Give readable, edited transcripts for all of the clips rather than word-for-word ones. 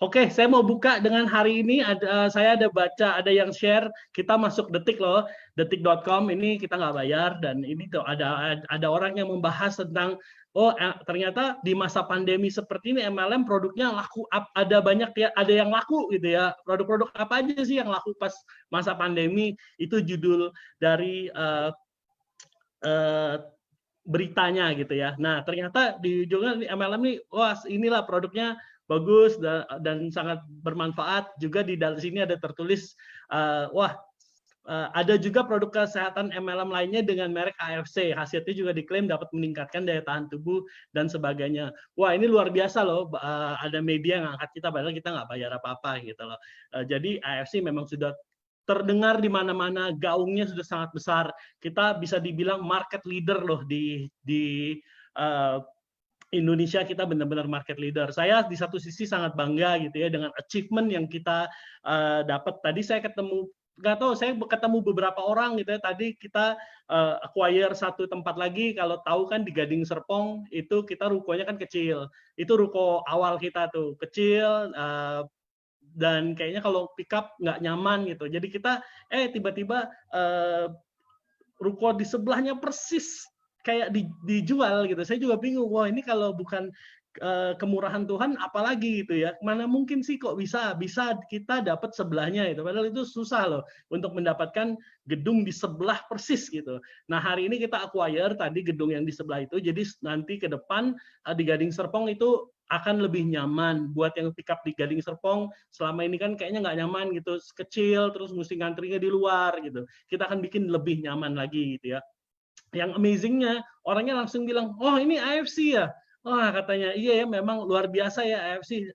Oke, saya mau buka dengan hari ini saya ada baca, ada yang share, kita masuk Detik loh, detik.com ini kita nggak bayar dan ini tuh ada orang yang membahas tentang ternyata di masa pandemi seperti ini MLM produknya laku, ada banyak ya, ada yang laku gitu ya. Produk-produk apa aja sih yang laku pas masa pandemi? Itu judul dari uh, beritanya gitu ya. Nah, ternyata di ujungnya MLM nih, wah inilah produknya bagus dan sangat bermanfaat. Juga di dalam sini ada tertulis, ada juga produk kesehatan MLM lainnya dengan merek AFC. Hasilnya juga diklaim dapat meningkatkan daya tahan tubuh dan sebagainya. Wah, ini luar biasa loh. Ada media yang angkat kita, padahal kita nggak bayar apa-apa gitu loh. Jadi AFC memang sudah terdengar di mana-mana, gaungnya sudah sangat besar. Kita bisa dibilang market leader loh di Indonesia. Kita benar-benar market leader. Saya di satu sisi sangat bangga gitu ya dengan achievement yang kita dapat. Tadi saya nggak tahu, saya ketemu beberapa orang gitu ya. Tadi kita acquire satu tempat lagi. Kalau tahu kan di Gading Serpong itu kita rukonya kan kecil. Itu ruko awal kita tuh kecil. Dan kayaknya kalau pick up nggak nyaman gitu. Jadi kita tiba-tiba ruko di sebelahnya persis kayak dijual gitu. Saya juga bingung. Wah, ini kalau bukan kemurahan Tuhan apalagi gitu ya. Mana mungkin sih kok bisa kita dapat sebelahnya itu. Padahal itu susah loh untuk mendapatkan gedung di sebelah persis gitu. Nah, hari ini kita acquire tadi gedung yang di sebelah itu. Jadi nanti ke depan di Gading Serpong itu akan lebih nyaman buat yang pick up di Gading Serpong. Selama ini kan kayaknya nggak nyaman gitu, kecil terus mesti ngantrinya di luar gitu. Kita akan bikin lebih nyaman lagi gitu ya. Yang amazingnya orangnya langsung bilang, oh ini AFC ya. Wah, katanya iya ya, memang luar biasa ya AFC.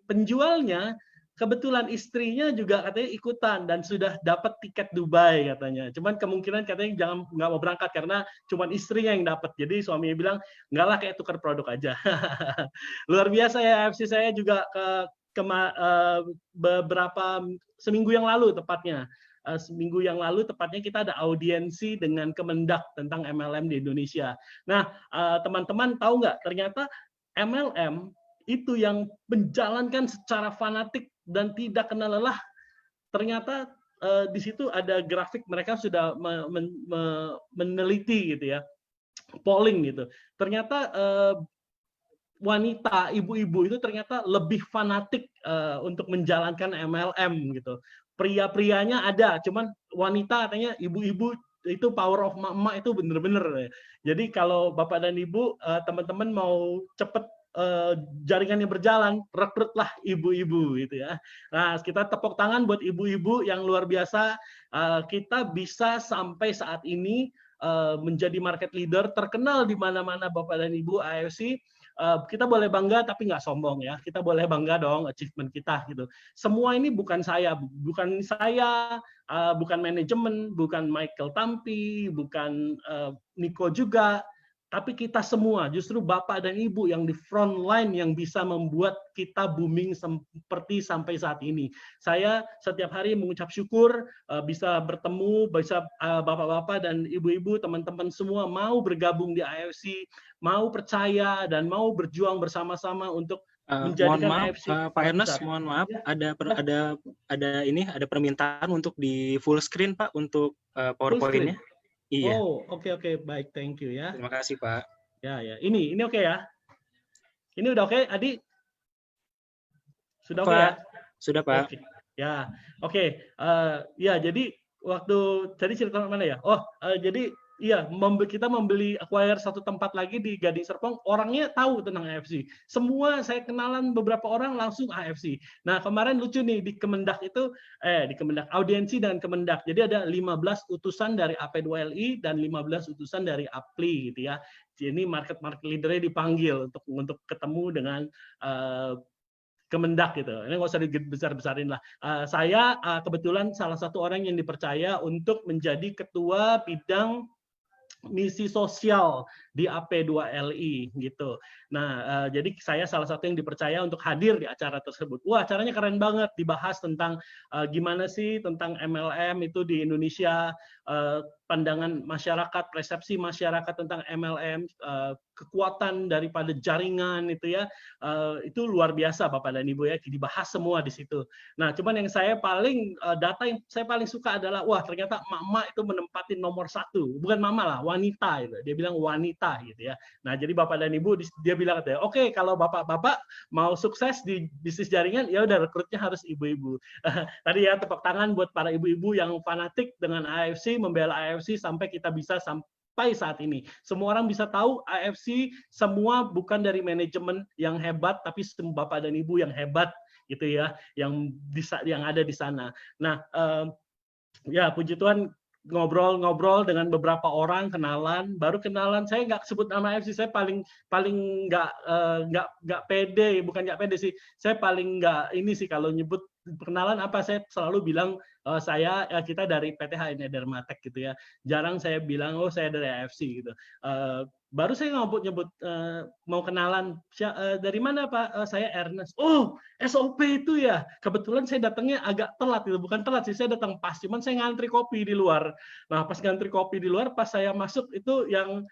Penjualnya kebetulan istrinya juga katanya ikutan dan sudah dapat tiket Dubai katanya. Cuman kemungkinan katanya nggak mau berangkat karena cuman istrinya yang dapat. Jadi suaminya bilang nggak lah, kayak tukar produk aja. Luar biasa ya AFC. Saya juga beberapa seminggu yang lalu tepatnya. Seminggu yang lalu tepatnya kita ada audiensi dengan Kemendak tentang MLM di Indonesia. Nah, teman-teman tahu nggak, ternyata MLM itu yang menjalankan secara fanatik dan tidak kenal lelah, ternyata di situ ada grafik, mereka sudah meneliti gitu ya, polling gitu. Ternyata wanita, ibu-ibu itu ternyata lebih fanatik untuk menjalankan MLM gitu. Pria-prianya ada, cuman wanita katanya, ibu-ibu itu power of emak-emak itu bener-bener. Jadi kalau bapak dan ibu, teman-teman mau cepet jaringannya berjalan, rekrutlah ibu-ibu gitu ya. Nah, kita tepuk tangan buat ibu-ibu yang luar biasa. Kita bisa sampai saat ini menjadi market leader, terkenal di mana-mana bapak dan ibu AFC. Kita boleh bangga tapi nggak sombong ya. Kita boleh bangga dong achievement kita gitu. Semua ini bukan saya, bukan manajemen, bukan Michael Tampi, bukan Nico juga, tapi kita semua, justru bapak dan ibu yang di front line yang bisa membuat kita booming seperti sampai saat ini. Saya setiap hari mengucap syukur bisa bertemu, bisa bapak-bapak dan ibu-ibu, teman-teman semua mau bergabung di AFC, mau percaya dan mau berjuang bersama-sama untuk Mohon menjadikan maaf, AFC Pak Ernest, besar. mohon maaf, Ya. ada permintaan untuk di full screen, Pak, untuk Full screen. PowerPoint-nya. Iya. Oh, oke, baik, thank you ya. Terima kasih, Pak. Ya, ini oke ya. Ini udah oke, Adi? Sudah oke ya? Sudah, Pak. Oke. Ya, oke. Ya, jadi waktu tadi cerita mana ya? Jadi iya, kita membeli acquire satu tempat lagi di Gading Serpong, orangnya tahu tentang AFC. Semua saya kenalan beberapa orang langsung AFC. Nah, kemarin lucu nih di Kemendak itu di Kemendak audiensi dan Kemendak. Jadi ada 15 utusan dari AP2LI dan 15 utusan dari APLI gitu ya. Jadi market leader-nya dipanggil untuk ketemu dengan Kemendak gitu. Ini nggak usah dibesar-besarin lah. Saya kebetulan salah satu orang yang dipercaya untuk menjadi ketua bidang misi sosial di AP2LI gitu. Nah, jadi saya salah satu yang dipercaya untuk hadir di acara tersebut. Wah, acaranya keren banget, dibahas tentang gimana sih tentang MLM itu di Indonesia, pandangan masyarakat, persepsi masyarakat tentang MLM, kekuatan daripada jaringan itu ya, itu luar biasa Bapak dan Ibu ya, dibahas semua di situ. Nah, cuman yang saya paling data yang saya paling suka adalah wah ternyata emak-emak itu menempatin nomor 1, bukan mama lah, wanita itu. Dia bilang wanita gitu ya. Nah, jadi Bapak dan Ibu dia bilang katanya, oke, kalau Bapak-bapak mau sukses di bisnis jaringan, ya udah rekrutnya harus ibu-ibu. Tadi ya tepuk tangan buat para ibu-ibu yang fanatik dengan AFC, membela AFC sampai kita bisa sampai saat ini. Semua orang bisa tahu AFC semua bukan dari manajemen yang hebat, tapi Bapak dan Ibu yang hebat gitu ya, yang ada di sana. Nah, ya puji Tuhan ngobrol-ngobrol dengan beberapa orang, baru kenalan. Saya nggak sebut nama AFC, saya paling nggak pede, bukan nggak pede sih. Saya paling nggak ini sih kalau nyebut perkenalan apa, saya selalu bilang kita dari PTH ini Dermatek gitu ya. Jarang saya bilang saya dari AFC gitu. Baru saya nyebut mau kenalan, dari mana Pak? Saya Ernest. Oh, SOP itu ya. Kebetulan saya datangnya agak telat itu, bukan telat sih, saya datang pas. Cuman saya ngantri kopi di luar. Nah, pas ngantri kopi di luar, pas saya masuk itu yang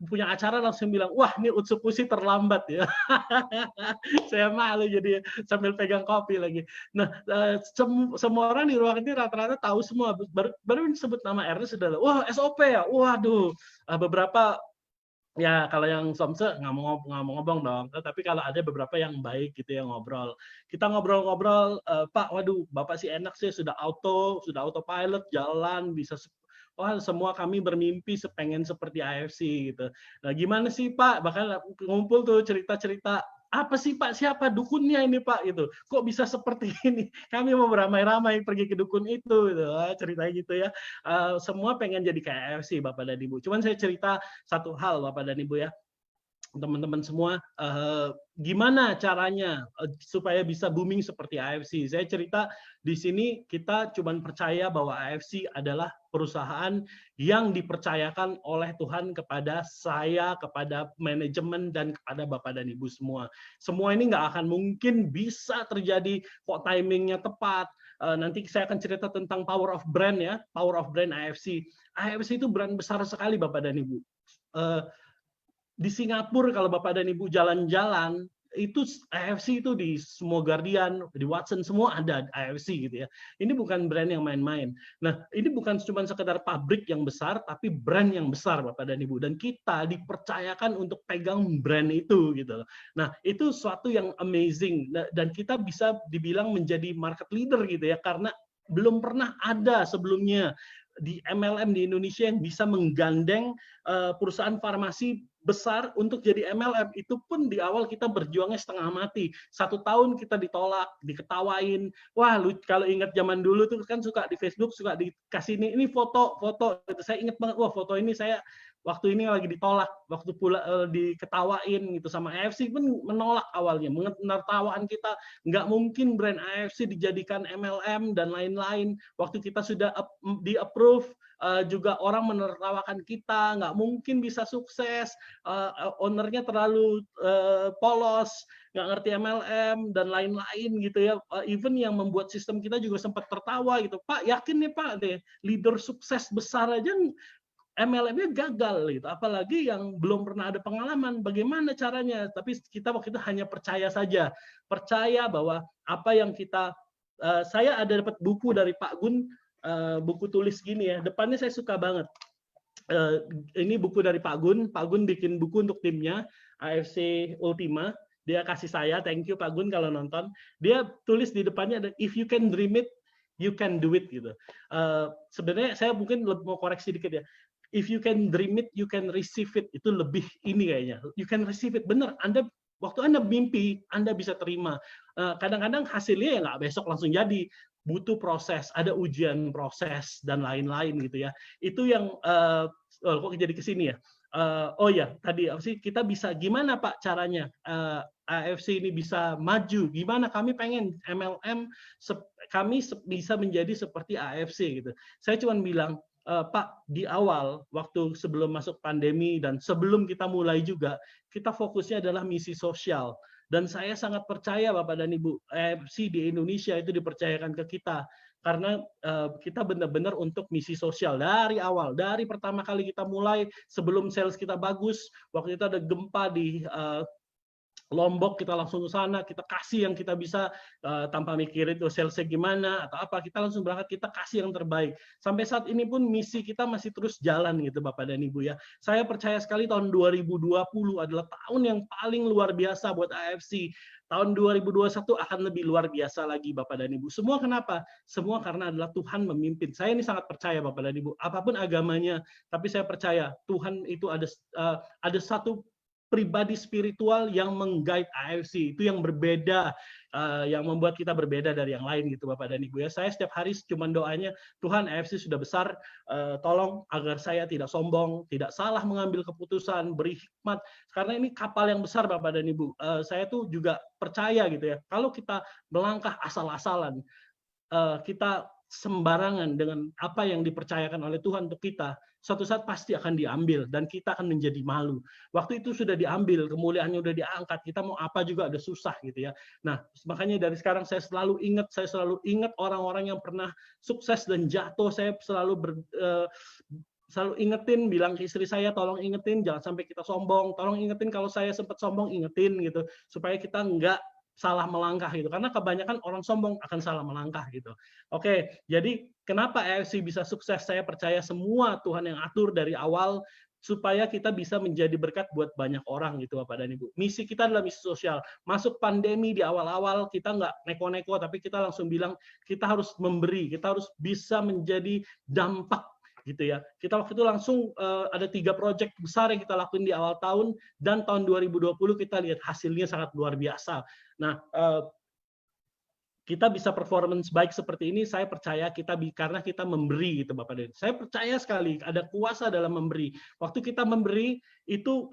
punya acara langsung bilang, wah ini Utsupushi terlambat ya. Saya malu jadi sambil pegang kopi lagi. Nah, semua orang di ruangan ini rata-rata tahu semua. Baru disebut nama Ernest sudah, wah SOP ya, waduh. Beberapa ya kalau yang somse nggak mau ngomong dong, tapi kalau ada beberapa yang baik gitu ya ngobrol. Kita ngobrol-ngobrol, Pak, waduh, Bapak sih enak sih sudah autopilot jalan bisa. Wah, semua kami bermimpi pengen seperti AFC gitu. Nah, gimana sih Pak? Bahkan ngumpul tuh cerita-cerita, apa sih Pak, siapa dukunnya ini Pak gitu. Kok bisa seperti ini? Kami mau beramai-ramai pergi ke dukun itu gitu. Ceritanya gitu ya. Semua pengen jadi kayak AFC Bapak dan Ibu. Cuman saya cerita satu hal Bapak dan Ibu ya. Teman-teman semua, gimana caranya supaya bisa booming seperti AFC? Saya cerita di sini kita cuma percaya bahwa AFC adalah perusahaan yang dipercayakan oleh Tuhan kepada saya, kepada manajemen, dan kepada Bapak dan Ibu semua. Semua ini nggak akan mungkin bisa terjadi kok timingnya tepat. Nanti saya akan cerita tentang power of brand ya, power of brand AFC. AFC itu brand besar sekali Bapak dan Ibu. Di Singapura kalau Bapak dan Ibu jalan-jalan, itu AFC itu di semua Guardian, di Watson semua ada AFC gitu ya. Ini bukan brand yang main-main. Nah, ini bukan cuma sekedar pabrik yang besar, tapi brand yang besar Bapak dan Ibu. Dan kita dipercayakan untuk pegang brand itu gitu. Nah, itu suatu yang amazing dan kita bisa dibilang menjadi market leader gitu ya, karena belum pernah ada sebelumnya di MLM di Indonesia yang bisa menggandeng perusahaan farmasi besar untuk jadi MLM. Itu pun di awal kita berjuangnya setengah mati. 1 tahun kita ditolak, diketawain. Wah, lu kalau ingat zaman dulu tuh kan suka di Facebook suka dikasih ini foto. Itu saya ingat banget, wah foto ini saya waktu ini lagi ditolak, waktu pula diketawain gitu sama AFC pun menolak awalnya, menertawakan kita, nggak mungkin brand AFC dijadikan MLM dan lain-lain. Waktu kita sudah di-approve, juga orang menertawakan kita, nggak mungkin bisa sukses, ownernya terlalu polos, nggak ngerti MLM dan lain-lain gitu ya. Even yang membuat sistem kita juga sempat tertawa gitu. Pak, yakin nih Pak, deh leader sukses besar aja MLM-nya gagal gitu, apalagi yang belum pernah ada pengalaman. Bagaimana caranya? Tapi kita waktu itu hanya percaya saja, percaya bahwa apa yang kita saya ada dapat buku dari Pak Gun, buku tulis gini ya, depannya saya suka banget. Ini buku dari Pak Gun bikin buku untuk timnya AFC Ultima. Dia kasih saya, thank you Pak Gun kalau nonton. Dia tulis di depannya ada if you can dream it, you can do it gitu. Sebenarnya saya mungkin mau koreksi dikit ya. If you can dream it, you can receive it. Itu lebih ini kayaknya. You can receive it. Benar. Waktu Anda mimpi, Anda bisa terima. Kadang-kadang hasilnya ya nggak besok langsung jadi. Butuh proses, ada ujian proses dan lain-lain gitu ya. Itu yang kok jadi ke sini ya. Oh ya, tadi sih kita bisa gimana Pak caranya AFC ini bisa maju? Gimana kami pengen MLM kami bisa menjadi seperti AFC gitu. Saya cuma bilang Pak, di awal waktu sebelum masuk pandemi dan sebelum kita mulai juga, kita fokusnya adalah misi sosial. Dan saya sangat percaya Bapak dan Ibu, AFC di Indonesia itu dipercayakan ke kita. karena kita benar-benar untuk misi sosial dari awal, dari pertama kali kita mulai sebelum sales kita bagus. Waktu itu ada gempa di Lombok, kita langsung ke sana, kita kasih yang kita bisa tanpa mikirin itu salesnya gimana atau apa, kita langsung berangkat, kita kasih yang terbaik. Sampai saat ini pun misi kita masih terus jalan gitu Bapak dan Ibu ya. Saya percaya sekali tahun 2020 adalah tahun yang paling luar biasa buat AFC. Tahun 2021 akan lebih luar biasa lagi Bapak dan Ibu. Semua kenapa? Semua karena adalah Tuhan memimpin. Saya ini sangat percaya Bapak dan Ibu, apapun agamanya, tapi saya percaya Tuhan itu ada satu pribadi spiritual yang meng-guide AFC, itu yang berbeda, yang membuat kita berbeda dari yang lain gitu Bapak dan Ibu ya. Saya setiap hari cuma doanya, Tuhan AFC sudah besar, tolong agar saya tidak sombong, tidak salah mengambil keputusan, beri hikmat, karena ini kapal yang besar Bapak dan Ibu. Saya tuh juga percaya gitu ya, kalau kita melangkah asal-asalan, kita sembarangan dengan apa yang dipercayakan oleh Tuhan untuk kita, suatu saat pasti akan diambil dan kita akan menjadi malu. Waktu itu sudah diambil, kemuliaannya sudah diangkat, kita mau apa juga ada susah gitu ya. Nah, makanya dari sekarang saya selalu ingat orang-orang yang pernah sukses dan jatuh. Saya selalu ingetin, bilang ke istri saya, tolong ingetin jangan sampai kita sombong, tolong ingetin kalau saya sempat sombong, ingetin gitu, supaya kita enggak salah melangkah gitu, karena kebanyakan orang sombong akan salah melangkah gitu. Oke, jadi kenapa AFC bisa sukses? Saya percaya semua Tuhan yang atur dari awal supaya kita bisa menjadi berkat buat banyak orang gitu Bapak dan Ibu. Misi kita adalah misi sosial. Masuk pandemi di awal-awal kita nggak neko-neko, tapi kita langsung bilang kita harus memberi, kita harus bisa menjadi dampak gitu ya. Kita waktu itu langsung ada 3 proyek besar yang kita lakuin di awal tahun, dan tahun 2020 kita lihat hasilnya sangat luar biasa. Nah, kita bisa performance baik seperti ini, saya percaya karena kita memberi gitu Bapak dan Ibu. Saya percaya sekali ada kuasa dalam memberi. Waktu kita memberi itu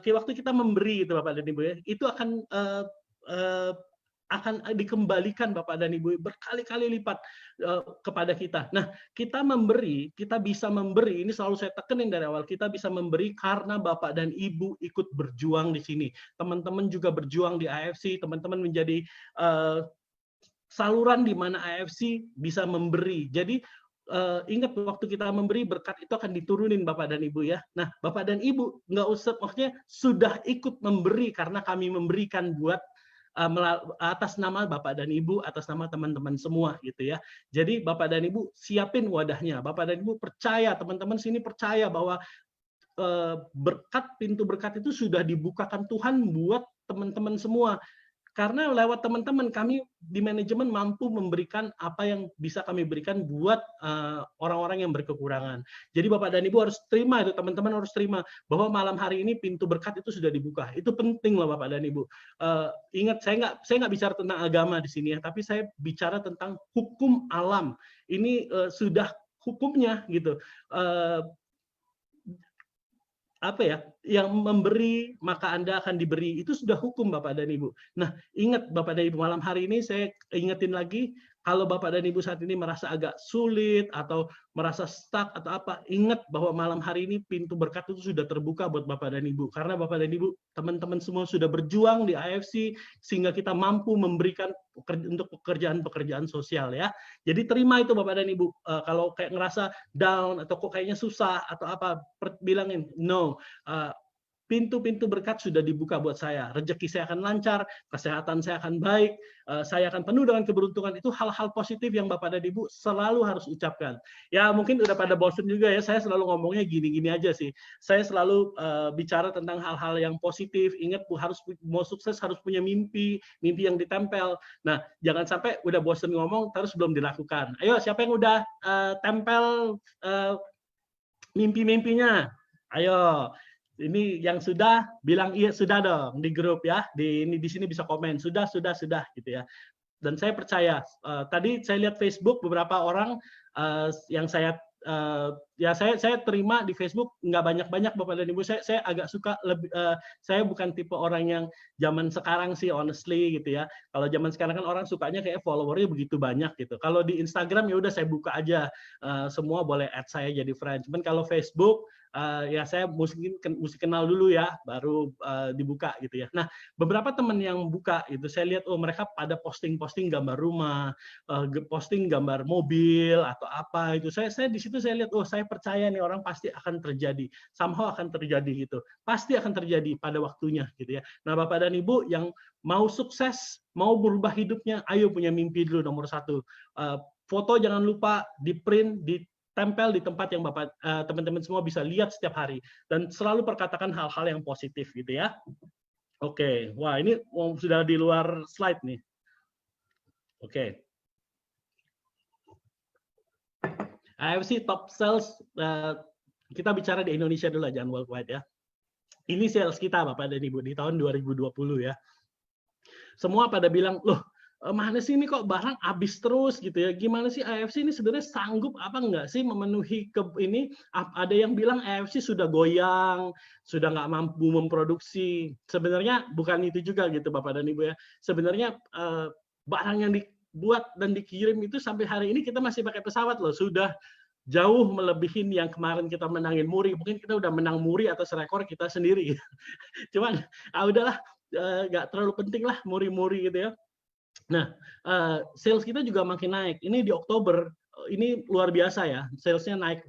waktu kita memberi itu Bapak dan Ibu ya, itu akan dikembalikan Bapak dan Ibu berkali-kali lipat kepada kita. Nah, kita bisa memberi, ini selalu saya tekenin dari awal, kita bisa memberi karena Bapak dan Ibu ikut berjuang di sini. Teman-teman juga berjuang di AFC, teman-teman menjadi saluran di mana AFC bisa memberi. Jadi ingat waktu kita memberi, berkat itu akan diturunin Bapak dan Ibu ya. Nah, Bapak dan Ibu nggak usah, maksudnya sudah ikut memberi karena kami memberikan buat atas nama Bapak dan Ibu, atas nama teman-teman semua gitu ya. Jadi Bapak dan Ibu siapin wadahnya. Bapak dan Ibu percaya, teman-teman sini percaya bahwa pintu berkat itu sudah dibukakan Tuhan buat teman-teman semua. Karena lewat teman-teman kami di manajemen mampu memberikan apa yang bisa kami berikan buat orang-orang yang berkekurangan. Jadi Bapak dan Ibu harus terima itu, teman-teman harus terima bahwa malam hari ini pintu berkat itu sudah dibuka. Itu penting loh Bapak dan Ibu. Ingat, saya nggak bicara tentang agama di sini ya, tapi saya bicara tentang hukum alam. Ini sudah hukumnya gitu. Apa ya, yang memberi maka Anda akan diberi, itu sudah hukum Bapak dan Ibu. Nah, ingat Bapak dan Ibu, malam hari ini saya ingetin lagi, kalau Bapak dan Ibu saat ini merasa agak sulit atau merasa stuck atau apa, ingat bahwa malam hari ini pintu berkat itu sudah terbuka buat Bapak dan Ibu. Karena Bapak dan Ibu, teman-teman semua sudah berjuang di AFC sehingga kita mampu memberikan untuk pekerjaan-pekerjaan sosial ya. Jadi terima itu Bapak dan Ibu. Kalau kayak ngerasa down atau kok kayaknya susah atau apa, bilangin no. Pintu-pintu berkat sudah dibuka buat saya. Rezeki saya akan lancar, kesehatan saya akan baik, saya akan penuh dengan keberuntungan. Itu hal-hal positif yang Bapak dan Ibu selalu harus ucapkan. Ya mungkin udah pada bosen juga ya, saya selalu ngomongnya gini-gini aja sih. Saya selalu bicara tentang hal-hal yang positif. Ingat, mau sukses harus punya mimpi yang ditempel. Nah, jangan sampai udah bosen ngomong terus belum dilakukan. Ayo, siapa yang udah tempel mimpi-mimpinya? Ayo. Ini yang sudah bilang iya sudah dong di grup ya, di sini bisa komen sudah gitu ya. Dan saya percaya tadi saya lihat Facebook beberapa orang yang saya ya saya terima di Facebook nggak banyak-banyak Bapak dan Ibu. Saya agak suka lebih, saya bukan tipe orang yang zaman sekarang sih honestly gitu ya. Kalau zaman sekarang kan orang sukanya kayak followernya begitu banyak gitu. Kalau di Instagram ya udah saya buka aja, semua boleh add saya jadi friend. Cuman kalau Facebook ya saya mesti kenal dulu ya, baru dibuka gitu ya. Nah, beberapa teman yang buka itu saya lihat, oh mereka pada posting gambar rumah, posting gambar mobil atau apa itu. Saya di situ saya lihat, oh saya percaya nih orang pasti akan terjadi, somehow akan terjadi gitu. Pasti akan terjadi pada waktunya gitu ya. Nah, Bapak dan Ibu yang mau sukses, mau berubah hidupnya, ayo punya mimpi dulu nomor 1. Foto jangan lupa di print, ditempel di tempat yang Bapak teman-teman semua bisa lihat setiap hari, dan selalu perkatakan hal-hal yang positif gitu ya. Oke, wah ini sudah di luar slide nih. Oke. AFC top sales, kita bicara di Indonesia dulu, jangan worldwide ya. Ini sales kita Bapak dan Ibu di tahun 2020 ya. Semua pada bilang, loh mana sih ini kok barang habis terus gitu ya. Gimana sih AFC ini sebenarnya sanggup apa enggak sih memenuhi ini? Ada yang bilang AFC sudah goyang, sudah nggak mampu memproduksi. Sebenarnya bukan itu juga gitu Bapak dan Ibu ya. Sebenarnya barang yang dibuat dan dikirim itu sampai hari ini kita masih pakai pesawat loh. Sudah jauh melebihin yang kemarin kita menangin Muri. Mungkin kita udah menang Muri atas rekor kita sendiri. Cuman udahlah, nggak terlalu penting lah Muri-Muri gitu ya. Nah, sales kita juga makin naik. Ini di Oktober, ini luar biasa ya. Salesnya naik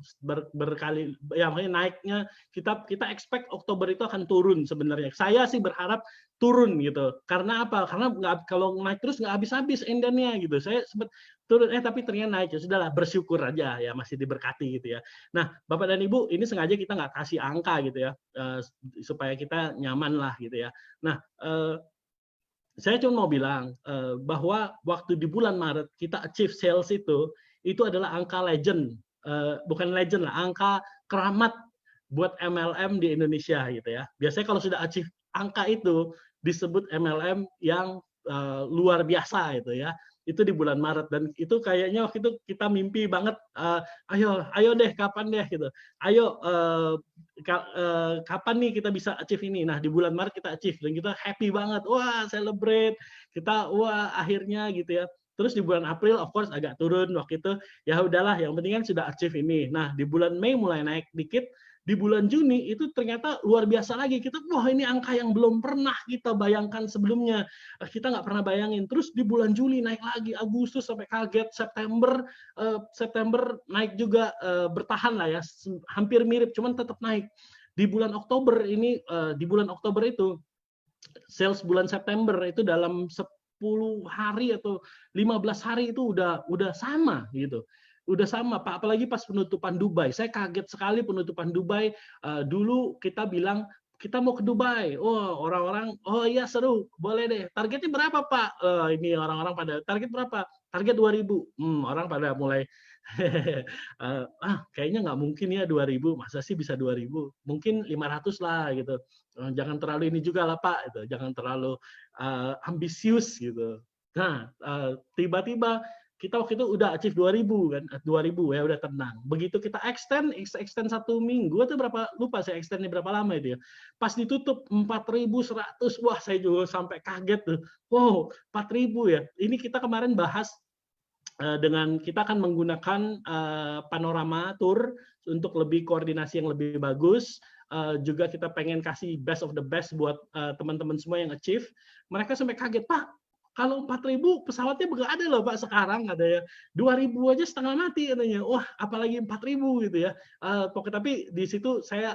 berkali, ya makanya naiknya kita expect Oktober itu akan turun sebenarnya. Saya sih berharap turun gitu. Karena apa? Karena kalau naik terus nggak habis-habis endannya gitu. Saya sempat turun, tapi ternyata naik. Ya sudahlah, bersyukur aja ya, masih diberkati gitu ya. Nah, Bapak dan Ibu, ini sengaja kita nggak kasih angka gitu ya, supaya kita nyaman lah gitu ya. Nah, saya cuma mau bilang bahwa waktu di bulan Maret kita achieve sales itu adalah angka legend, bukan legend lah, angka keramat buat MLM di Indonesia gitu ya. Biasanya kalau sudah achieve angka itu disebut MLM yang luar biasa gitu ya. Itu di bulan Maret, dan itu kayaknya waktu itu kita mimpi banget, ayo deh kapan deh gitu. Ayo kapan nih kita bisa achieve ini. Nah, di bulan Maret kita achieve dan kita happy banget. Wah, celebrate. Kita wah akhirnya gitu ya. Terus di bulan April of course agak turun waktu itu. Ya udahlah, yang penting kan sudah achieve ini. Nah, di bulan Mei mulai naik dikit. Di bulan Juni itu ternyata luar biasa lagi. Kita wah ini angka yang belum pernah kita bayangkan sebelumnya. Kita nggak pernah bayangin. Terus di bulan Juli naik lagi, Agustus sampai kaget, September naik juga, bertahan lah ya, hampir mirip, cuman tetap naik. Di bulan Oktober ini, di bulan Oktober itu sales bulan September itu dalam 10 hari atau 15 hari itu udah sama gitu. Udah sama Pak, apalagi pas penutupan Dubai. Saya kaget sekali penutupan Dubai. Dulu kita bilang kita mau ke Dubai. Oh, orang-orang, oh iya seru, boleh deh. Targetnya berapa Pak? Ini orang-orang pada target berapa? Target 2.000. Orang pada mulai kayaknya nggak mungkin ya 2.000. Masa sih bisa 2.000? Mungkin 500 lah gitu. Jangan terlalu ini juga lah Pak. Gitu. Jangan terlalu ambisius gitu. Nah, tiba-tiba kita waktu itu udah achieve 2.000 kan, 2.000 ya udah tenang. Begitu kita extend 1 minggu atau berapa, lupa saya extendnya berapa lama itu ya. Pas ditutup 4.100, wah saya juga sampai kaget tuh. Wow, 4.000 ya. Ini kita kemarin bahas dengan kita akan menggunakan panorama tour untuk lebih koordinasi yang lebih bagus. Juga kita pengen kasih best of the best buat teman-teman semua yang achieve. Mereka sampai kaget, Pak, kalau 4.000 pesawatnya nggak ada loh Pak sekarang, katanya 2.000 aja setengah mati katanya. Wah, apalagi 4.000 gitu ya. Tapi di situ saya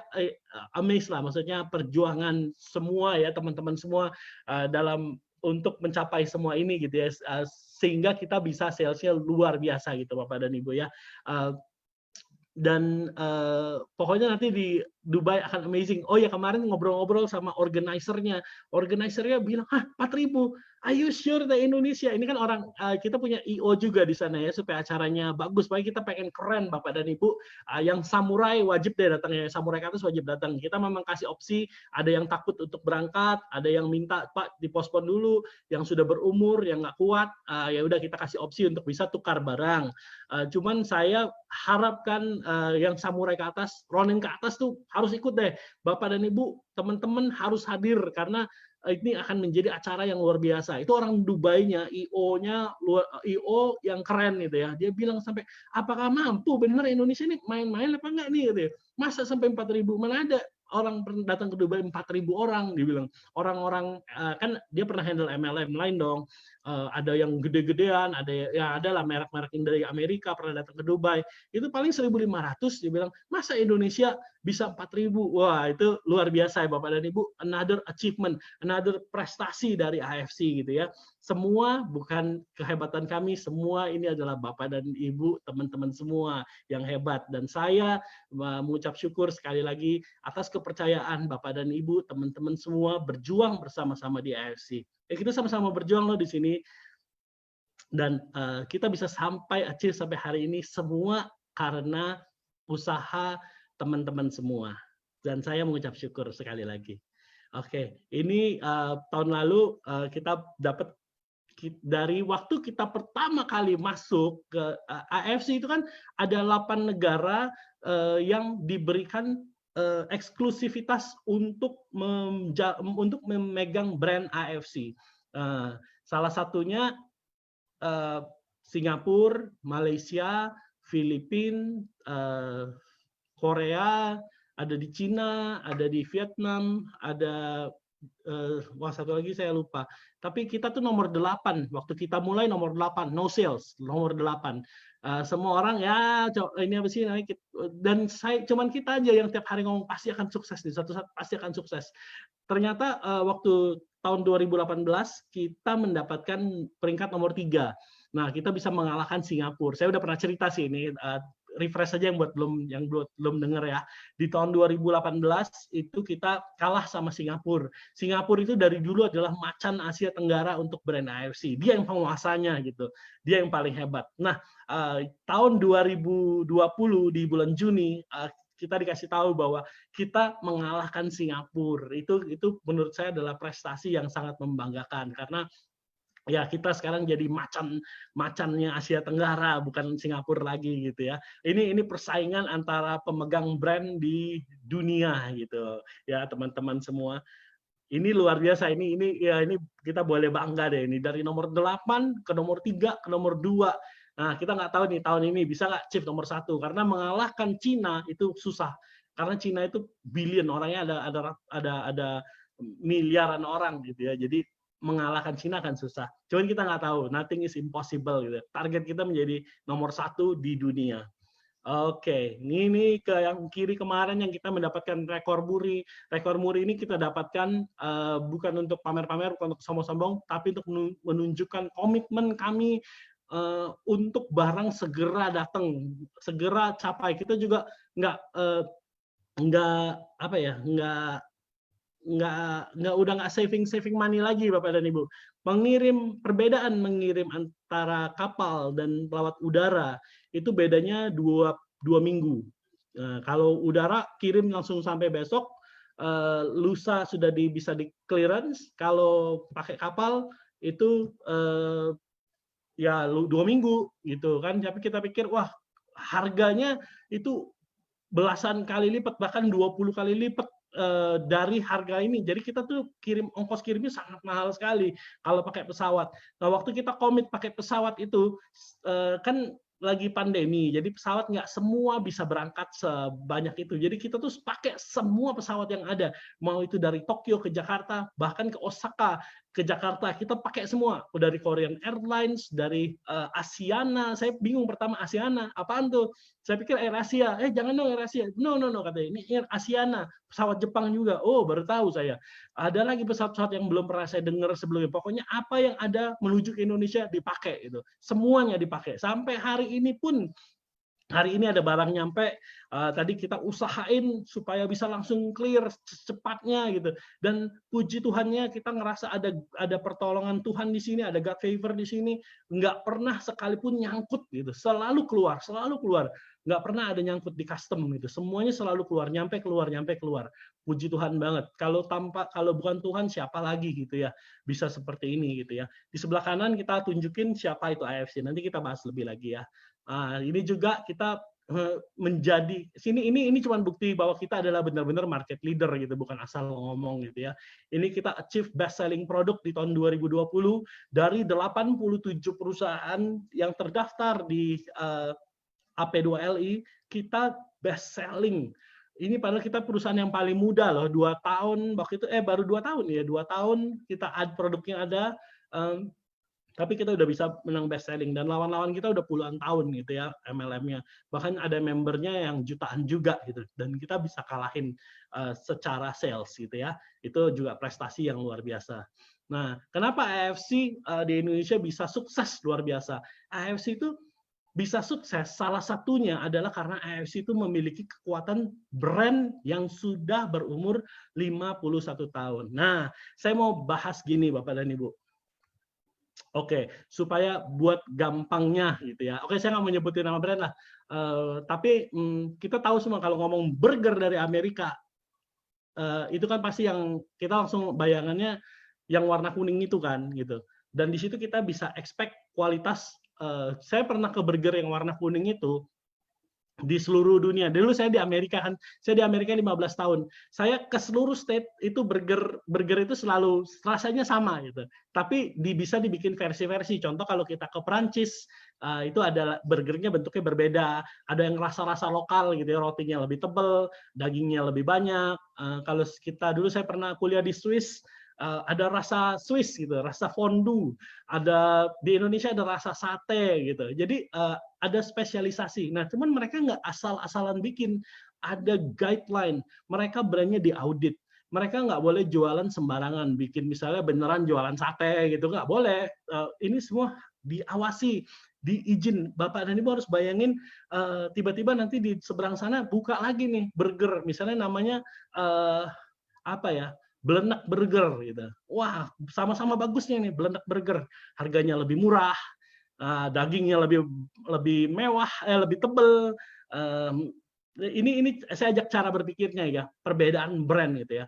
amazed lah, maksudnya perjuangan semua ya teman-teman semua dalam untuk mencapai semua ini gitu ya, sehingga kita bisa salesnya luar biasa gitu Bapak dan Ibu ya. Dan pokoknya nanti Dubai akan amazing. Oh ya, kemarin ngobrol-ngobrol sama organisernya bilang, 4.000. Are you sure the Indonesia? Ini kan orang, kita punya IO juga di sana ya, supaya acaranya bagus. Supaya kita pengen keren, Bapak dan Ibu. Yang samurai wajib deh datangnya, samurai ke atas wajib datang. Kita memang kasih opsi, ada yang takut untuk berangkat, ada yang minta, Pak, dipospon dulu, yang sudah berumur, yang nggak kuat, ya udah kita kasih opsi untuk bisa tukar barang. Cuman saya harapkan yang samurai ke atas, Ronin ke atas tuh harus ikut deh. Bapak dan Ibu, teman-teman harus hadir, karena ini akan menjadi acara yang luar biasa. Itu orang Dubai-nya, IO-nya, IO yang keren gitu ya. Dia bilang sampai, apakah mampu benar Indonesia ini main-main apa enggak nih gitu ya. Masa sampai 4.000? Mana ada orang datang ke Dubai 4.000 orang, dia bilang. Orang-orang, kan dia pernah handle MLM lain dong. Ada yang gede-gedean, ada ya adalah merek-merek yang dari Amerika pernah datang ke Dubai. Itu paling 1.500, dia bilang, masa Indonesia bisa 4.000? Wah, itu luar biasa ya Bapak dan Ibu. Another achievement, another prestasi dari AFC gitu ya. Semua bukan kehebatan kami, semua ini adalah Bapak dan Ibu, teman-teman semua yang hebat. Dan saya mengucap syukur sekali lagi atas kepercayaan Bapak dan Ibu, teman-teman semua berjuang bersama-sama di AFC. Kita sama-sama berjuang loh di sini. Dan kita bisa sampai achieve sampai hari ini semua karena usaha teman-teman semua. Dan saya mengucap syukur sekali lagi. Oke, ini tahun lalu kita dapat, dari waktu kita pertama kali masuk ke AFC itu kan ada 8 negara yang diberikan eksklusivitas untuk memegang brand AFC. Salah satunya Singapura, Malaysia, Filipina, Korea, ada di Cina, ada di Vietnam, ada satu lagi saya lupa. Tapi kita tuh nomor 8. Waktu kita mulai nomor 8, no sales, nomor 8. Semua orang ya ini apa sih, dan cuman kita aja yang tiap hari ngomong pasti akan sukses, di suatu saat pasti akan sukses. Ternyata waktu tahun 2018 kita mendapatkan peringkat nomor 3. Nah, kita bisa mengalahkan Singapura. Saya udah pernah cerita sih ini, refresh saja yang belum dengar ya. Di tahun 2018 itu kita kalah sama Singapura. Singapura itu dari dulu adalah macan Asia Tenggara untuk brand AFC. Dia yang penguasanya gitu. Dia yang paling hebat. Nah, tahun 2020 di bulan Juni kita dikasih tahu bahwa kita mengalahkan Singapura. Itu menurut saya adalah prestasi yang sangat membanggakan, karena ya kita sekarang jadi macannya Asia Tenggara, bukan Singapura lagi gitu ya. Ini persaingan antara pemegang brand di dunia gitu ya teman-teman semua. Ini luar biasa, ini kita boleh bangga deh, ini dari nomor 8 ke nomor 3 ke nomor 2. Nah, kita nggak tahu nih tahun ini bisa nggak chief nomor 1, karena mengalahkan Cina itu susah. Karena Cina itu billion orangnya, ada miliaran orang gitu ya. Jadi mengalahkan Cina kan susah. Cuman kita nggak tahu, nothing is impossible gitu. Target kita menjadi nomor 1 di dunia. Oke, ini ke yang kiri kemarin yang kita mendapatkan rekor muri. Rekor muri ini kita dapatkan bukan untuk pamer-pamer, bukan untuk sombong-sombong, tapi untuk menunjukkan komitmen kami untuk barang segera datang, segera capai. Kita juga nggak saving money lagi Bapak dan Ibu. Perbedaan mengirim antara kapal dan pelawat udara itu bedanya 2 minggu. Kalau udara kirim langsung sampai besok, lusa sudah bisa di clearance. Kalau pakai kapal itu ya 2 minggu gitu kan. Tapi kita pikir wah harganya itu belasan kali lipat, bahkan 20 kali lipat dari harga ini. Jadi kita tuh ongkos kirimnya sangat mahal sekali kalau pakai pesawat. Nah, waktu kita komit pakai pesawat itu kan lagi pandemi, jadi pesawat nggak semua bisa berangkat sebanyak itu. Jadi kita tuh pakai semua pesawat yang ada, mau itu dari Tokyo ke Jakarta, bahkan ke Osaka ke Jakarta, kita pakai semua. Dari Korean Airlines, dari Asiana. Saya bingung pertama, Asiana apaan tuh? Saya pikir Air Asia. Jangan dong Air Asia. No katanya. Ini Air Asiana. Pesawat Jepang juga. Oh, baru tahu saya. Ada lagi pesawat-pesawat yang belum pernah saya dengar sebelumnya. Pokoknya apa yang ada menuju ke Indonesia dipakai itu. Semuanya dipakai. Sampai hari ini pun hari ini ada barang nyampe, tadi kita usahain supaya bisa langsung clear secepatnya gitu. Dan puji Tuhannya kita ngerasa ada pertolongan Tuhan di sini, ada God favor di sini, nggak pernah sekalipun nyangkut gitu, selalu keluar, nggak pernah ada nyangkut di custom gitu, semuanya selalu keluar, nyampe keluar. Puji Tuhan banget. Kalau bukan Tuhan siapa lagi gitu ya, bisa seperti ini gitu ya. Di sebelah kanan kita tunjukin siapa itu AFC. Nanti kita bahas lebih lagi ya. Ini juga kita menjadi ini cuma bukti bahwa kita adalah benar-benar market leader gitu, bukan asal ngomong gitu ya. Ini kita achieve best selling product di tahun 2020 dari 87 perusahaan yang terdaftar di AP2LI, kita best selling. Ini padahal kita perusahaan yang paling muda loh, 2 tahun waktu itu baru 2 tahun ya, 2 tahun kita produknya ada, tapi kita udah bisa menang best selling, dan lawan-lawan kita udah puluhan tahun gitu ya MLM-nya. Bahkan ada membernya yang jutaan juga gitu, dan kita bisa kalahin secara sales gitu ya. Itu juga prestasi yang luar biasa. Nah, kenapa AFC di Indonesia bisa sukses luar biasa? AFC itu bisa sukses, salah satunya adalah karena AFC itu memiliki kekuatan brand yang sudah berumur 51 tahun. Nah, saya mau bahas gini Bapak dan Ibu. Oke, supaya buat gampangnya gitu ya. Oke, saya nggak mau nyebutin nama brand lah. Tapi kita tahu semua kalau ngomong burger dari Amerika, itu kan pasti yang kita langsung bayangannya yang warna kuning itu kan gitu. Dan di situ kita bisa expect kualitas. Saya pernah ke burger yang warna kuning itu di seluruh dunia. Dulu saya di Amerika kan, saya di Amerika 15 tahun. Saya ke seluruh state itu burger itu selalu rasanya sama gitu. Tapi bisa dibikin versi-versi. Contoh kalau kita ke Prancis, itu ada burgernya bentuknya berbeda. Ada yang rasa-rasa lokal gitu ya, rotinya lebih tebal, dagingnya lebih banyak. Kalau kita dulu saya pernah kuliah di Swiss, ada rasa Swiss gitu, rasa fondue. Ada di Indonesia ada rasa sate gitu. Jadi ada spesialisasi. Nah, cuman mereka nggak asal-asalan bikin, ada guideline. Mereka brandnya diaudit. Mereka nggak boleh jualan sembarangan, bikin misalnya beneran jualan sate gitu, nggak boleh. Ini semua diawasi, diizin. Bapak dan Ibu harus bayangin, tiba-tiba nanti di seberang sana buka lagi nih burger, misalnya namanya apa ya? Belenak Burger gitu. Wah, sama-sama bagusnya nih Belenak Burger. Harganya lebih murah, dagingnya lebih mewah, lebih tebel. Ini saya ajak cara berpikirnya ya, perbedaan brand gitu ya.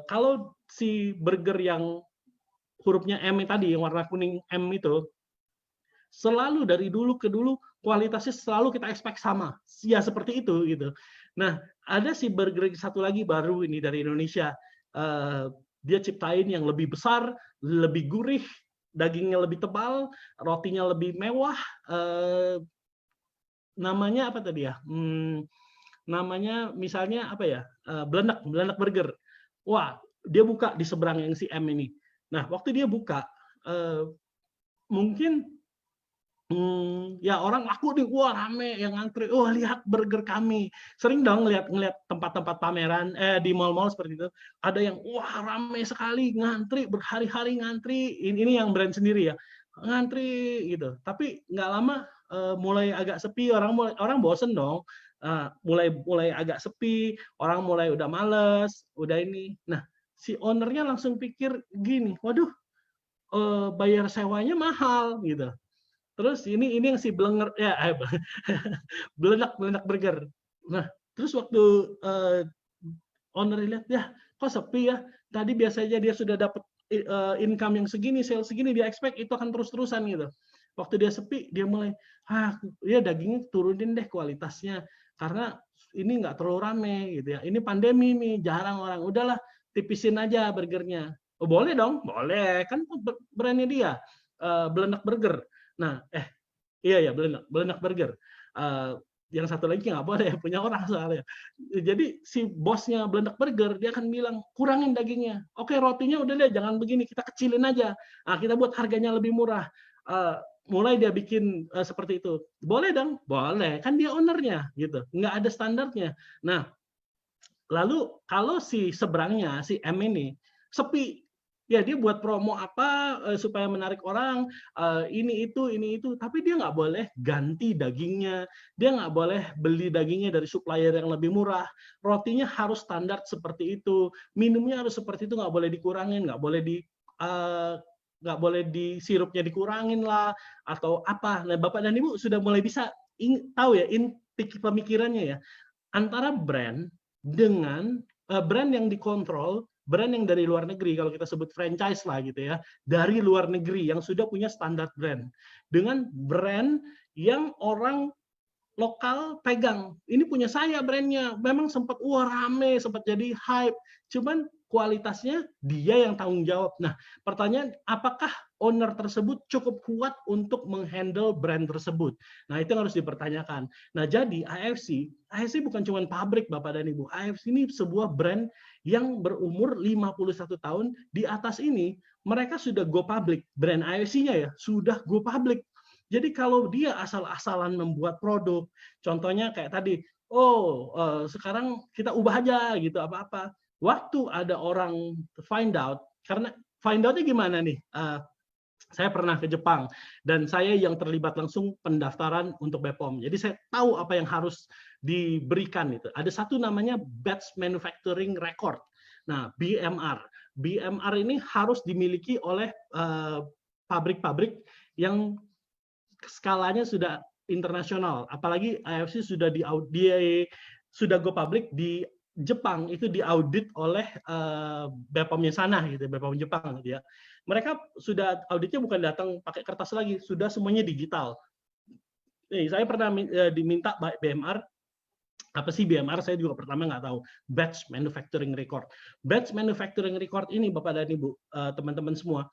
Kalau si burger yang hurufnya M tadi, yang warna kuning M itu, selalu dari dulu ke dulu kualitasnya selalu kita expect sama. Ya seperti itu gitu. Nah, ada si burger satu lagi baru ini dari Indonesia. Dia ciptain yang lebih besar, lebih gurih, dagingnya lebih tebal, rotinya lebih mewah. Namanya apa tadi ya? Namanya misalnya apa ya? Belenak Burger. Wah, dia buka di seberang yang si M ini. Nah, waktu dia buka, mungkin ya orang aku nih, wah rame yang ngantri, wah lihat burger kami. Sering dong ngeliat tempat-tempat pameran di mall-mall seperti itu, ada yang wah rame sekali ngantri, berhari-hari ngantri. Ini yang brand sendiri ya, ngantri gitu. Tapi nggak lama mulai agak sepi, orang bosen dong. Mulai agak sepi, orang mulai udah males, udah ini. Nah, si ownernya langsung pikir gini, waduh, bayar sewanya mahal gitu. Terus ini yang si Belenger ya Belenak Burger. Nah, terus waktu owner lihat, ya kok sepi ya. Tadi biasanya dia sudah dapat income yang segini, sales segini, dia expect itu akan terus-terusan gitu. Waktu dia sepi, dia mulai, ya dagingnya turunin deh kualitasnya karena ini nggak terlalu rame gitu ya. Ini pandemi nih, jarang orang. Udahlah, tipisin aja burgernya. Oh, boleh dong, boleh kan brandnya dia, Belenak Burger. Nah, iya ya Belenak Burger. Yang satu lagi nggak boleh, punya orang soalnya. Jadi si bosnya Belenak Burger dia akan bilang kurangin dagingnya. Oke, rotinya udah deh, jangan begini, kita kecilin aja. Kita buat harganya lebih murah. Mulai dia bikin seperti itu. Boleh dong, boleh. Kan dia ownernya gitu. Nggak ada standarnya. Nah, lalu kalau si seberangnya si M ini sepi, Ya dia buat promo apa supaya menarik orang, ini itu, tapi dia nggak boleh ganti dagingnya, dia nggak boleh beli dagingnya dari supplier yang lebih murah, rotinya harus standar seperti itu, minumnya harus seperti itu, nggak boleh dikurangin, eh, nggak boleh di sirupnya dikurangin lah atau apa. Nah Bapak dan Ibu sudah mulai bisa tahu ya pemikirannya ya, antara brand dengan brand yang dikontrol, brand yang dari luar negeri, kalau kita sebut franchise lah gitu ya, dari luar negeri yang sudah punya standar brand, dengan brand yang orang lokal pegang. Ini punya saya brandnya. Memang sempat rame, sempat jadi hype. Cuman kualitasnya dia yang tanggung jawab. Nah, pertanyaan apakah owner tersebut cukup kuat untuk menghandle brand tersebut? Nah, itu yang harus dipertanyakan. Nah, jadi AFC bukan cuma pabrik Bapak dan Ibu. AFC ini sebuah brand yang berumur 51 tahun. Di atas ini mereka sudah go public. Brand AFC-nya ya sudah go public. Jadi kalau dia asal-asalan membuat produk, contohnya kayak tadi, sekarang kita ubah aja gitu apa-apa. Waktu ada orang find out, karena find out-nya gimana nih? Saya pernah ke Jepang dan saya yang terlibat langsung pendaftaran untuk BPOM. Jadi saya tahu apa yang harus diberikan itu. Ada satu namanya Batch Manufacturing Record. Nah, BMR. BMR ini harus dimiliki oleh pabrik-pabrik yang skalanya sudah internasional, apalagi AFC sudah sudah go public di Jepang, itu diaudit oleh BPOM-nya sana gitu, BPOM Jepang gitu ya. Mereka sudah auditnya bukan datang pakai kertas lagi, sudah semuanya digital. Nih, saya pernah diminta BMR, apa sih BMR? Saya juga pertama nggak tahu. Batch Manufacturing Record. Batch Manufacturing Record ini Bapak dan Ibu, teman-teman semua,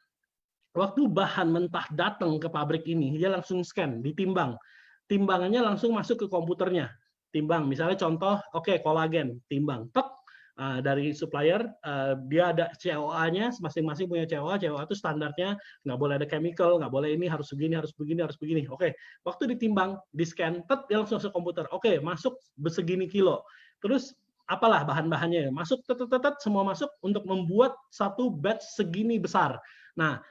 waktu bahan mentah datang ke pabrik ini, dia langsung scan, ditimbang. Timbangannya langsung masuk ke komputernya. Timbang, misalnya contoh, kolagen, timbang. Tek, dari supplier, dia ada COA-nya, masing-masing punya COA. COA itu standarnya, nggak boleh ada chemical, nggak boleh ini, harus begini, harus begini, harus begini. Waktu ditimbang, di-scan, dia langsung masuk komputer. Masuk segini kilo. Terus apalah bahan-bahannya, masuk, semua masuk untuk membuat satu batch segini besar. Nah,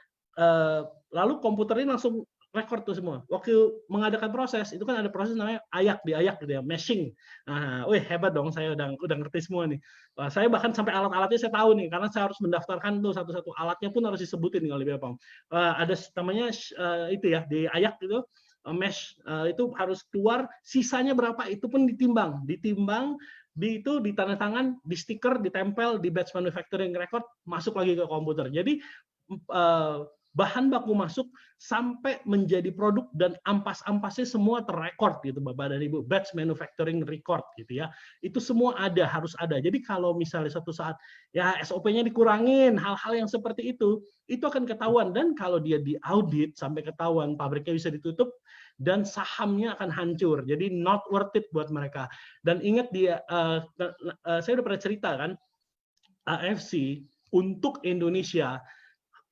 lalu komputer ini langsung record tuh semua. Waktu mengadakan proses itu kan ada proses namanya diayak gitu ya, meshing. Nah, hebat dong, saya udah ngerti semua nih. Saya bahkan sampai alat-alatnya saya tahu nih, karena saya harus mendaftarkan tuh satu-satu alatnya pun harus disebutin kalau di BPOM. Ada namanya itu ya, diayak gitu, mesh itu harus keluar sisanya berapa, itu pun ditimbang itu ditanda tangan, di stiker, ditempel di batch manufacturing record, masuk lagi ke komputer. Jadi bahan baku masuk sampai menjadi produk dan ampas-ampasnya semua terrekord gitu Bapak dan Ibu, batch manufacturing record gitu ya. Itu semua harus ada. Jadi kalau misalnya suatu saat ya SOP-nya dikurangin, hal-hal yang seperti itu akan ketahuan, dan kalau dia diaudit sampai ketahuan, pabriknya bisa ditutup dan sahamnya akan hancur. Jadi not worth it buat mereka. Dan ingat saya udah pernah cerita kan, AFC untuk Indonesia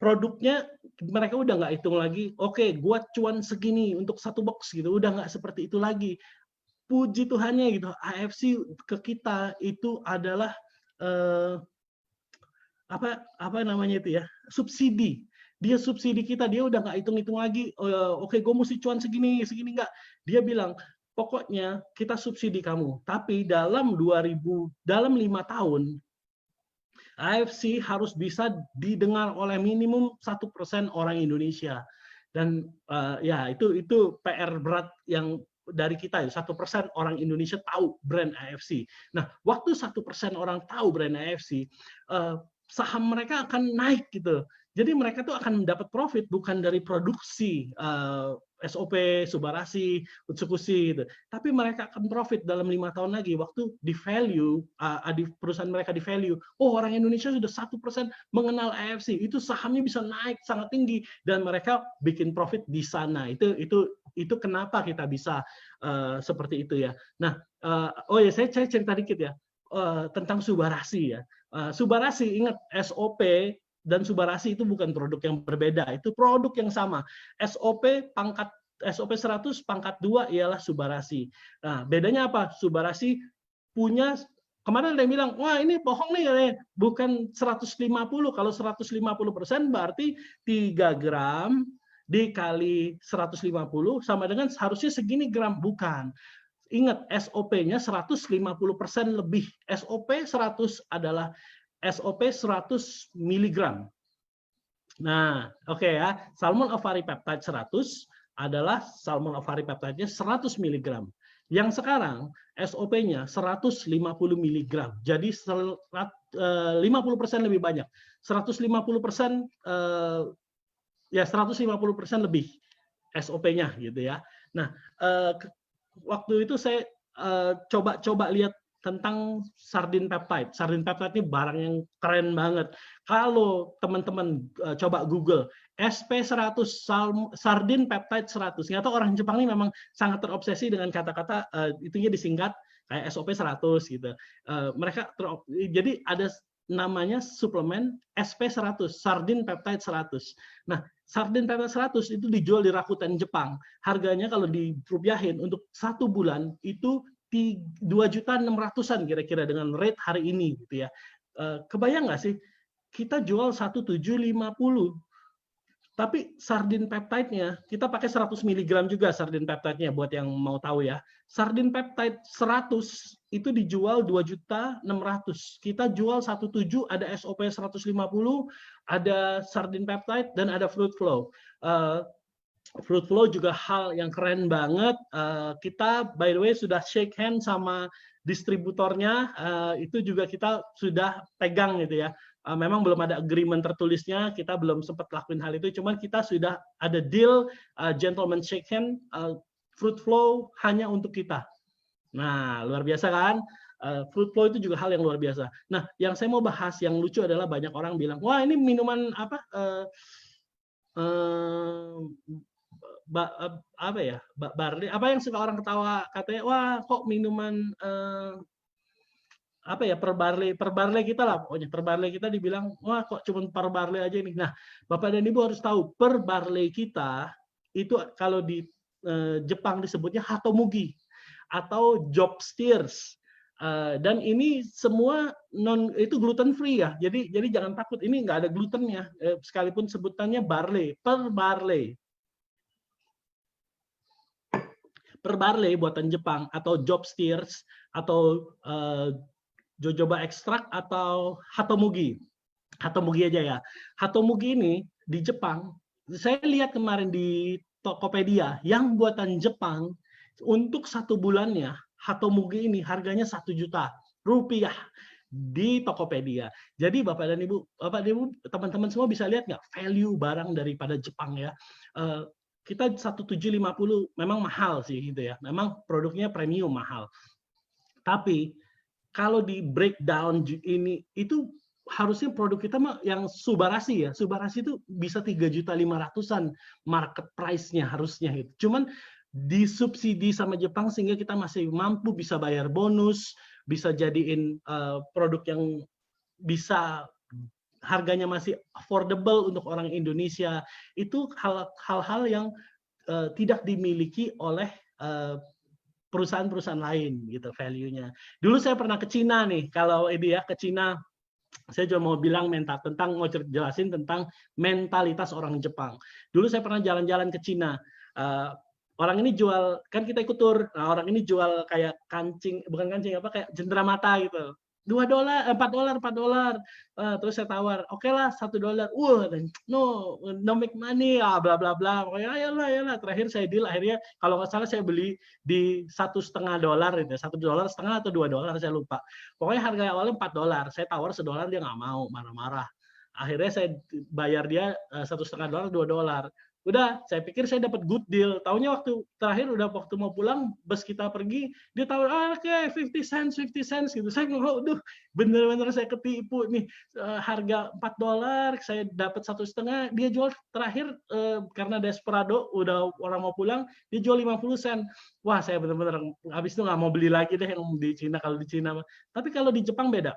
produknya mereka udah nggak hitung lagi, gua cuan segini untuk satu box gitu, udah nggak seperti itu lagi. Puji Tuhannya gitu, AFC ke kita itu adalah apa namanya itu ya, subsidi. Dia subsidi kita, dia udah nggak hitung-hitung lagi, gue mesti cuan segini nggak. Dia bilang, pokoknya kita subsidi kamu, tapi dalam 5 tahun AFC harus bisa didengar oleh minimum 1% orang Indonesia. Dan ya itu PR berat yang dari kita ya, 1% orang Indonesia tahu brand AFC. Nah, waktu 1% orang tahu brand AFC, saham mereka akan naik gitu. Jadi mereka tuh akan mendapat profit bukan dari produksi SOP, Subarasi, Utsukushi gitu. Tapi mereka akan profit dalam 5 tahun lagi waktu di value, di perusahaan mereka di value. Orang Indonesia sudah 1% mengenal AFC, itu sahamnya bisa naik sangat tinggi dan mereka bikin profit di sana. Itu kenapa kita bisa seperti itu ya. Nah, saya cerita dikit ya tentang Subarasi ya. Subarasi, ingat SOP dan Subarasi itu bukan produk yang berbeda, itu produk yang sama. SOP 100 pangkat 2 ialah Subarasi. Nah, bedanya apa? Subarasi punya kemarin ada yang bilang, wah ini bohong nih, bukan 150. Kalau 150% berarti 3 gram dikali 150 sama dengan harusnya segini gram. Bukan. Ingat, SOP-nya 150% lebih. SOP 100 adalah SOP 100 miligram. Nah, oke ya. Salmon ovari peptide 100 adalah salmon ovari peptide-nya 100 miligram. Yang sekarang SOP-nya 150 miligram. Jadi 50% lebih banyak. 150% ya 150% lebih SOP-nya gitu ya. Nah, waktu itu saya coba lihat tentang sardin peptide. Sardin peptide ini barang yang keren banget. Kalau teman-teman coba Google SP100 sardin peptide 100. Ternyata orang Jepang ini memang sangat terobsesi dengan kata-kata itunya disingkat kayak SOP 100 gitu. Mereka jadi ada namanya suplemen SP100, sardin peptide 100. Nah, sardin peptide 100 itu dijual di Rakuten Jepang. Harganya kalau dirupiahin untuk 1 bulan itu 2.600.000-an kira-kira dengan rate hari ini gitu ya. Kebayang nggak sih? Kita jual 1.750. Tapi sardin peptide-nya kita pakai 100 mg juga sardin peptide-nya buat yang mau tahu ya. Sardin peptide 100 itu dijual 2.600.000. Kita jual 1.7, ada SOP 150, ada sardin peptide dan ada fruit flow. Fruit flow juga hal yang keren banget. Kita by the way sudah shake hand sama distributornya. Itu juga kita sudah pegang gitu ya. Memang belum ada agreement tertulisnya, kita belum sempat lakuin hal itu. Cuman kita sudah ada deal gentleman shake hand, fruit flow hanya untuk kita. Nah, luar biasa kan? Fruit flow itu juga hal yang luar biasa. Nah, yang saya mau bahas yang lucu adalah banyak orang bilang, wah ini minuman apa? Apa ya, barley, apa yang suka orang ketawa katanya, wah kok minuman apa ya, per barley kita lah, pokoknya per barley kita dibilang, wah kok cuma per barley aja ini. Nah, Bapak dan Ibu harus tahu, per barley kita itu kalau di Jepang disebutnya hatomugi atau job steers. Dan ini semua itu gluten free ya, jadi jangan takut, ini nggak ada glutennya, sekalipun sebutannya barley, per barley. Per barley buatan Jepang atau job steers atau jojoba ekstrak atau hatomugi. Hatomugi aja ya. Hatomugi ini di Jepang, saya lihat kemarin di Tokopedia yang buatan Jepang untuk 1 bulannya hatomugi ini harganya 1 juta rupiah di Tokopedia. Jadi Bapak dan Ibu, teman-teman semua bisa lihat nggak value barang daripada Jepang ya. Kita 1.750 memang mahal sih gitu ya. Memang produknya premium mahal. Tapi kalau di breakdown ini itu harusnya produk kita yang Subarashi ya. Subarashi itu bisa 3.500.000-an market price-nya harusnya gitu. Cuman disubsidi sama Jepang sehingga kita masih mampu bisa bayar bonus, bisa jadiin produk yang bisa harganya masih affordable untuk orang Indonesia. Itu hal-hal yang tidak dimiliki oleh perusahaan-perusahaan lain gitu value-nya. Dulu saya pernah ke Cina nih, kalau ini ya ke Cina, saya juga mau bilang mau jelasin tentang mentalitas orang Jepang. Dulu saya pernah jalan-jalan ke Cina. Orang ini jual, kan kita ikut tur. Nah, orang ini jual kayak kayak jendera mata gitu. $2, $4. Terus saya tawar, oke lah $1. No make money, bla bla bla. Pokoknya ayolah. Terakhir saya deal, akhirnya kalau nggak salah saya beli di $1,5 itu, $1,5 atau $2 saya lupa. Pokoknya harga awalnya $4. Saya tawar $1, dia nggak mau, marah-marah. Akhirnya saya bayar dia $1,5, $2. Udah, saya pikir saya dapat good deal. Taunya waktu terakhir waktu mau pulang, bus kita pergi, dia tawar, oke, 50 cents gitu. Saya ngomong, bener-bener saya ketipu nih. Harga $4, saya dapat $1,5. Dia jual terakhir karena desperado, udah orang mau pulang, dia jual 50 sen. Wah, saya bener-bener habis itu nggak mau beli lagi deh yang di Cina, kalau di Cina. Tapi kalau di Jepang beda.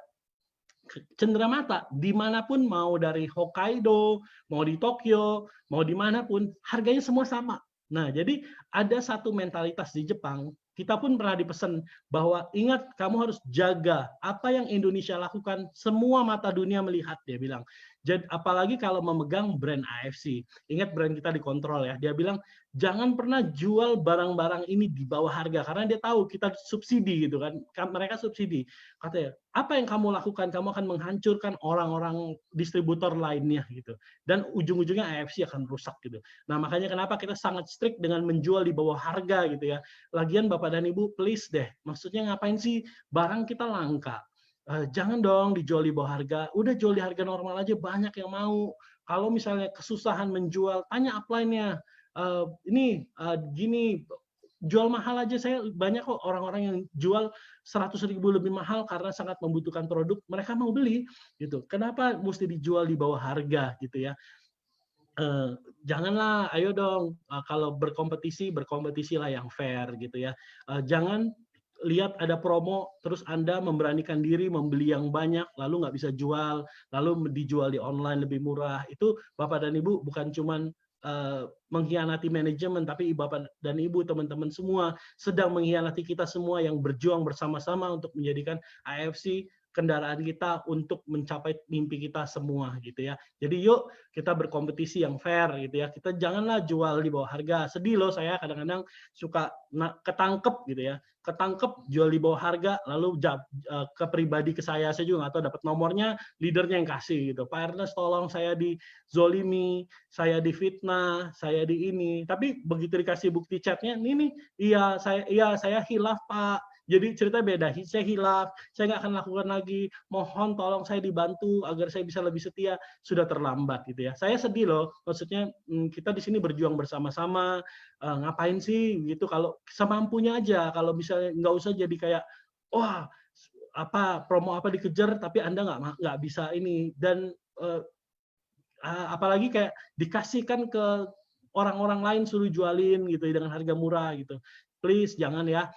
Cenderamata dimanapun, mau dari Hokkaido, mau di Tokyo, mau dimanapun, harganya semua sama. Nah, jadi ada satu mentalitas di Jepang, kita pun pernah dipesan bahwa ingat kamu harus jaga apa yang Indonesia lakukan, semua mata dunia melihat, dia bilang. Jadi apalagi kalau memegang brand AFC. Ingat brand kita dikontrol ya. Dia bilang jangan pernah jual barang-barang ini di bawah harga karena dia tahu kita subsidi gitu kan. Mereka subsidi. Katanya, apa yang kamu lakukan? Kamu akan menghancurkan orang-orang distributor lainnya gitu. Dan ujung-ujungnya AFC akan rusak gitu. Nah, makanya kenapa kita sangat strict dengan menjual di bawah harga gitu ya. Lagian Bapak dan Ibu, please deh. Maksudnya ngapain sih barang kita langka? Jangan dong dijual di bawah harga. Udah jual di harga normal aja, banyak yang mau. Kalau misalnya kesusahan menjual, tanya upline-nya. Gini, jual mahal aja, saya banyak kok orang-orang yang jual 100.000 lebih mahal karena sangat membutuhkan produk, mereka mau beli gitu. Kenapa mesti dijual di bawah harga gitu ya? Janganlah, ayo dong, kalau berkompetisilah yang fair gitu ya. Jangan lihat ada promo terus Anda memberanikan diri membeli yang banyak lalu nggak bisa jual, lalu dijual di online lebih murah. Itu Bapak dan Ibu bukan cuman mengkhianati manajemen, tapi Bapak dan Ibu, teman-teman semua sedang mengkhianati kita semua yang berjuang bersama-sama untuk menjadikan AFC kendaraan kita untuk mencapai mimpi kita semua gitu ya. Jadi yuk kita berkompetisi yang fair gitu ya. Kita janganlah jual di bawah harga. Sedih loh saya kadang-kadang suka ketangkep gitu ya. Ketangkep jual di bawah harga lalu ke pribadi ke saya juga nggak tahu dapat nomornya, leadernya yang kasih gitu. Pak Ernest tolong saya dizolimi, saya difitnah, saya di ini. Tapi begitu dikasih bukti chatnya, ini saya hilaf Pak. Jadi ceritanya beda, saya hilaf, saya nggak akan lakukan lagi, mohon tolong saya dibantu agar saya bisa lebih setia, sudah terlambat gitu ya. Saya sedih loh, maksudnya kita di sini berjuang bersama-sama, ngapain sih gitu, kalau semampunya aja, kalau misalnya nggak usah jadi kayak, wah promo apa dikejar tapi Anda nggak bisa ini, dan apalagi kayak dikasihkan ke orang-orang lain suruh jualin gitu dengan harga murah gitu. Please jangan ya.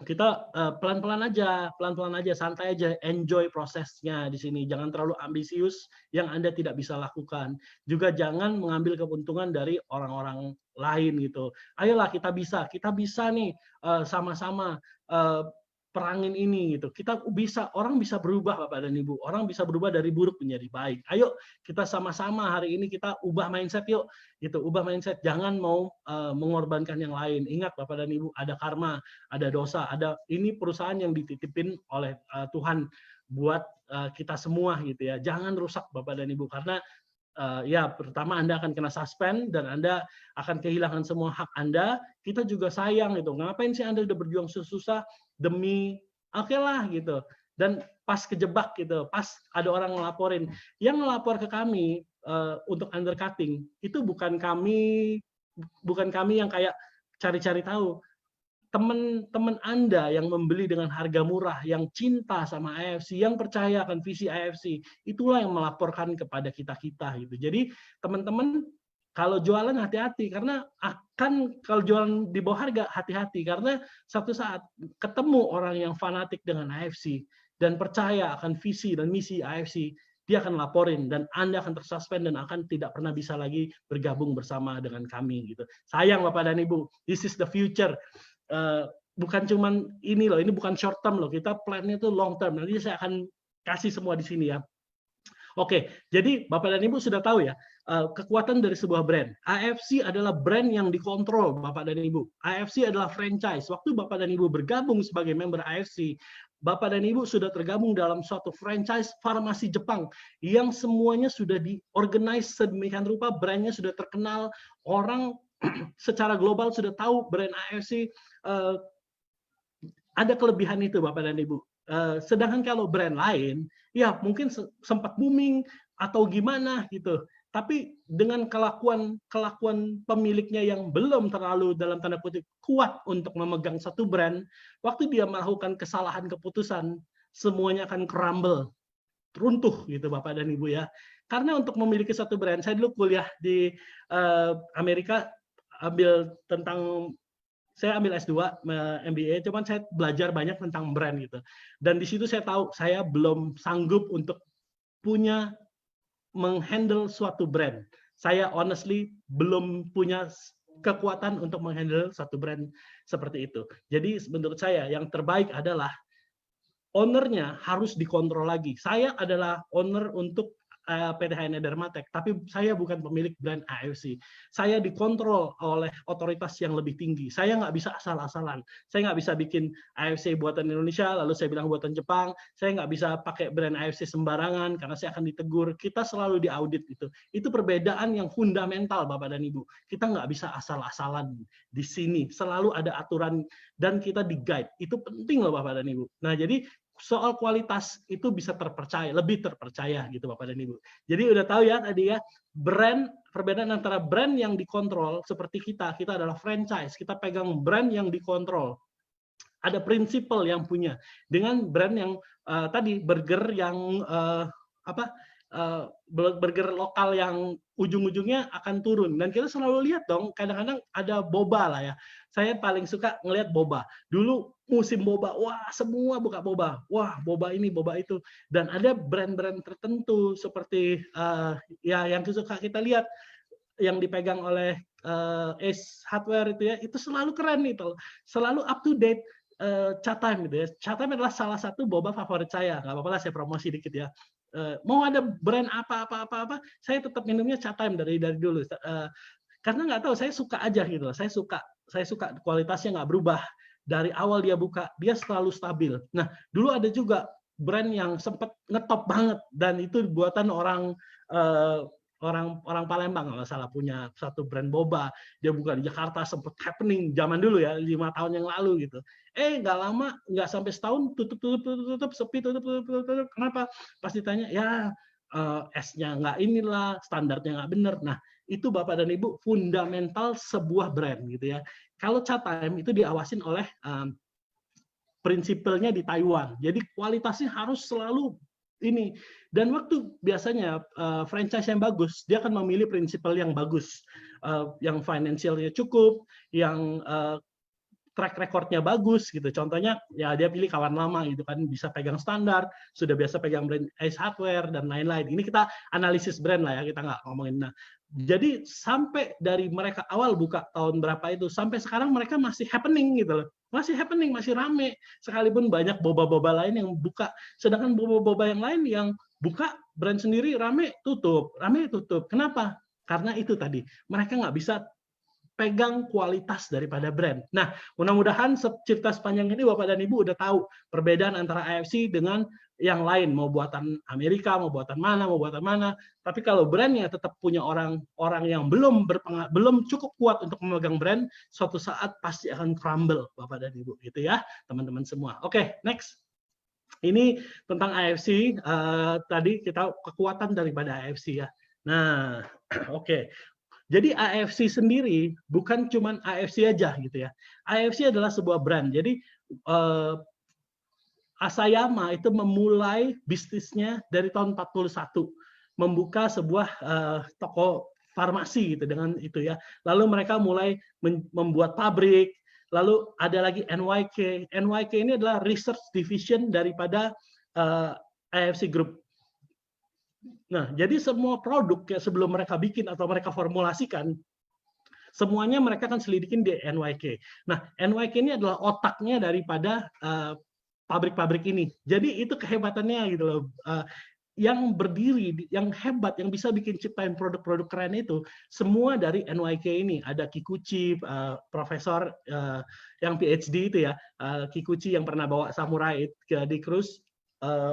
Kita pelan-pelan aja, santai aja, enjoy prosesnya di sini. Jangan terlalu ambisius yang Anda tidak bisa lakukan. Juga jangan mengambil keuntungan dari orang-orang lain gitu. Ayolah kita bisa nih sama-sama perangin ini gitu. Orang bisa berubah Bapak dan Ibu. Orang bisa berubah dari buruk menjadi baik. Ayo kita sama-sama hari ini kita ubah mindset yuk. Gitu, ubah mindset. Jangan mau mengorbankan yang lain. Ingat Bapak dan Ibu, ada karma, ada dosa, ini perusahaan yang dititipin oleh Tuhan buat kita semua gitu ya. Jangan rusak Bapak dan Ibu karena ya pertama Anda akan kena suspend dan Anda akan kehilangan semua hak Anda. Kita juga sayang gitu. Ngapain sih Anda udah berjuang susah demi oke lah gitu. Dan pas kejebak gitu, pas ada orang ngelaporin, yang ngelapor ke kami untuk undercutting itu bukan kami yang kayak cari-cari tahu. Teman-teman Anda yang membeli dengan harga murah, yang cinta sama AFC, yang percaya akan visi AFC, itulah yang melaporkan kepada kita-kita gitu. Jadi teman-teman kalau jualan hati-hati karena kalau jualan di bawah harga hati-hati karena satu saat ketemu orang yang fanatik dengan AFC dan percaya akan visi dan misi AFC, dia akan laporin dan Anda akan tersuspend dan akan tidak pernah bisa lagi bergabung bersama dengan kami gitu. Sayang Bapak dan Ibu, this is the future. Bukan cuman ini loh, ini bukan short term loh, kita plan-nya itu long term. Nanti saya akan kasih semua di sini ya. Oke, jadi Bapak dan Ibu sudah tahu ya, kekuatan dari sebuah brand. AFC adalah brand yang dikontrol Bapak dan Ibu. AFC adalah franchise. Waktu Bapak dan Ibu bergabung sebagai member AFC, Bapak dan Ibu sudah tergabung dalam suatu franchise farmasi Jepang yang semuanya sudah diorganize sedemikian rupa, brandnya sudah terkenal, orang secara global sudah tahu brand AFC. Ada kelebihan itu Bapak dan Ibu. Sedangkan kalau brand lain, ya mungkin sempat booming atau gimana gitu. Tapi dengan kelakuan pemiliknya yang belum terlalu dalam tanda kutip kuat untuk memegang satu brand, waktu dia melakukan kesalahan keputusan, semuanya akan crumble, runtuh gitu Bapak dan Ibu ya. Karena untuk memiliki satu brand, saya dulu kuliah di Amerika, saya ambil S2 MBA, cuman saya belajar banyak tentang brand gitu. Dan di situ saya tahu saya belum sanggup untuk menghandle suatu brand. Saya honestly belum punya kekuatan untuk menghandle satu brand seperti itu. Jadi menurut saya yang terbaik adalah ownernya harus dikontrol lagi. Saya adalah owner untuk PT HNA Dermatek, tapi saya bukan pemilik brand AFC. Saya dikontrol oleh otoritas yang lebih tinggi. Saya nggak bisa asal-asalan. Saya nggak bisa bikin AFC buatan Indonesia, lalu saya bilang buatan Jepang. Saya nggak bisa pakai brand AFC sembarangan, karena saya akan ditegur. Kita selalu diaudit itu. Itu perbedaan yang fundamental, Bapak dan Ibu. Kita nggak bisa asal-asalan di sini. Selalu ada aturan dan kita di-guide. Itu penting loh, Bapak dan Ibu. Nah, jadi soal kualitas itu bisa terpercaya, lebih terpercaya gitu Bapak dan Ibu. Jadi udah tahu ya tadi ya, brand, perbedaan antara brand yang dikontrol seperti kita adalah franchise, kita pegang brand yang dikontrol. Ada prinsipal yang punya. Dengan brand yang tadi burger yang burger lokal yang ujung-ujungnya akan turun. Dan kita selalu lihat dong, kadang-kadang ada boba lah ya. Saya paling suka ngelihat boba. Dulu musim boba, wah semua buka boba. Wah boba ini, boba itu. Dan ada brand-brand tertentu seperti ya yang suka kita lihat, yang dipegang oleh Ace Hardware itu ya, itu selalu keren itu. Selalu up to date. Chatime gitu ya. Chatime adalah salah satu boba favorit saya. Nggak apa-apa lah saya promosi dikit ya. Mau ada brand apa, saya tetap minumnya Chatime dari dulu. Karena nggak tahu, saya suka aja gitu. Saya suka kualitasnya nggak berubah. Dari awal dia buka, dia selalu stabil. Nah, dulu ada juga brand yang sempat ngetop banget, dan itu buatan orang Palembang kalau salah, punya satu brand boba. Dia buka di Jakarta, sempat happening zaman dulu ya, 5 tahun yang lalu gitu. Nggak lama, nggak sampai setahun, tutup, sepi, tutup. Kenapa? Pas ditanya, ya S-nya nggak inilah, standarnya nggak bener. Nah, itu Bapak dan Ibu fundamental sebuah brand gitu ya. Kalau Chatime itu diawasin oleh prinsipalnya di Taiwan. Jadi kualitasnya harus selalu ini. Dan waktu biasanya franchise yang bagus, dia akan memilih prinsipal yang bagus, yang financialnya cukup, yang track recordnya bagus gitu. Contohnya ya dia pilih kawan lama gitu kan, bisa pegang standar, sudah biasa pegang brand Ace Hardware dan lain-lain. Ini kita analisis brand lah ya, kita nggak ngomongin. Nah, jadi sampai dari mereka awal buka tahun berapa itu sampai sekarang mereka masih happening gitu loh. Masih happening, masih rame. Sekalipun banyak boba-boba lain yang buka, sedangkan boba-boba yang lain yang buka brand sendiri rame tutup. Kenapa? Karena itu tadi, mereka nggak bisa pegang kualitas daripada brand. Nah, mudah-mudahan cerita sepanjang ini Bapak dan Ibu udah tahu perbedaan antara AFC dengan yang lain, mau buatan Amerika, mau buatan mana. Tapi kalau brandnya tetap punya orang-orang yang belum cukup kuat untuk memegang brand, suatu saat pasti akan crumble, Bapak dan Ibu, gitu ya, teman-teman semua. Oke, next. Ini tentang AFC. Tadi kita kekuatan daripada AFC ya. Nah, oke. Jadi AFC sendiri bukan cuma AFC aja gitu ya. AFC adalah sebuah brand. Jadi Asayama itu memulai bisnisnya dari tahun 41, membuka sebuah toko farmasi gitu dengan itu ya. Lalu mereka mulai membuat pabrik. Lalu ada lagi NYK. NYK ini adalah research division daripada AFC Group. Nah, jadi semua produk yang sebelum mereka bikin atau mereka formulasikan, semuanya mereka akan selidikin di NYK. Nah, NYK ini adalah otaknya daripada pabrik-pabrik ini. Jadi itu kehebatannya gitu loh. Yang berdiri, yang hebat, yang bisa bikin ciptain produk-produk keren itu, semua dari NYK ini. Ada Kikuchi, profesor yang PhD itu ya, Kikuchi yang pernah bawa samurai di cruise.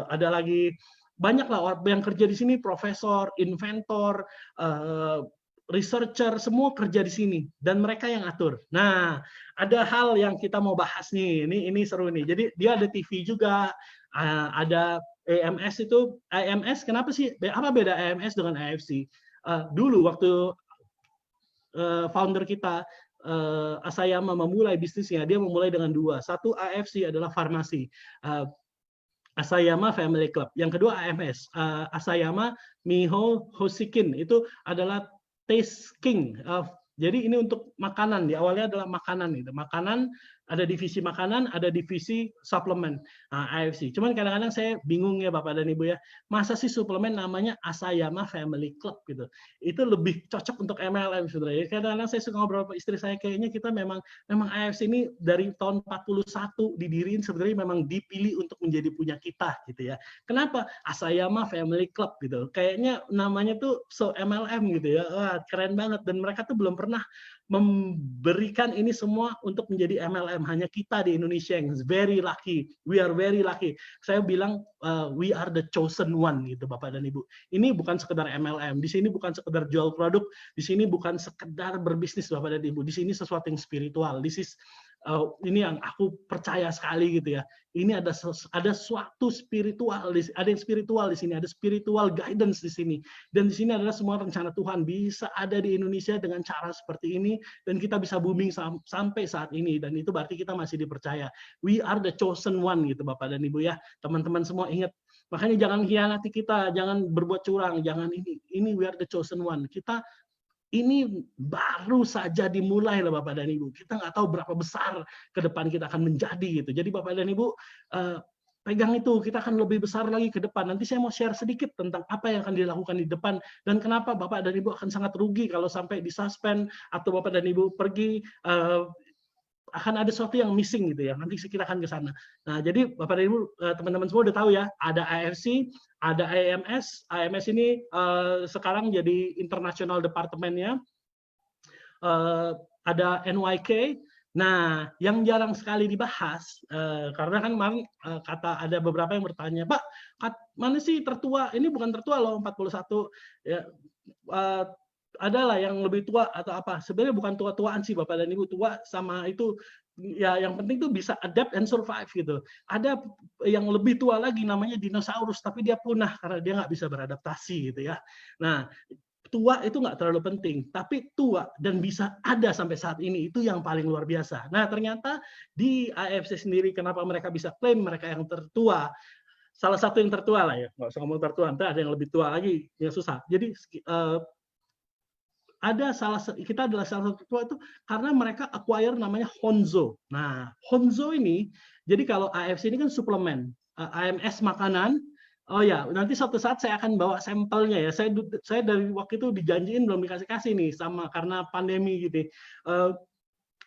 Ada lagi banyak lah yang kerja di sini, profesor, inventor, researcher, semua kerja di sini dan mereka yang atur. Nah, ada hal yang kita mau bahas nih. Ini seru nih. Jadi dia ada TV juga, ada AMS itu. AMS kenapa sih? Apa beda AMS dengan AFC? Dulu waktu founder kita Asayama memulai bisnisnya, dia memulai dengan dua. Satu AFC adalah farmasi. Asayama Family Club. Yang kedua AMS, Asayama Miho Hoshikin. Itu adalah Taste King. Jadi ini untuk makanan. Di awalnya adalah makanan. Makanan Ada divisi makanan, ada divisi suplemen, AFC. Cuman kadang-kadang saya bingung ya Bapak dan Ibu ya, masa sih suplemen namanya Asayama Family Club gitu. Itu lebih cocok untuk MLM sebenarnya. Kadang-kadang saya suka ngobrol sama istri saya, kayaknya kita memang AFC ini dari tahun 41 didiriin sebenarnya memang dipilih untuk menjadi punya kita gitu ya. Kenapa? Asayama Family Club gitu. Kayaknya namanya tuh so MLM gitu ya. Wah, keren banget, dan mereka tuh belum pernah memberikan ini semua untuk menjadi MLM. Hanya kita di Indonesia yang very lucky. We are very lucky. Saya bilang we are the chosen one gitu Bapak dan Ibu. Ini bukan sekedar MLM. Di sini bukan sekedar jual produk. Di sini bukan sekedar berbisnis Bapak dan Ibu. Di sini sesuatu yang spiritual. Ini yang aku percaya sekali gitu ya. Ini ada suatu spiritual, ada yang spiritual di sini, ada spiritual guidance di sini. Dan di sini adalah semua rencana Tuhan bisa ada di Indonesia dengan cara seperti ini, dan kita bisa booming sampai saat ini, dan itu berarti kita masih dipercaya. We are the chosen one gitu Bapak dan Ibu ya. Teman-teman semua ingat, makanya jangan hianati kita, jangan berbuat curang, jangan ini we are the chosen one. Kita ini baru saja dimulai loh Bapak dan Ibu. Kita nggak tahu berapa besar ke depan kita akan menjadi gitu. Jadi Bapak dan Ibu pegang itu, kita akan lebih besar lagi ke depan. Nanti saya mau share sedikit tentang apa yang akan dilakukan di depan dan kenapa Bapak dan Ibu akan sangat rugi kalau sampai disuspend atau Bapak dan Ibu pergi, akan ada sesuatu yang missing gitu ya. Nanti kita akan ke sana. Nah, jadi Bapak dan Ibu, teman-teman semua udah tahu ya, ada AFC, ada AMS. AMS ini sekarang jadi international departemennya. Ada NYK. Nah, yang jarang sekali dibahas, karena kan kemarin kata ada beberapa yang bertanya, Pak, mana sih tertua? Ini bukan tertua loh, 41. Ya, adalah yang lebih tua atau apa. Sebenarnya bukan tua-tuaan sih Bapak dan Ibu, tua sama itu ya yang penting tuh bisa adapt and survive gitu. Ada yang lebih tua lagi namanya dinosaurus, tapi dia punah karena dia nggak bisa beradaptasi gitu ya. Nah, tua itu nggak terlalu penting, tapi tua dan bisa ada sampai saat ini itu yang paling luar biasa. Nah, ternyata di AFC sendiri kenapa mereka bisa klaim mereka yang tertua? Salah satu yang tertua lah ya, nggak usah ngomong tertua, nanti ada yang lebih tua lagi yang susah. Jadi kita adalah salah satu tua itu karena mereka acquire namanya Honzo. Nah, Honzo ini, jadi kalau AFC ini kan suplemen, AMS makanan. Oh ya, nanti suatu saat saya akan bawa sampelnya ya. Saya dari waktu itu dijanjiin belum dikasih nih sama karena pandemi gitu.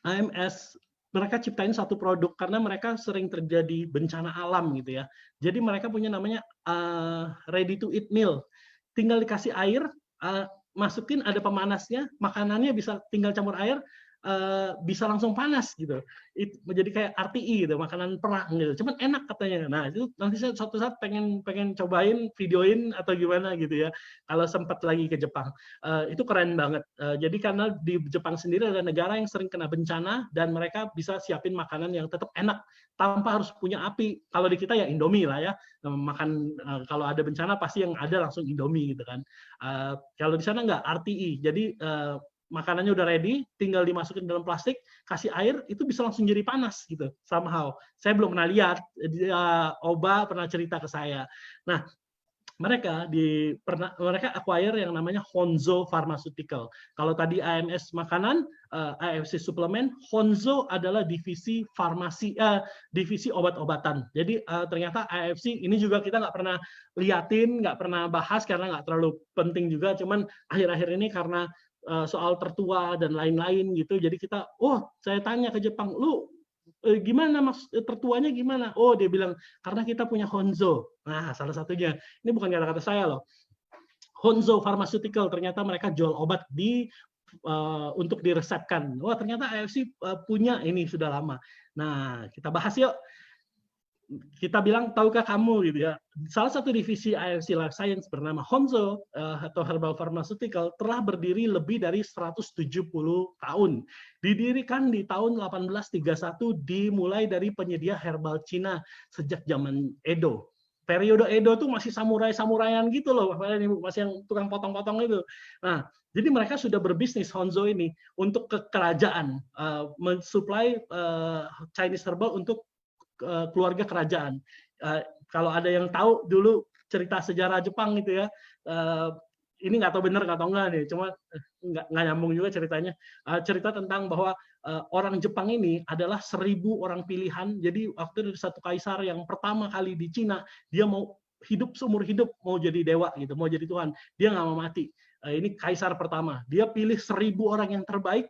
AMS mereka ciptain satu produk karena mereka sering terjadi bencana alam gitu ya. Jadi mereka punya namanya ready to eat meal. Tinggal dikasih air, masukin ada pemanasnya, makanannya bisa tinggal campur air, bisa langsung panas gitu. Itu menjadi kayak RTI gitu, makanan perang gitu. Cuman enak katanya. Nah, itu nanti saya suatu saat pengen cobain, videoin atau gimana gitu ya. Kalau sempat lagi ke Jepang. Itu keren banget. Jadi karena di Jepang sendiri ada negara yang sering kena bencana dan mereka bisa siapin makanan yang tetap enak tanpa harus punya api. Kalau di kita ya Indomie lah ya. Makan kalau ada bencana pasti yang ada langsung Indomie gitu kan. Kalau di sana nggak RTI. Jadi makanannya udah ready, tinggal dimasukin dalam plastik, kasih air, itu bisa langsung jadi panas gitu, somehow. Saya belum pernah lihat, Oba pernah cerita ke saya. Nah, mereka acquire yang namanya Honzo Pharmaceutical. Kalau tadi AMS makanan, AFC suplemen, Honzo adalah divisi farmasi, divisi obat-obatan. Jadi ternyata AFC ini juga kita nggak pernah liatin, nggak pernah bahas karena nggak terlalu penting juga. Cuman akhir-akhir ini karena soal tertua dan lain-lain gitu, jadi kita, saya tanya ke Jepang, lu gimana tertuanya gimana? Oh, dia bilang karena kita punya Honzo. Nah, salah satunya ini bukan kata-kata saya loh. Honzo Pharmaceutical, ternyata mereka jual obat untuk diresepkan. Wah, ternyata AFC punya ini sudah lama. Nah, kita bahas yuk. Kita bilang, tahukah kamu gitu ya, salah satu divisi AFC Life Science bernama Honzo atau Herbal Pharmaceutical telah berdiri lebih dari 170 tahun. Didirikan di tahun 1831, dimulai dari penyedia herbal Cina sejak zaman Edo. Periode Edo tuh masih samurai-samuraian gitu loh, masih yang tukang potong-potong itu. Nah, jadi mereka sudah berbisnis Honzo ini untuk ke kerajaan, mensuplai Chinese herbal untuk keluarga kerajaan. Kalau ada yang tahu dulu cerita sejarah Jepang gitu ya, ini nggak tahu benar atau enggak nih, cuma nggak nyambung juga ceritanya. Cerita tentang bahwa orang Jepang ini adalah 1.000 orang pilihan. Jadi waktu itu satu kaisar yang pertama kali di Cina, dia mau hidup seumur hidup, mau jadi dewa gitu, mau jadi Tuhan. Dia nggak mau mati. Ini kaisar pertama. Dia pilih 1.000 orang yang terbaik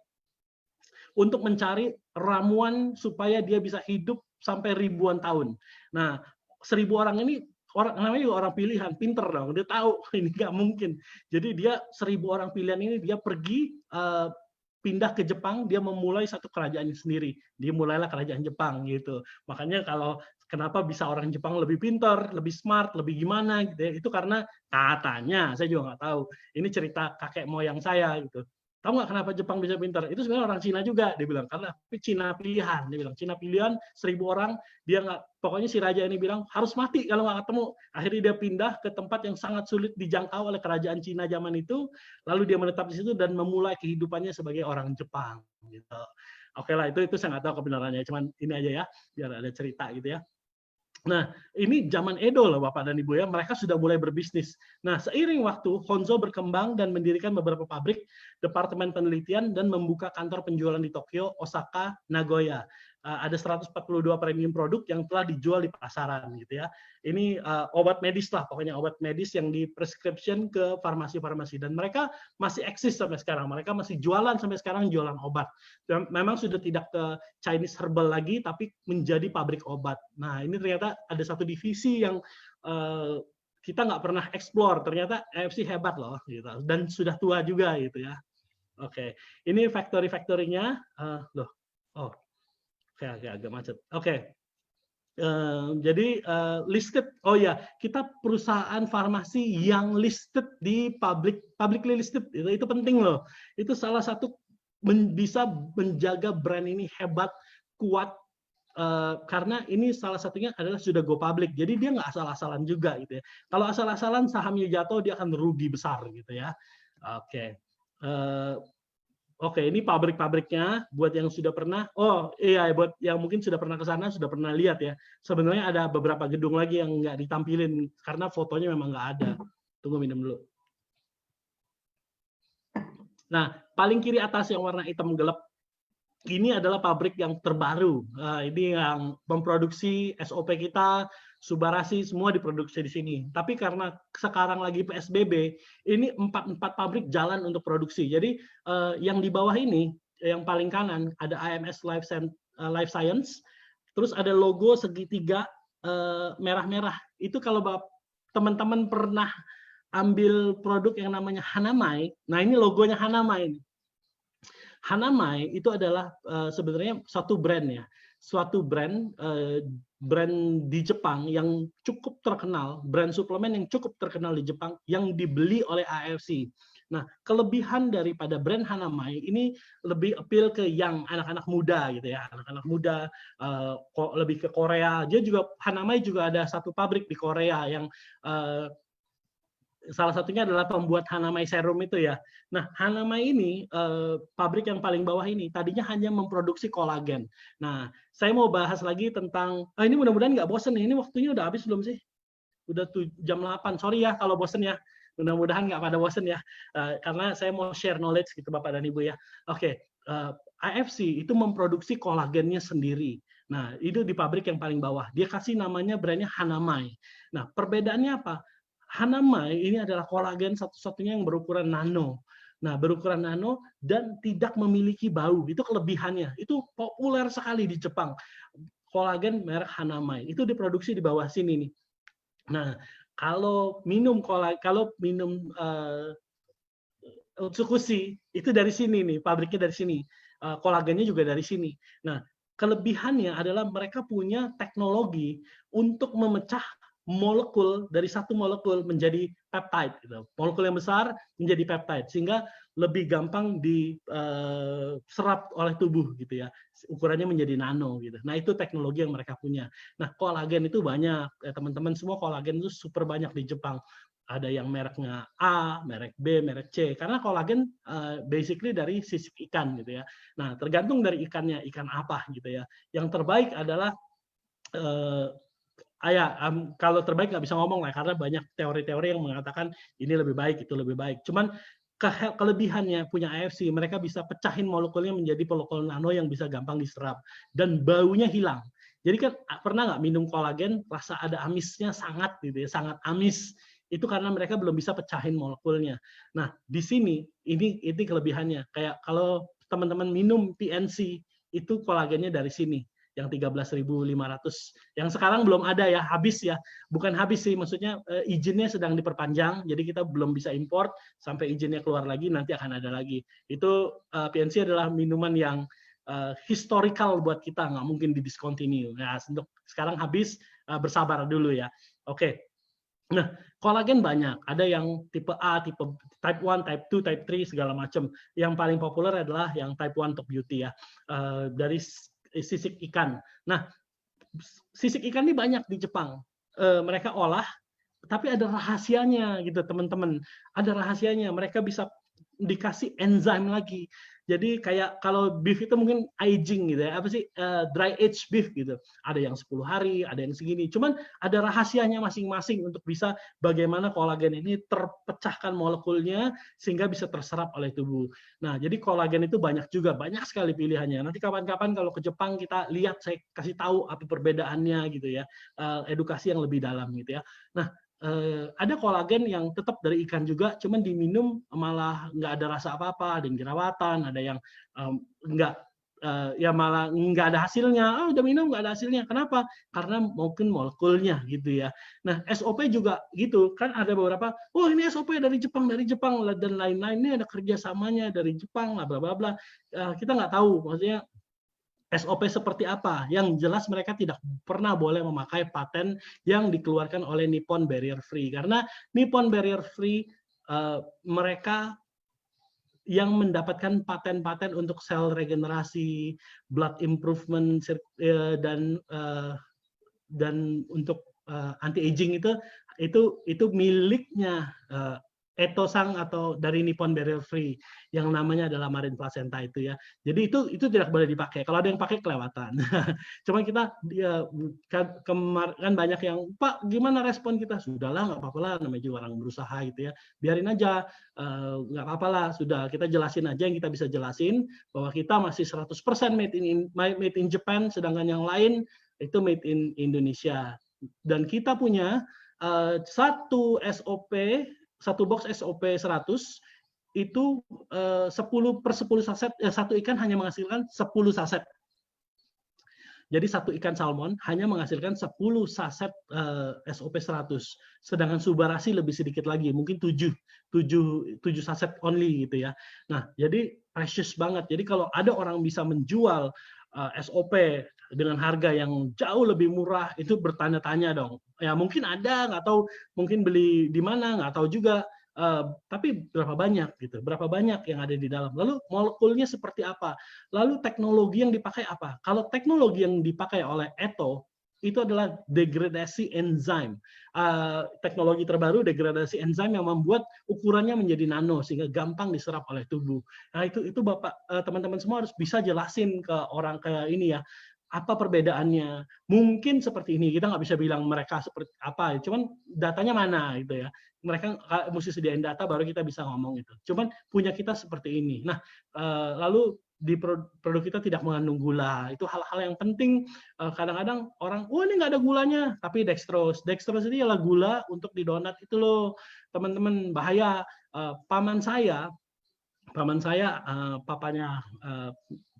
untuk mencari ramuan supaya dia bisa hidup sampai ribuan tahun. Nah, 1.000 orang ini namanya juga orang pilihan, pinter dong, dia tahu ini nggak mungkin. Jadi dia 1.000 orang pilihan ini dia pergi pindah ke Jepang, dia memulai satu kerajaan sendiri. Dia mulailah kerajaan Jepang gitu. Makanya kalau kenapa bisa orang Jepang lebih pintar, lebih smart, lebih gimana gitu ya, itu karena katanya, saya juga nggak tahu. Ini cerita kakek moyang saya gitu. Tahu nggak kenapa Jepang bisa pintar? Itu sebenarnya orang Cina juga, dia bilang. Karena Cina pilihan, dia bilang. Cina pilihan 1.000 orang, dia nggak, pokoknya si raja ini bilang harus mati kalau nggak ketemu. Akhirnya dia pindah ke tempat yang sangat sulit dijangkau oleh kerajaan Cina zaman itu, lalu dia menetap di situ dan memulai kehidupannya sebagai orang Jepang. Gitu. Oke lah, itu saya nggak tahu kebenarannya, cuman ini aja ya, biar ada cerita gitu ya. Nah, ini zaman Edo loh Bapak dan Ibu ya, mereka sudah mulai berbisnis. Nah, seiring waktu, Honzo berkembang dan mendirikan beberapa pabrik, departemen penelitian, dan membuka kantor penjualan di Tokyo, Osaka, Nagoya. Ada 142 premium produk yang telah dijual di pasaran gitu ya. Ini obat medis lah, pokoknya obat medis yang diprescription ke farmasi-farmasi. Dan mereka masih eksis sampai sekarang. Mereka masih jualan sampai sekarang, jualan obat. Dan memang sudah tidak ke Chinese herbal lagi, tapi menjadi pabrik obat. Nah, ini ternyata ada satu divisi yang kita nggak pernah explore. Ternyata AFC hebat loh, gitu. Dan sudah tua juga gitu ya. Oke, ini factory-factory-nya. Agak macet. Oke. Jadi listed. Oh ya, kita perusahaan farmasi yang listed di publicly listed. Itu penting loh. Itu salah satu bisa menjaga brand ini hebat, kuat, karena ini salah satunya adalah sudah go public. Jadi dia nggak asal-asalan juga gitu ya. Kalau asal-asalan sahamnya jatuh, dia akan rugi besar gitu ya. Oke. Oke, ini pabrik-pabriknya buat yang sudah pernah. Oh iya, buat yang mungkin sudah pernah ke sana, sudah pernah lihat ya. Sebenarnya ada beberapa gedung lagi yang nggak ditampilin karena fotonya memang nggak ada. Tunggu minum dulu. Nah, paling kiri atas yang warna hitam gelap, ini adalah pabrik yang terbaru. Ini yang memproduksi SOP kita, Subarasi, semua diproduksi di sini. Tapi karena sekarang lagi PSBB, ini 4 pabrik jalan untuk produksi. Jadi yang di bawah ini, yang paling kanan, ada IMS Life Science, terus ada logo segitiga merah-merah. Itu kalau teman-teman pernah ambil produk yang namanya Hanamai, nah ini logonya Hanamai. Hanamai itu adalah sebenarnya suatu brand ya, suatu brand di Jepang yang cukup terkenal, brand suplemen yang cukup terkenal di Jepang yang dibeli oleh AFC. Nah, kelebihan daripada brand Hanamai ini lebih appeal ke yang anak-anak muda gitu ya, anak-anak muda lebih ke Korea. Dia juga Hanamai juga ada satu pabrik di Korea yang salah satunya adalah pembuat Hanamai serum itu ya. Nah, Hanamai ini pabrik yang paling bawah ini tadinya hanya memproduksi kolagen. Nah, saya mau bahas lagi tentang ini mudah-mudahan nggak bosen nih. Ini waktunya udah habis belum sih? Udah jam 8. Sorry ya kalau bosen ya. Mudah-mudahan nggak pada bosen ya. Karena saya mau share knowledge gitu Bapak dan Ibu ya. Oke, AFC itu memproduksi kolagennya sendiri. Nah, itu di pabrik yang paling bawah. Dia kasih namanya brandnya Hanamai. Nah, perbedaannya apa? Hanamai ini adalah kolagen satu-satunya yang berukuran nano. Nah, berukuran nano dan tidak memiliki bau. Itu kelebihannya. Itu populer sekali di Jepang. Kolagen merek Hanamai. Itu diproduksi di bawah sini nih. Nah, kalau minum Utsukushi itu dari sini nih, pabriknya dari sini. Kolagennya juga dari sini. Nah, kelebihannya adalah mereka punya teknologi untuk memecah molekul dari satu molekul menjadi peptide, gitu. Molekul yang besar menjadi peptide sehingga lebih gampang diserap oleh tubuh gitu ya. Ukurannya menjadi nano gitu. Nah, itu teknologi yang mereka punya. Nah, kolagen itu banyak. Teman-teman semua kolagen itu super banyak di Jepang. Ada yang mereknya A, merek B, merek C. Karena kolagen basically dari sisik ikan gitu ya. Nah, tergantung dari ikannya, ikan apa gitu ya. Yang terbaik adalah Kalau terbaik nggak bisa ngomong lah, karena banyak teori-teori yang mengatakan ini lebih baik, itu lebih baik. Cuman kelebihannya punya AFC, mereka bisa pecahin molekulnya menjadi molekul nano yang bisa gampang diserap dan baunya hilang. Jadi kan pernah nggak minum kolagen rasa ada amisnya sangat gitu ya, sangat amis. Itu karena mereka belum bisa pecahin molekulnya. Nah, di sini ini kelebihannya. Kayak kalau teman-teman minum PNC itu kolagennya dari sini yang 13.500 yang sekarang belum ada ya, habis ya, bukan habis sih, maksudnya izinnya sedang diperpanjang, jadi kita belum bisa import sampai izinnya keluar lagi, nanti akan ada lagi. Itu PNC adalah minuman yang historical buat kita, nggak mungkin di discontinue. Nah, untuk sekarang habis, bersabar dulu ya. Oke. Nah, kolagen banyak. Ada yang tipe A, tipe type 1, type 2, type 3, segala macam. Yang paling populer adalah yang type 1 untuk beauty ya. Dari sisik ikan. Nah, sisik ikan ini banyak di Jepang. Mereka olah, tapi ada rahasianya gitu teman-teman. Ada rahasianya. Mereka bisa dikasih enzim lagi. Jadi kayak kalau beef itu mungkin aging gitu ya, apa sih, dry age beef gitu. Ada yang 10 hari, ada yang segini. Cuman ada rahasianya masing-masing untuk bisa bagaimana kolagen ini terpecahkan molekulnya sehingga bisa terserap oleh tubuh. Nah, jadi kolagen itu banyak juga, banyak sekali pilihannya. Nanti kapan-kapan kalau ke Jepang kita lihat, saya kasih tahu apa perbedaannya gitu ya. Edukasi yang lebih dalam gitu ya. Nah, ada kolagen yang tetap dari ikan juga, cuman diminum malah nggak ada rasa apa-apa, ada yang jerawatan, ada yang nggak ya malah nggak ada hasilnya. Udah minum nggak ada hasilnya. Kenapa? Karena mungkin molekulnya gitu ya. Nah, SOP juga gitu kan, ada beberapa, ini SOP dari Jepang dan lain-lain, ini ada kerjasamanya dari Jepang lah, bla bla bla. Kita nggak tahu, maksudnya SOP seperti apa. Yang jelas mereka tidak pernah boleh memakai paten yang dikeluarkan oleh Nippon Barrier Free. Karena Nippon Barrier Free mereka yang mendapatkan paten-paten untuk sel regenerasi, blood improvement, dan untuk anti-aging itu miliknya Etosang atau dari Nippon Barrier Free yang namanya adalah Marine Placenta itu ya. Jadi itu tidak boleh dipakai. Kalau ada yang pakai kelewatan. Cuma kita kemarin banyak yang, Pak, gimana respon kita? Sudahlah, nggak apa-apa lah, namanya juga orang berusaha gitu ya. Biarin aja, nggak apa-apa lah. Sudah, kita jelasin aja yang kita bisa jelasin bahwa kita masih 100% made in Japan, sedangkan yang lain itu made in Indonesia. Dan kita punya satu box SOP 100 itu 10/10 saset, satu ikan hanya menghasilkan 10 saset. Jadi satu ikan salmon hanya menghasilkan 10 saset SOP 100. Sedangkan Subarashi lebih sedikit lagi, mungkin 7 saset only gitu ya. Nah, jadi precious banget. Jadi kalau ada orang bisa menjual SOP dengan harga yang jauh lebih murah, itu bertanya-tanya dong. Ya mungkin ada, nggak tahu, mungkin beli di mana, nggak tahu juga. Tapi berapa banyak gitu, berapa banyak yang ada di dalam. Lalu molekulnya seperti apa? Lalu teknologi yang dipakai apa? Kalau teknologi yang dipakai oleh Eto itu adalah degradasi enzim. Teknologi terbaru degradasi enzim yang membuat ukurannya menjadi nano sehingga gampang diserap oleh tubuh. Nah, itu Bapak, teman-teman semua harus bisa jelasin ke orang kayak ini ya. Apa perbedaannya? Mungkin seperti ini, kita nggak bisa bilang mereka seperti apa, cuman datanya mana gitu ya. Mereka mesti sediain data baru kita bisa ngomong itu. Cuman punya kita seperti ini. Nah, lalu di produk kita tidak mengandung gula. Itu hal-hal yang penting. Kadang-kadang orang, ini nggak ada gulanya, tapi dextrose. Dextrose ini adalah gula untuk di donat itu loh, teman-teman, bahaya. Paman saya, papanya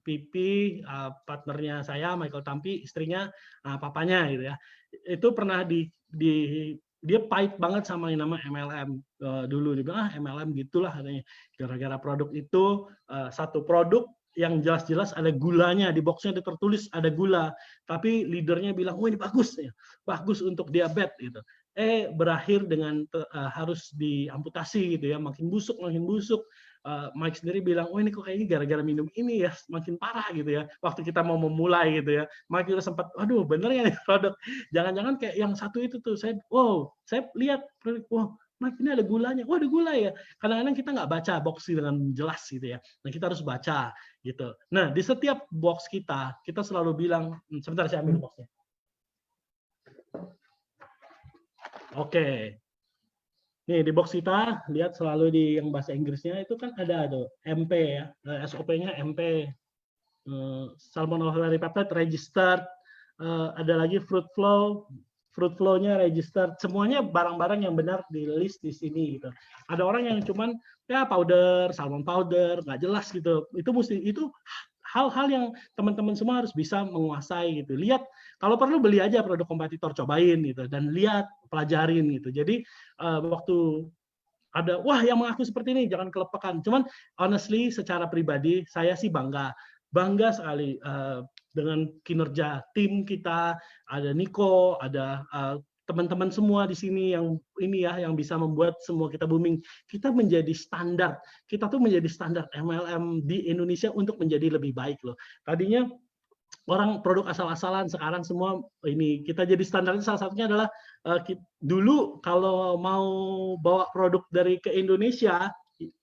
Pipi, partnernya saya, Michael Tampi, istrinya, papanya gitu ya. Itu pernah dia pahit banget sama yang nama MLM dulu. Dia bilang, MLM gitulah katanya. Gara-gara produk itu, satu produk yang jelas-jelas ada gulanya, di boxnya tertulis ada gula. Tapi leadernya bilang, ini bagus ya, bagus untuk diabetes gitu. Berakhir dengan harus diamputasi gitu ya, makin busuk. Mike sendiri bilang, ini kok kayaknya gara-gara minum ini ya makin parah gitu ya. Waktu kita mau memulai gitu ya, Mike juga sempat, aduh bener ya nih produk. Jangan-jangan kayak yang satu itu tuh, saya lihat, Mike ini ada gulanya. Ada gula ya. Kadang-kadang kita nggak baca box dengan jelas gitu ya. Nah, kita harus baca gitu. Nah, di setiap box kita selalu bilang, sebentar saya ambil boxnya. Oke. Nih di box kita lihat selalu di yang bahasa Inggrisnya itu kan ada tuh MP ya, SOP-nya MP, Salmon Ovari Peptide registered, ada lagi fruit flow-nya registered, semuanya barang-barang yang benar di list di sini gitu. Ada orang yang cuman ya powder, salmon powder, nggak jelas gitu. Itu hal-hal yang teman-teman semua harus bisa menguasai gitu. Lihat, kalau perlu beli aja produk kompetitor, cobain gitu, dan lihat, pelajarin gitu. Jadi waktu ada wah yang mengaku seperti ini jangan kelepekan. Cuman honestly secara pribadi saya sih bangga sekali dengan kinerja tim kita. Ada Niko, ada teman-teman semua di sini yang ini ya yang bisa membuat semua kita booming. Kita menjadi standar. Kita tuh menjadi standar MLM di Indonesia untuk menjadi lebih baik loh. Tadinya orang produk asal-asalan, sekarang semua ini kita jadi standarnya. Salah satunya adalah dulu kalau mau bawa produk dari ke Indonesia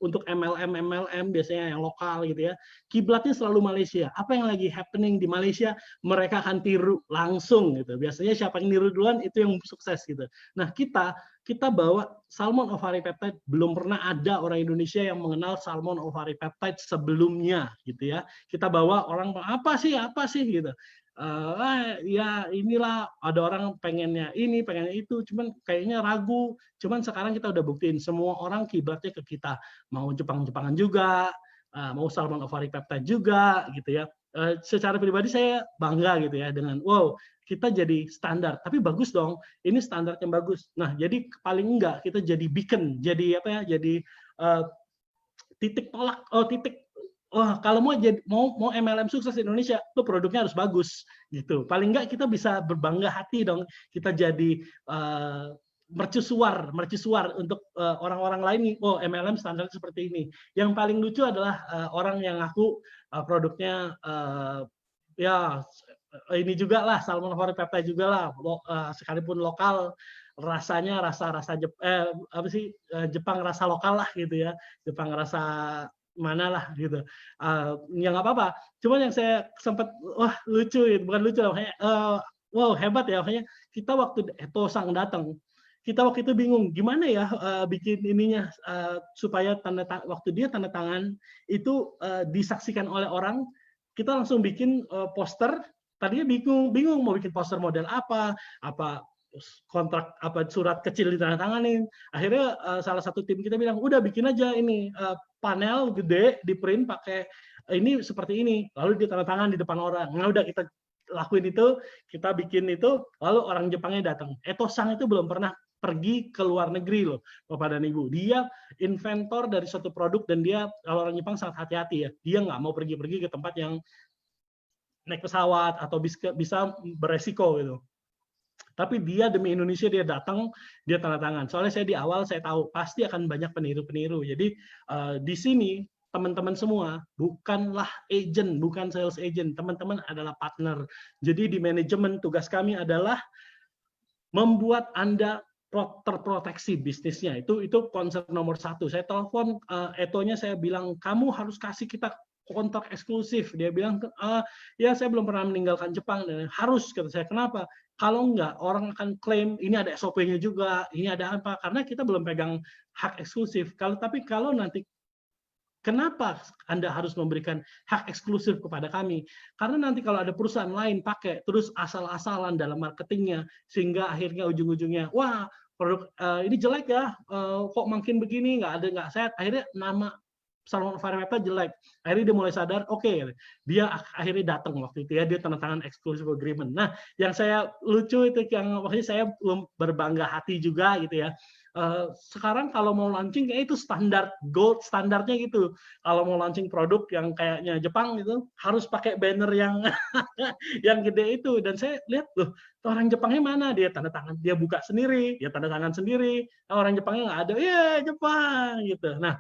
untuk MLM biasanya yang lokal gitu ya, kiblatnya selalu Malaysia. Apa yang lagi happening di Malaysia, mereka akan tiru langsung gitu. Biasanya siapa yang niru duluan itu yang sukses gitu. Nah, kita bawa Salmon Ovari Peptide, belum pernah ada orang Indonesia yang mengenal Salmon Ovari Peptide sebelumnya gitu ya. Kita bawa orang apa sih gitu. Ya inilah ada orang pengennya ini, pengennya itu, cuman kayaknya ragu. Cuman sekarang kita udah buktiin semua orang kiblatnya ke kita. Mau Jepang-Jepangan juga, mau Salmon Ovari Peptide juga gitu ya. Secara pribadi saya bangga gitu ya dengan wow, kita jadi standar. Tapi bagus dong, ini standar yang bagus. Nah, jadi paling enggak kita jadi beacon, jadi apa ya? Jadi titik tolak, kalau mau MLM sukses di Indonesia, tuh produknya harus bagus gitu. Paling enggak kita bisa berbangga hati dong, kita jadi mercusuar untuk orang-orang lain nih. Oh, MLM standar seperti ini. Yang paling lucu adalah orang yang ngaku produknya ya ini juga lah, Salmon Ovari Peptide juga lah, sekalipun lokal, rasanya rasa Jepang rasa lokal lah gitu ya, Jepang rasa mana lah gitu. Ya nggak apa-apa. Cuman yang saya sempat wah lucu, bukan lucu lah, wow hebat ya, makanya kita waktu Etosang datang, kita waktu itu bingung gimana ya bikin ininya supaya waktu dia tanda tangan itu disaksikan oleh orang, kita langsung bikin poster. Tadinya bingung mau bikin poster model apa kontrak apa surat kecil ditandatanganin. Akhirnya salah satu tim kita bilang udah bikin aja ini panel gede di print pakai ini seperti ini, lalu ditandatangan di depan orang. Nah udah kita lakuin itu, kita bikin itu, lalu orang Jepangnya datang. Etosang itu belum pernah pergi ke luar negeri loh, Bapak dan Ibu. Dia inventor dari suatu produk, dan dia kalau orang Jepang sangat hati-hati ya. Dia nggak mau pergi-pergi ke tempat yang naik pesawat atau bisa beresiko gitu. Tapi dia demi Indonesia dia datang, dia tanda tangan. Soalnya saya di awal saya tahu pasti akan banyak peniru-peniru. Jadi di sini teman-teman semua bukanlah agent, bukan sales agent. Teman-teman adalah partner. Jadi di manajemen tugas kami adalah membuat Anda terproteksi bisnisnya. Itu konsep nomor satu. Saya telepon Etonya, saya bilang kamu harus kasih kita kontrak eksklusif. Dia bilang ya saya belum pernah meninggalkan Jepang, dan harus, kata saya. Kenapa? Kalau enggak orang akan klaim ini ada SOP-nya juga, ini ada apa, karena kita belum pegang hak eksklusif. Tapi kalau nanti kenapa Anda harus memberikan hak eksklusif kepada kami? Karena nanti kalau ada perusahaan lain pakai terus asal-asalan dalam marketingnya, sehingga akhirnya ujung-ujungnya wah produk ini jelek ya, kok makin begini, nggak sehat. Akhirnya nama Salmon Ovari Peptide jelek. Akhirnya dia mulai sadar, oke, dia akhirnya datang waktu itu ya, dia tanda tangan exclusive agreement. Nah, yang saya lucu itu, yang waktu saya berbangga hati juga gitu ya. Sekarang kalau mau launching kayak itu standar gold standarnya gitu. Kalau mau launching produk yang kayaknya Jepang gitu, harus pakai banner yang yang gede itu. Dan saya lihat loh, orang Jepangnya mana? Dia tanda tangan, dia buka sendiri, dia tanda tangan sendiri. Orang Jepangnya nggak ada, Jepang gitu. Nah,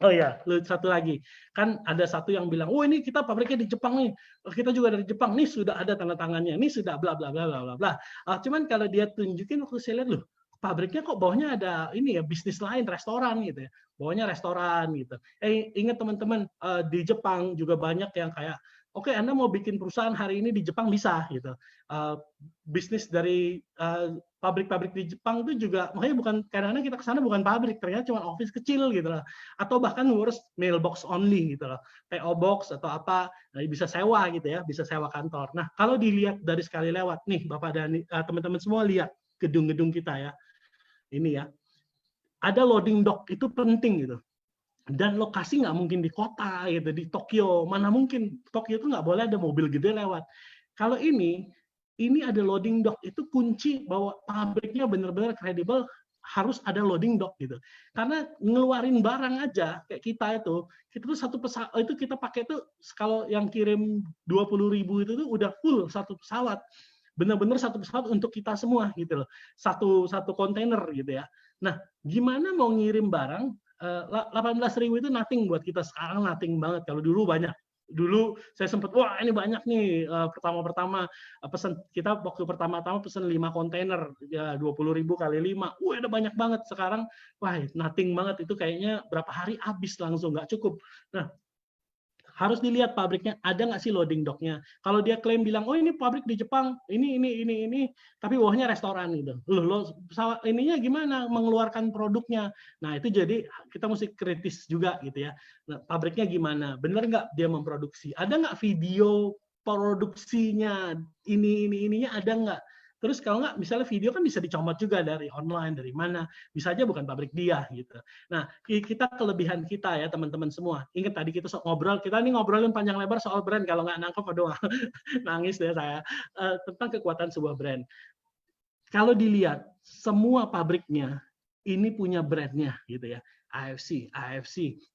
oh ya, satu lagi. Kan ada satu yang bilang, oh ini kita pabriknya di Jepang nih. Kita juga dari Jepang. Nih sudah ada tanda tangannya. Nih sudah bla bla bla bla bla bla. Cuman kalau dia tunjukin, waktu saya lihat loh, pabriknya kok bawahnya ada ini ya, bisnis lain, restoran gitu ya. Bawahnya restoran gitu. Ingat teman-teman, di Jepang juga banyak yang kayak, oke, Anda mau bikin perusahaan hari ini di Jepang bisa gitu. Bisnis dari pabrik-pabrik di Jepang itu juga, makanya bukan kadang-kadang kita ke sana bukan pabrik, ternyata cuma office kecil gitu loh. Atau bahkan ngurus mailbox only gitu loh. PO box atau apa, bisa sewa gitu ya, bisa sewa kantor. Nah, kalau dilihat dari sekali lewat nih Bapak dan teman-teman semua lihat gedung-gedung kita ya. Ini ya. Ada loading dock itu penting gitu. Dan lokasi nggak mungkin di kota gitu, di Tokyo, mana mungkin Tokyo itu nggak boleh ada mobil gede lewat. Kalau ini ada loading dock, itu kunci bahwa pabriknya benar-benar kredibel, harus ada loading dock gitu. Karena ngeluarin barang aja kayak kita tuh satu pesawat itu kita pakai tuh kalau yang kirim 20.000 itu tuh udah full satu pesawat. Benar-benar satu pesawat untuk kita semua gitu loh. Satu kontainer gitu ya. Nah, gimana mau ngirim barang 18.000 itu nothing buat kita sekarang, nothing banget. Kalau dulu banyak. Dulu saya sempat, wah ini banyak nih, pertama-pertama pesan kita waktu pertama-tama pesan 5 kontainer ya 20.000 kali 5, wah ada banyak banget. Sekarang wah nothing banget, itu kayaknya berapa hari habis langsung, nggak cukup. Nah, harus dilihat pabriknya ada nggak sih loading docknya. Kalau dia klaim bilang, oh ini pabrik di Jepang, ini, tapi bawahnya restoran gitu. Loh, pesawat ininya gimana mengeluarkan produknya? Nah itu jadi kita mesti kritis juga gitu ya. Nah, pabriknya gimana? Bener nggak dia memproduksi? Ada nggak video produksinya? Ininya ada nggak? Terus kalau nggak, misalnya video kan bisa dicomot juga dari online, dari mana. Bisa aja bukan pabrik dia gitu. Nah, kita kelebihan kita ya teman-teman semua. Ingat tadi kita kita nih ngobrolin panjang lebar soal brand. Kalau nggak nangkep, aduh nangis deh saya. Tentang kekuatan sebuah brand. Kalau dilihat, semua pabriknya ini punya brandnya gitu ya. AFC,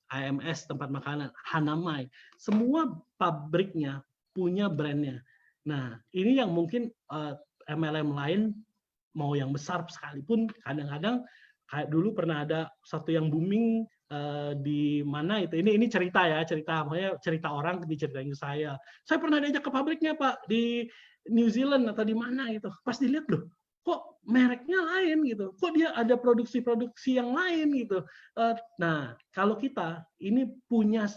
AMS tempat makanan, Hanamai. Semua pabriknya punya brandnya. Nah, ini yang mungkin MLM lain mau yang besar sekalipun kadang-kadang kayak dulu pernah ada satu yang booming di mana itu, ini cerita makanya cerita orang diceritain ke saya pernah diajak ke pabriknya Pak di New Zealand atau di mana itu, pas dilihat loh kok mereknya lain gitu, kok dia ada produksi yang lain gitu. Nah kalau kita ini punya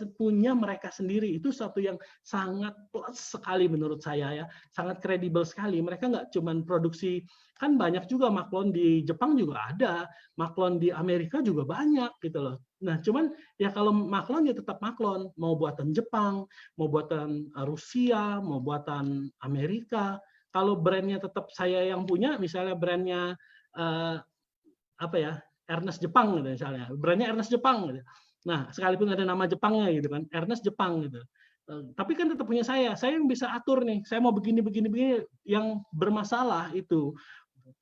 mereka sendiri, itu satu yang sangat plus sekali menurut saya ya, sangat kredibel sekali. Mereka nggak cuman produksi, kan banyak juga maklon di Jepang juga ada, maklon di Amerika juga banyak gitu loh. Nah cuman ya kalau maklon ya tetap maklon, mau buatan Jepang, mau buatan Rusia, mau buatan Amerika. Kalau brandnya tetap saya yang punya, misalnya brandnya apa ya, Ernest Jepang gitu misalnya, brandnya Ernest Jepang gitu. Nah sekalipun ada nama Jepangnya gitu kan, Ernest Jepang gitu. Tapi kan tetap punya saya yang bisa atur nih, saya mau begini. Yang bermasalah itu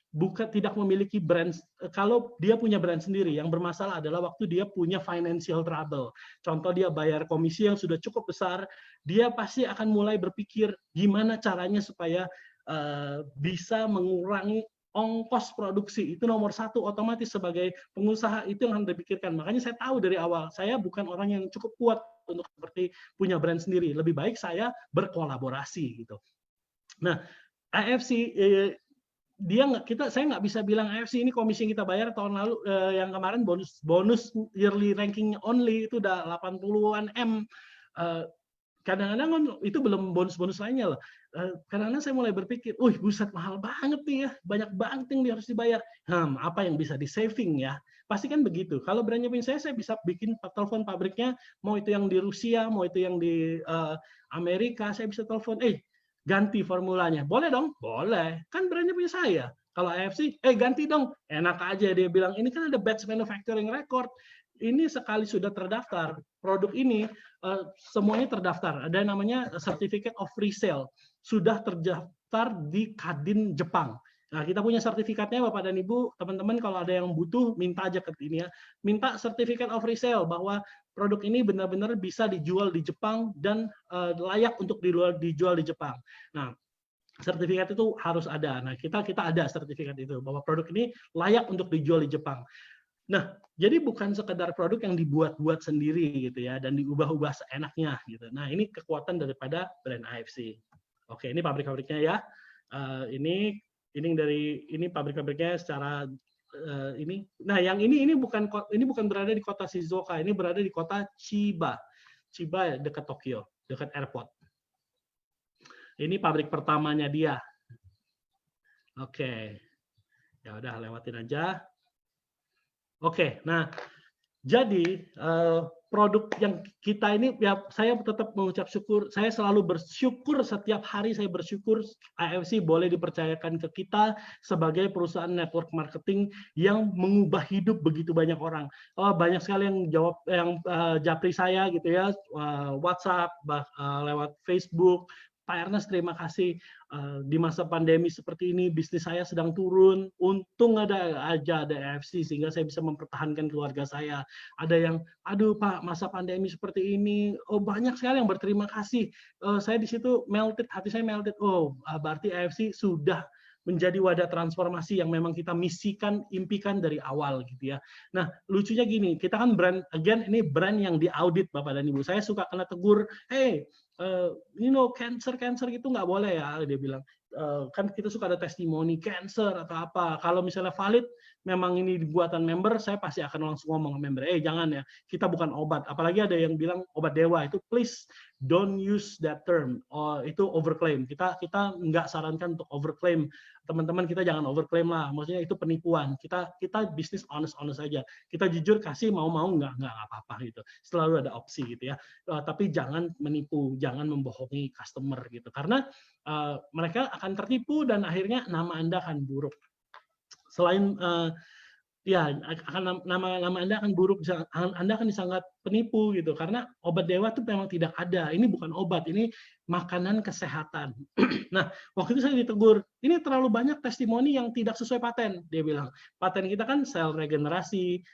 bukan tidak memiliki brand. Kalau dia punya brand sendiri, yang bermasalah adalah waktu dia punya financial trouble. Contoh dia bayar komisi yang sudah cukup besar, dia pasti akan mulai berpikir gimana caranya supaya bisa mengurangi ongkos produksi. Itu nomor satu, otomatis sebagai pengusaha itu yang harus dipikirkan. Makanya saya tahu dari awal, saya bukan orang yang cukup kuat untuk seperti punya brand sendiri. Lebih baik saya berkolaborasi gitu. Nah, AFC saya nggak bisa bilang AFC ini komisi yang kita bayar tahun lalu, yang kemarin bonus yearly ranking only itu udah 80-an M. Kadang-kadang kan itu belum bonus-bonus lainnya loh. Kadang-kadang saya mulai berpikir, buset mahal banget nih ya, banyak banget yang harus dibayar. Apa yang bisa di saving ya? Pasti kan begitu. Kalau brandnya punya saya bisa bikin telepon pabriknya, mau itu yang di Rusia, mau itu yang di Amerika, saya bisa telepon, ganti formulanya. Boleh dong? Boleh. Kan brandnya punya saya. Kalau AFC, ganti dong. Enak aja dia bilang, ini kan ada batch manufacturing record. Ini sekali sudah terdaftar, produk ini semuanya terdaftar. Ada namanya Certificate of Resale. Sudah terdaftar di Kadin Jepang. Nah, kita punya sertifikatnya Bapak dan Ibu, teman-teman kalau ada yang butuh minta aja ke ini ya. Minta Certificate of Resale bahwa produk ini benar-benar bisa dijual di Jepang dan layak untuk dijual di Jepang. Nah, sertifikat itu harus ada. Nah, kita ada sertifikat itu bahwa produk ini layak untuk dijual di Jepang. Nah, jadi bukan sekedar produk yang dibuat-buat sendiri gitu ya dan diubah-ubah seenaknya gitu. Nah, ini kekuatan daripada brand AFC. Oke, ini pabrik-pabriknya ya. Ini pabrik-pabriknya secara ini. Nah, yang ini bukan berada di kota Shizuoka, ini berada di kota Chiba. Chiba dekat Tokyo, dekat airport. Ini pabrik pertamanya dia. Oke. Ya udah lewatin aja. Oke, nah jadi produk yang kita ini ya saya tetap mengucap syukur. Saya selalu bersyukur, setiap hari saya bersyukur AFC boleh dipercayakan ke kita sebagai perusahaan network marketing yang mengubah hidup begitu banyak orang. Banyak sekali yang jawab, yang japri saya gitu ya, WhatsApp, lewat Facebook. Pak Ernest, terima kasih. Di masa pandemi seperti ini, bisnis saya sedang turun. Untung ada AFC sehingga saya bisa mempertahankan keluarga saya. Ada yang, aduh Pak, masa pandemi seperti ini, banyak sekali yang berterima kasih. Saya di situ melted, hati saya melted. Berarti AFC sudah menjadi wadah transformasi yang memang kita misikan, impikan dari awal gitu ya. Nah, lucunya gini, kita kan brand, again ini brand yang diaudit Bapak dan Ibu. Saya suka kena tegur, hey, cancer gitu nggak boleh ya, dia bilang. Kan kita suka ada testimoni cancer atau apa. Kalau misalnya valid, memang ini buatan member, saya pasti akan langsung ngomong ke member, jangan ya, kita bukan obat. Apalagi ada yang bilang obat dewa, itu please don't use that term. Itu overclaim. Kita nggak sarankan untuk overclaim. Teman-teman kita jangan overclaim lah. Maksudnya itu penipuan. Kita bisnis honest aja. Kita jujur kasih mau nggak apa-apa gitu. Selalu ada opsi gitu ya. Tapi jangan menipu, jangan membohongi customer gitu. Karena mereka akan tertipu dan akhirnya nama Anda akan buruk. Selain nama Anda akan buruk, Anda akan disangka penipu gitu, karena obat dewa itu memang tidak ada. Ini bukan obat, ini makanan kesehatan. Nah, waktu itu saya ditegur, ini terlalu banyak testimoni yang tidak sesuai paten. Dia bilang, paten kita kan sel regenerasi,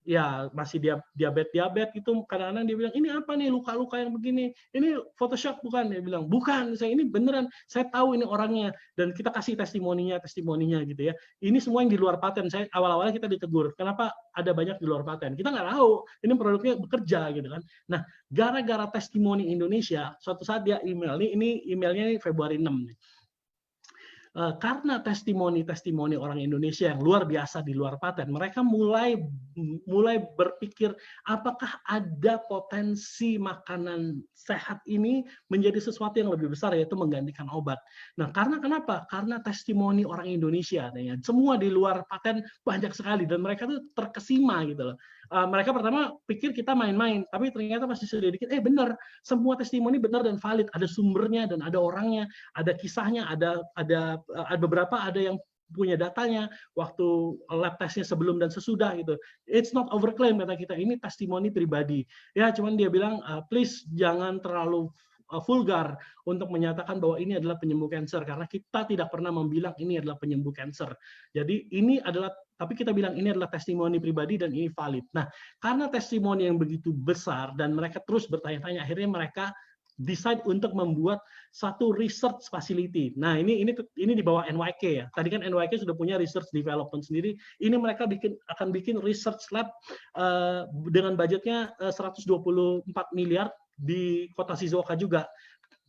ya masih diabetes gitu. Kadang-kadang dia bilang, ini apa nih luka-luka yang begini, ini Photoshop bukan? Dia bilang, bukan, saya ini beneran, saya tahu ini orangnya, dan kita kasih testimoninya gitu ya. Ini semua yang di luar paten. Saya awal-awalnya kita ditegur, kenapa ada banyak di luar paten? Kita nggak tahu, ini produknya bekerja gitu kan. Nah, gara-gara testimoni Indonesia, suatu saat dia email, ini emailnya Februari 6 nih. Karena testimoni orang Indonesia yang luar biasa di luar paten, mereka mulai berpikir apakah ada potensi makanan sehat ini menjadi sesuatu yang lebih besar, yaitu menggantikan obat. Nah, kenapa? Karena testimoni orang Indonesia, semua di luar paten banyak sekali dan mereka tuh terkesima gitu loh. Mereka pertama pikir kita main-main, tapi ternyata masih sedikit, benar, semua testimoni benar dan valid, ada sumbernya dan ada orangnya, ada kisahnya, ada beberapa ada yang punya datanya waktu lab testnya sebelum dan sesudah gitu. It's not overclaim kata kita, ini testimoni pribadi. Ya, cuman dia bilang please jangan terlalu vulgar untuk menyatakan bahwa ini adalah penyembuh kanker, karena kita tidak pernah membilang ini adalah penyembuh kanker. Jadi ini adalah, tapi kita bilang ini adalah testimoni pribadi dan ini valid. Nah, karena testimoni yang begitu besar dan mereka terus bertanya-tanya, akhirnya mereka decide untuk membuat satu research facility. Nah, ini di bawah NYK ya. Tadi kan NYK sudah punya research development sendiri. Ini mereka akan bikin research lab dengan budgetnya 124 miliar di kota Shizuoka juga.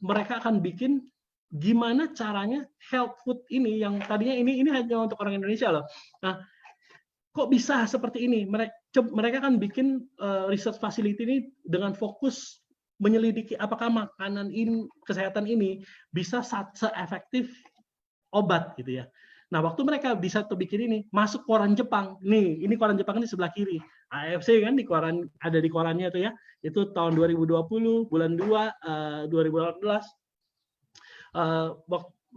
Mereka akan bikin gimana caranya health food ini yang tadinya ini hanya untuk orang Indonesia loh. Nah, kok bisa seperti ini? Mereka akan bikin research facility ini dengan fokus menyelidiki apakah makanan ini, kesehatan ini bisa se-efektif obat gitu ya. Nah, waktu mereka bisa bikin ini, masuk koran Jepang. Nih, ini koran Jepang di sebelah kiri. AFC kan di koran, ada di korannya tuh ya. Itu tahun 2020, bulan 2, 2018.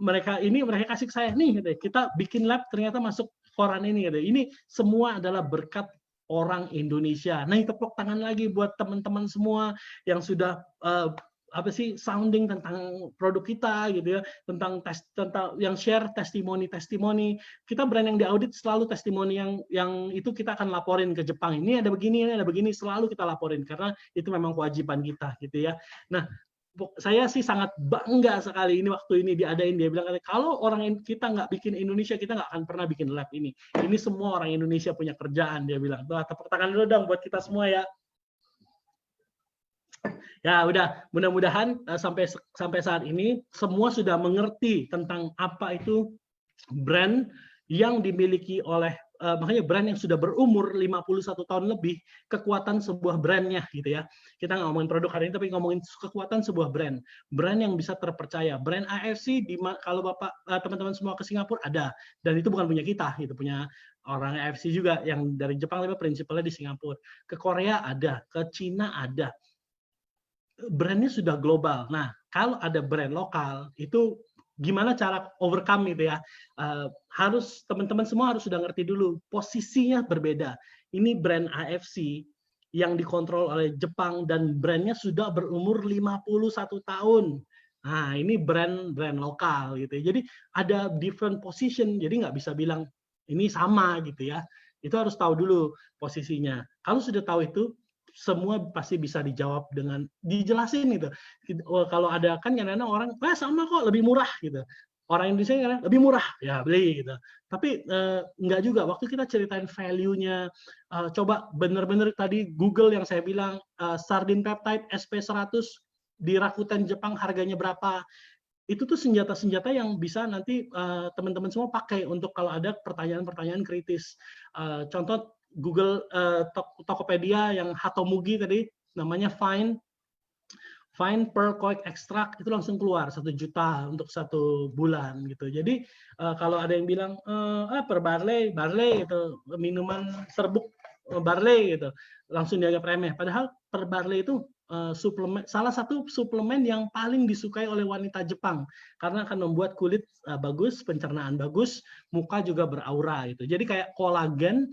Mereka kasih ke saya, nih gitu, kita bikin lab ternyata masuk koran ini gitu. Ini semua adalah berkat orang Indonesia. Nah, tepuk tangan lagi buat teman-teman semua yang sudah sounding tentang produk kita gitu ya, tentang yang share testimoni. Kita brand yang diaudit selalu testimoni yang itu kita akan laporin ke Jepang. Ini ada begini, selalu kita laporin karena itu memang kewajiban kita gitu ya. Nah, saya sih sangat bangga sekali ini waktu ini diadain, dia bilang kalau orang kita nggak bikin Indonesia, kita nggak akan pernah bikin lab ini. Ini semua orang Indonesia punya kerjaan, dia bilang. Tepuk tangan dulu dong buat kita semua ya. Ya udah, mudah-mudahan sampai saat ini semua sudah mengerti tentang apa itu brand yang dimiliki oleh makanya brand yang sudah berumur 51 tahun lebih, kekuatan sebuah brandnya gitu ya. Kita nggak ngomongin produk hari ini, tapi ngomongin kekuatan sebuah brand. Brand yang bisa terpercaya. Brand AFC, kalau Bapak teman-teman semua ke Singapura ada, dan itu bukan punya kita, itu punya orang AFC juga yang dari Jepang, tapi prinsipalnya di Singapura. Ke Korea ada, ke Cina ada. Brandnya sudah global. Nah, kalau ada brand lokal, itu gimana cara overcome gitu ya. Harus teman-teman semua harus sudah ngerti dulu posisinya berbeda. Ini brand AFC yang dikontrol oleh Jepang dan brandnya sudah berumur 51 tahun. Nah, ini brand lokal gitu ya. Jadi ada different position, jadi nggak bisa bilang ini sama gitu ya. Itu harus tahu dulu posisinya. Kalau sudah tahu itu, semua pasti bisa dijawab dengan dijelasin gitu. Kalau ada kan kadang-kadang orang, sama kok, lebih murah gitu. Orang Indonesia kan lebih murah, ya beli gitu. Tapi enggak juga. Waktu kita ceritain value-nya, coba bener-bener tadi Google yang saya bilang, sardine peptide SP100 di Rakuten Jepang harganya berapa. Itu tuh senjata-senjata yang bisa nanti teman-teman semua pakai untuk kalau ada pertanyaan-pertanyaan kritis. Contoh Google Tokopedia yang Hatomugi tadi namanya Fine Pearl Coig Extract itu langsung keluar 1 juta untuk 1 bulan gitu. Jadi kalau ada yang bilang per barley itu minuman serbuk barley gitu, langsung dianggap remeh. Padahal per barley itu suplemen, salah satu suplemen yang paling disukai oleh wanita Jepang karena akan membuat kulit bagus, pencernaan bagus, muka juga beraura gitu. Jadi kayak kolagen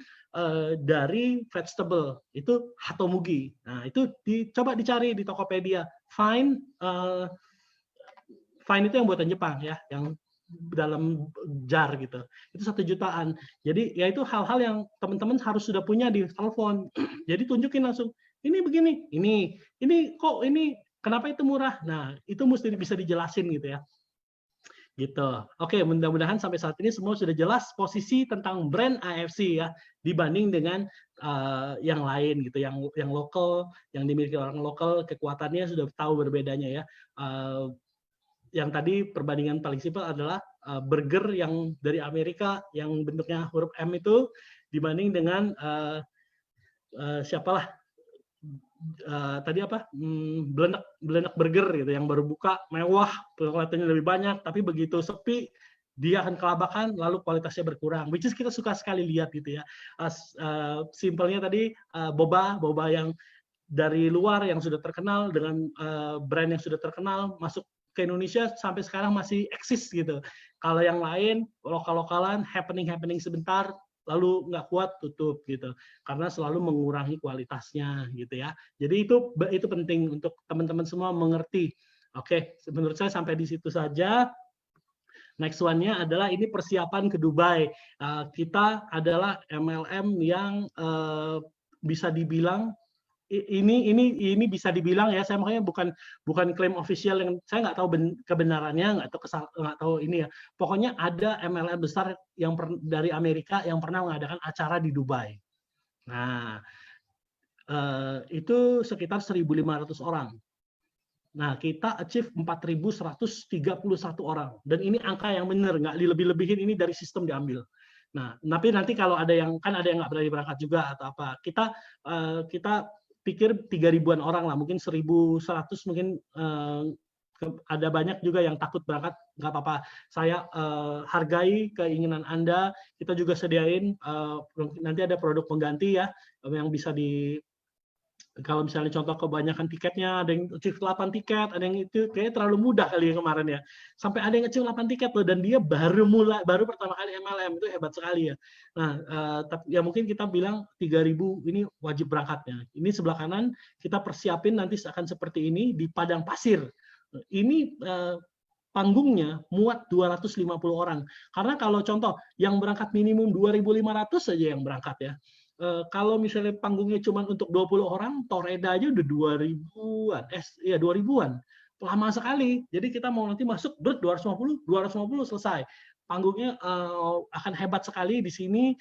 dari vegetable itu Hatomugi. Nah, itu coba dicari di Tokopedia. Fine itu yang buatan Jepang ya, yang dalam jar gitu. Itu 1 jutaan. Jadi ya itu hal-hal yang teman-teman harus sudah punya di telepon. Jadi tunjukin langsung, ini begini, ini kok ini kenapa itu murah. Nah, itu mesti bisa dijelasin gitu ya. Gitu. Oke, mudah-mudahan sampai saat ini semua sudah jelas posisi tentang brand AFC ya dibanding dengan yang lain gitu, yang lokal, yang dimiliki orang lokal, kekuatannya sudah tahu berbedanya ya. Yang tadi perbandingan paling simpel adalah burger yang dari Amerika yang bentuknya huruf M itu dibanding dengan siapalah tadi apa belenak burger gitu yang baru buka mewah kelihatannya lebih banyak tapi begitu sepi dia akan kelabakan lalu kualitasnya berkurang, which is kita suka sekali lihat gitu ya. Simpelnya tadi boba yang dari luar yang sudah terkenal dengan brand yang sudah terkenal masuk ke Indonesia sampai sekarang masih eksis gitu. Kalau yang lain lokal-lokalan happening sebentar lalu nggak kuat tutup gitu karena selalu mengurangi kualitasnya gitu ya. Jadi itu penting untuk teman-teman semua mengerti. Oke, menurut saya sampai di situ saja. Next one-nya adalah ini persiapan ke Dubai. Kita adalah MLM yang bisa dibilang ini bisa dibilang ya, saya makanya bukan klaim official yang saya nggak tahu kebenarannya, nggak tahu ini ya. Pokoknya ada MLM besar yang dari Amerika yang pernah mengadakan acara di Dubai. Nah, itu sekitar 1.500 orang. Nah, kita achieve 4.131 orang. Dan ini angka yang benar, nggak dilebih-lebihin, ini dari sistem diambil. Nah, tapi nanti kalau ada yang nggak berani berangkat juga atau apa, kita pikir 3.000-an orang lah, mungkin 1.100 mungkin ada banyak juga yang takut berangkat, nggak apa-apa. Saya hargai keinginan Anda, kita juga sediain nanti ada produk pengganti ya, yang bisa kalau misalnya contoh kebanyakan tiketnya, ada yang achieve 8 tiket, ada yang itu kayaknya terlalu mudah kali ya kemarin ya. Sampai ada yang achieve 8 tiket loh, dan dia baru pertama kali MLM, itu hebat sekali ya. Nah, tapi ya mungkin kita bilang 3.000 ini wajib berangkatnya. Ini sebelah kanan, kita persiapin nanti akan seperti ini di padang pasir. Ini panggungnya muat 250 orang. Karena kalau contoh, yang berangkat minimum 2.500 saja yang berangkat ya. Kalau misalnya panggungnya cuma untuk 20 orang, Toreda aja udah 2.000-an. Ya 2.000-an. Lama sekali. Jadi kita mau nanti masuk 250 selesai. Panggungnya akan hebat sekali di sini.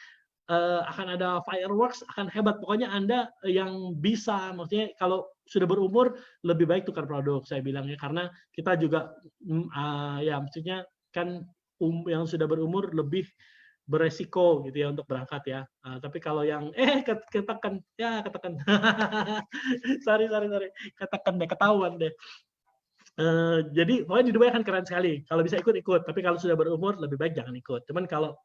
Akan ada fireworks, akan hebat. Pokoknya Anda yang bisa, maksudnya kalau sudah berumur lebih baik tukar produk, saya bilangnya, karena kita juga ya maksudnya kan yang sudah berumur lebih beresiko gitu ya untuk berangkat ya. Tapi kalau yang ketekan sorry ketekan deh, ketahuan deh. Jadi pokoknya di Dubai akan keren sekali. Kalau bisa ikut. Tapi kalau sudah berumur lebih baik jangan ikut. Cuman kalau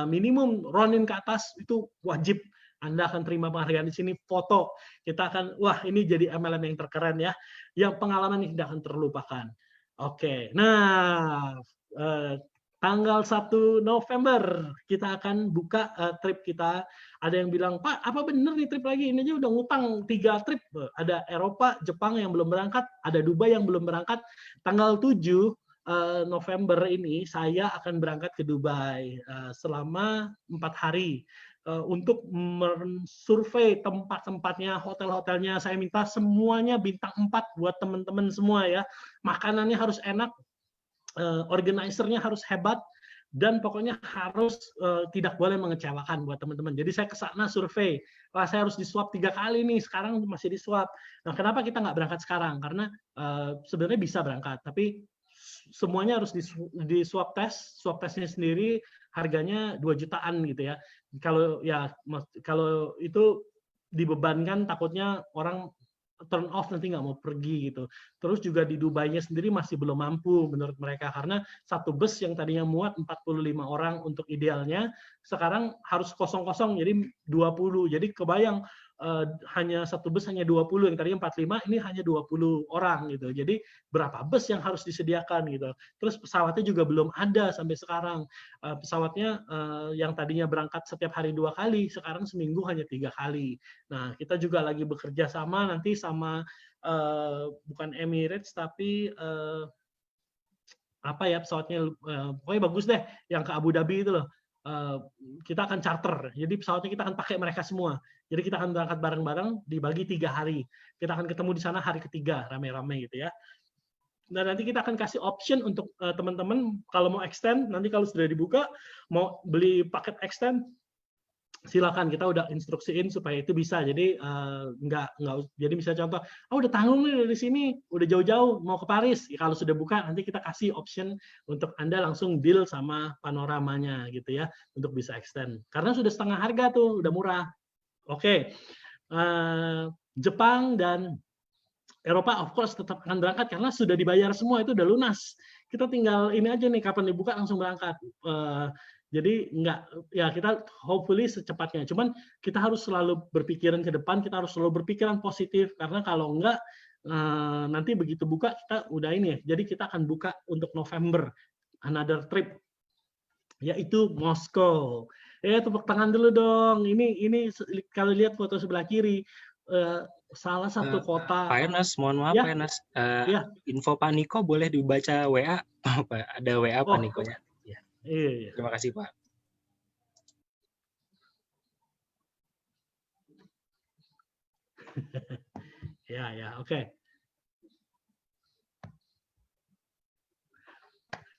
minimum Ronin ke atas itu wajib. Anda akan terima penghargaan di sini, foto. Kita akan, wah ini jadi MLM yang terkeren ya. Yang pengalaman ini tidak akan terlupakan. Oke, nah tanggal 1 November kita akan buka trip kita. Ada yang bilang, Pak, apa bener nih trip lagi? Ini aja udah ngutang 3 trip. Ada Eropa, Jepang yang belum berangkat, ada Dubai yang belum berangkat. Tanggal 7 November ini saya akan berangkat ke Dubai selama 4 hari. Untuk survei tempat-tempatnya, hotel-hotelnya. Saya minta semuanya bintang 4 buat teman-teman semua ya. Makanannya harus enak, organizer-nya harus hebat, dan pokoknya harus tidak boleh mengecewakan buat teman-teman. Jadi saya ke sana survei. Wah, saya harus di-swab 3 kali nih, sekarang masih di-swab. Nah, kenapa kita nggak berangkat sekarang? Karena sebenarnya bisa berangkat, tapi semuanya harus di-swab tes. Swab tesnya sendiri harganya 2 jutaan gitu ya. Kalau itu dibebankan, takutnya orang turn off nanti nggak mau pergi gitu. Terus juga di Dubai-nya sendiri masih belum mampu menurut mereka, karena satu bus yang tadinya muat 45 orang untuk idealnya, sekarang harus kosong-kosong jadi 20. Jadi kebayang hanya satu bus hanya 20, yang tadinya 45 ini hanya 20 orang gitu. Jadi berapa bus yang harus disediakan gitu. Terus pesawatnya juga belum ada sampai sekarang. Pesawatnya yang tadinya berangkat setiap hari 2 kali, sekarang seminggu hanya 3 kali. Nah, kita juga lagi bekerja sama nanti sama bukan Emirates tapi apa ya pesawatnya, pokoknya bagus deh yang ke Abu Dhabi itu loh. Kita akan charter, jadi pesawatnya kita akan pakai mereka semua. Jadi kita akan berangkat bareng-bareng, dibagi 3 hari. Kita akan ketemu di sana hari ketiga, rame-rame gitu ya. Dan nanti kita akan kasih option untuk teman-teman kalau mau extend, nanti kalau sudah dibuka, mau beli paket extend, silakan, kita udah instruksiin supaya itu bisa. Jadi jadi bisa contoh, udah tanggung nih dari sini, udah jauh-jauh mau ke Paris. Ya, kalau sudah buka nanti kita kasih option untuk Anda langsung deal sama panoramanya gitu ya, untuk bisa extend. Karena sudah setengah harga tuh, udah murah. Oke. Jepang dan Eropa of course tetap akan berangkat karena sudah dibayar semua, itu udah lunas. Kita tinggal ini aja nih, kapan dibuka langsung berangkat. Jadi kita hopefully secepatnya. Cuman kita harus selalu berpikiran ke depan, kita harus selalu berpikiran positif, karena kalau enggak nanti begitu buka kita udah ini ya. Jadi kita akan buka untuk November another trip, yaitu Moskow. Tepuk tangan dulu dong. Ini kalau lihat foto sebelah kiri, salah satu kota. Pak Enes, mohon maaf Pak Enes. Info Pak Niko boleh dibaca WA? Ada WA Pak Nikonya. Iya. Terima kasih Pak. Ya, oke.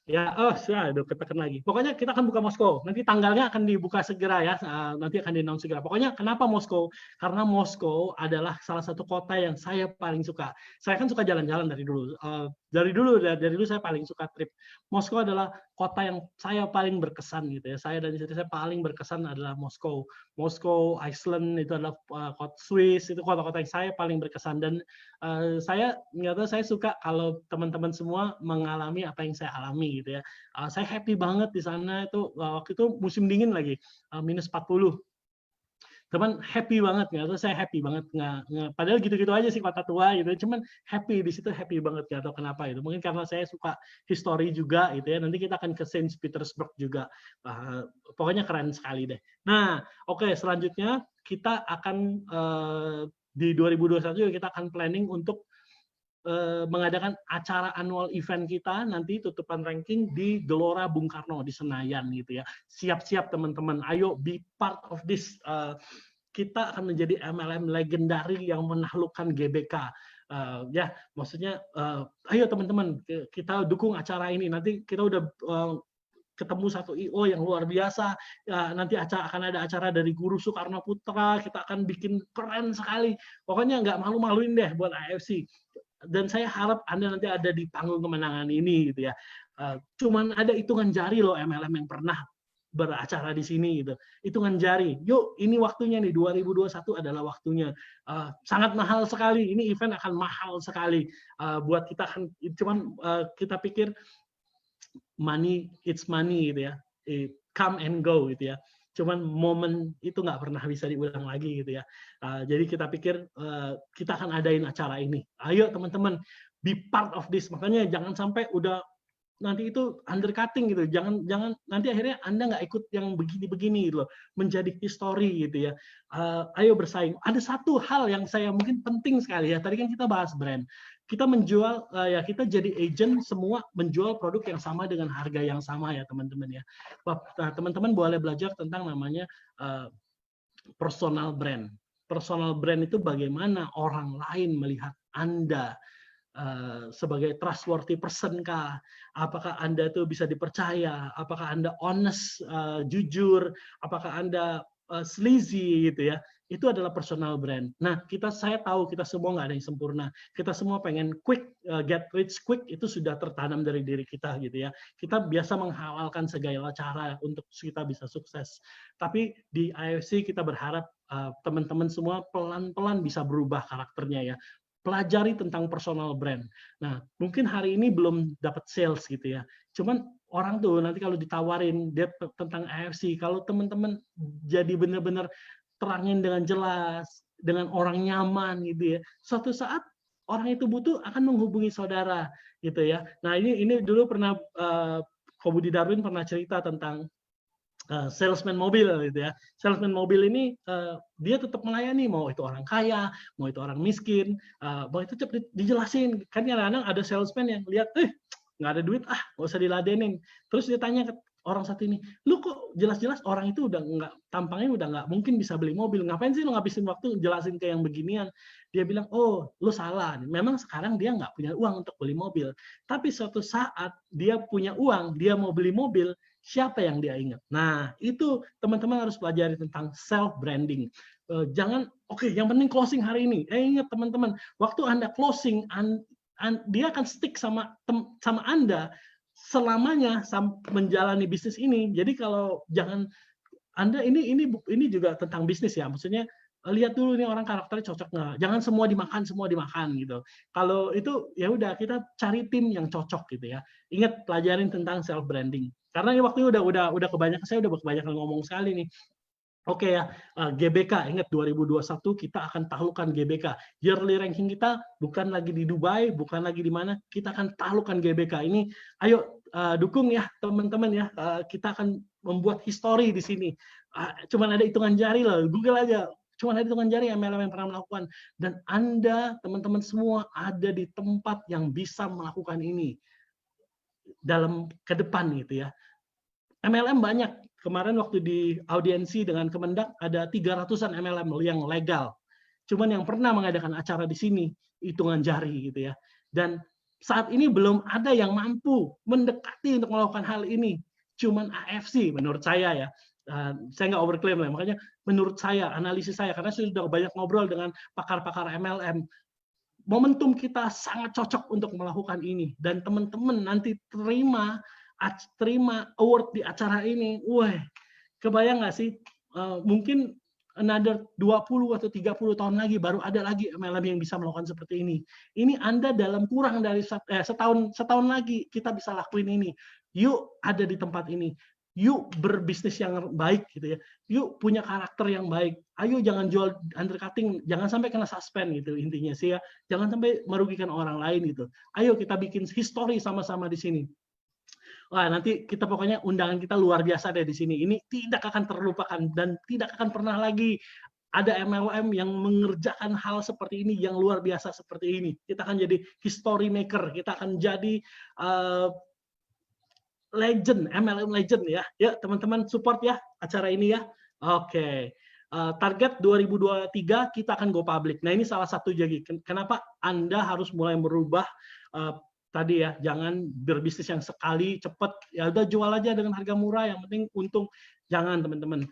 Ya, sudah ketekan lagi. Pokoknya kita akan buka Moskow. Nanti tanggalnya akan dibuka segera ya. Nanti akan di-announce segera. Pokoknya kenapa Moskow? Karena Moskow adalah salah satu kota yang saya paling suka. Saya kan suka jalan-jalan dari dulu. Dari dulu saya paling suka trip. Moskow adalah kota yang saya paling berkesan gitu ya. Saya dan istri saya paling berkesan adalah Moskow. Moskow, Iceland itu adalah kota Swiss, itu kota-kota yang saya paling berkesan. Dan saya suka kalau teman-teman semua mengalami apa yang saya alami gitu ya. Saya happy banget di sana itu, waktu itu musim dingin lagi, minus 40. Teman happy banget, saya happy banget, padahal gitu-gitu aja sih kota tua gitu, cuman happy di situ, happy banget, nggak tahu kenapa itu, mungkin karena saya suka history juga gitu ya. Nanti kita akan ke Saint Petersburg juga, pokoknya keren sekali deh. Nah, oke, selanjutnya kita akan di 2021 kita akan planning untuk mengadakan acara annual event kita nanti tutupan ranking di Gelora Bung Karno di Senayan gitu ya. Siap-siap teman-teman, ayo be part of this. Kita akan menjadi MLM legendary yang menaklukkan GBK. Ya, maksudnya ayo teman-teman, kita dukung acara ini. Nanti kita udah ketemu satu IO yang luar biasa. Nanti akan ada acara dari Guru Soekarno Putra. Kita akan bikin keren sekali. Pokoknya nggak malu-maluin deh buat AFC. Dan saya harap Anda nanti ada di panggung kemenangan ini gitu ya. Cuman ada hitungan jari loh MLM yang pernah beracara di sini gitu. Hitungan jari. Yuk, ini waktunya nih 2021 adalah waktunya. Sangat mahal sekali. Ini event akan mahal sekali buat kita. Cuman kita pikir money, it's money gitu ya. Come and go gitu ya. Cuman momen itu nggak pernah bisa diulang lagi gitu ya. Jadi kita pikir kita akan adain acara ini. Ayo teman-teman, be part of this. Makanya jangan sampai udah nanti itu undercutting gitu. Jangan nanti akhirnya Anda nggak ikut yang begini-begini gitu loh. Menjadi history gitu ya. Ayo bersaing. Ada satu hal yang saya mungkin penting sekali ya. Tadi kan kita bahas brand. Kita menjual ya, kita jadi agent semua menjual produk yang sama dengan harga yang sama ya teman-teman ya. Nah, teman-teman boleh belajar tentang namanya personal brand. Personal brand itu bagaimana orang lain melihat Anda sebagai trustworthy person kah? Apakah Anda tuh bisa dipercaya? Apakah Anda honest, jujur? Apakah Anda sleazy gitu ya? Itu adalah personal brand. Nah, saya tahu kita semua nggak ada yang sempurna. Kita semua pengen quick, get rich quick, itu sudah tertanam dari diri kita gitu ya. Kita biasa menghalalkan segala cara untuk kita bisa sukses. Tapi di IFC kita berharap teman-teman semua pelan-pelan bisa berubah karakternya ya. Pelajari tentang personal brand. Nah, mungkin hari ini belum dapat sales gitu ya. Cuman orang tuh nanti kalau ditawarin dia tentang AFC, kalau teman-teman jadi benar-benar terangin dengan jelas, dengan orang nyaman gitu ya. Suatu saat orang itu butuh akan menghubungi saudara gitu ya. Nah, ini dulu pernah Ko Budi Darwin pernah cerita tentang salesman mobil gitu ya. Salesman mobil ini dia tetap melayani, mau itu orang kaya, mau itu orang miskin, mau itu cepat dijelasin. Kan kadang-kadang ada salesman yang lihat, nggak ada duit, nggak usah diladenin. Terus dia tanya ke orang satu ini, lu kok jelas-jelas orang itu udah nggak, tampangnya udah nggak mungkin bisa beli mobil, ngapain sih lu ngabisin waktu jelasin ke yang beginian? Dia bilang, oh lu salah, memang sekarang dia nggak punya uang untuk beli mobil, tapi suatu saat dia punya uang, dia mau beli mobil, siapa yang dia ingat? Nah, itu teman-teman harus pelajari tentang self-branding. Jangan, oke, yang penting closing hari ini. Ingat teman-teman, waktu Anda closing, dia akan stick sama Anda selamanya menjalani bisnis ini. Jadi kalau jangan Anda ini juga tentang bisnis ya. Maksudnya lihat dulu nih orang karakternya cocok nggak. Jangan semua dimakan gitu. Kalau itu ya udah kita cari tim yang cocok gitu ya. Ingat pelajarin tentang self branding. Karena ini waktunya udah kebanyakan, saya udah kebanyakan ngomong sekali nih. Oke ya, GBK, ingat 2021 kita akan taklukkan GBK. Yearly ranking kita bukan lagi di Dubai, bukan lagi di mana, kita akan taklukkan GBK. Ini, ayo dukung ya teman-teman ya, kita akan membuat histori di sini. Cuman ada hitungan jari loh, Google aja. Cuman ada hitungan jari MLM yang pernah melakukan. Dan Anda, teman-teman semua, ada di tempat yang bisa melakukan ini dalam ke depan gitu ya. MLM banyak. Kemarin waktu di audiensi dengan Kemendak ada 300-an MLM yang legal. Cuman yang pernah mengadakan acara di sini hitungan jari gitu ya. Dan saat ini belum ada yang mampu mendekati untuk melakukan hal ini. Cuman AFC menurut saya ya. Saya nggak overclaim lah. Makanya menurut saya, analisis saya, karena saya sudah banyak ngobrol dengan pakar-pakar MLM, momentum kita sangat cocok untuk melakukan ini. Dan teman-teman nanti terima award di acara ini, wah, kebayang nggak sih? Mungkin another 20 atau 30 tahun lagi baru ada lagi MLM yang bisa melakukan seperti ini. Ini Anda dalam kurang dari setahun lagi kita bisa lakuin ini. Yuk ada di tempat ini. Yuk berbisnis yang baik gitu ya. Yuk punya karakter yang baik. Ayo jangan jual undercutting, jangan sampai kena suspend gitu intinya sih ya. Jangan sampai merugikan orang lain gitu. Ayo kita bikin history sama-sama di sini. Wah, nanti kita pokoknya undangan kita luar biasa deh di sini. Ini tidak akan terlupakan dan tidak akan pernah lagi ada MLM yang mengerjakan hal seperti ini yang luar biasa seperti ini. Kita akan jadi history maker, kita akan jadi legend, MLM legend ya. Ya, teman-teman support ya acara ini ya. Oke. Target 2023 kita akan go public. Nah, ini salah satu jadi kenapa Anda harus mulai merubah tadi ya, jangan berbisnis yang sekali cepat ya udah jual aja dengan harga murah yang penting untung. Jangan teman-teman,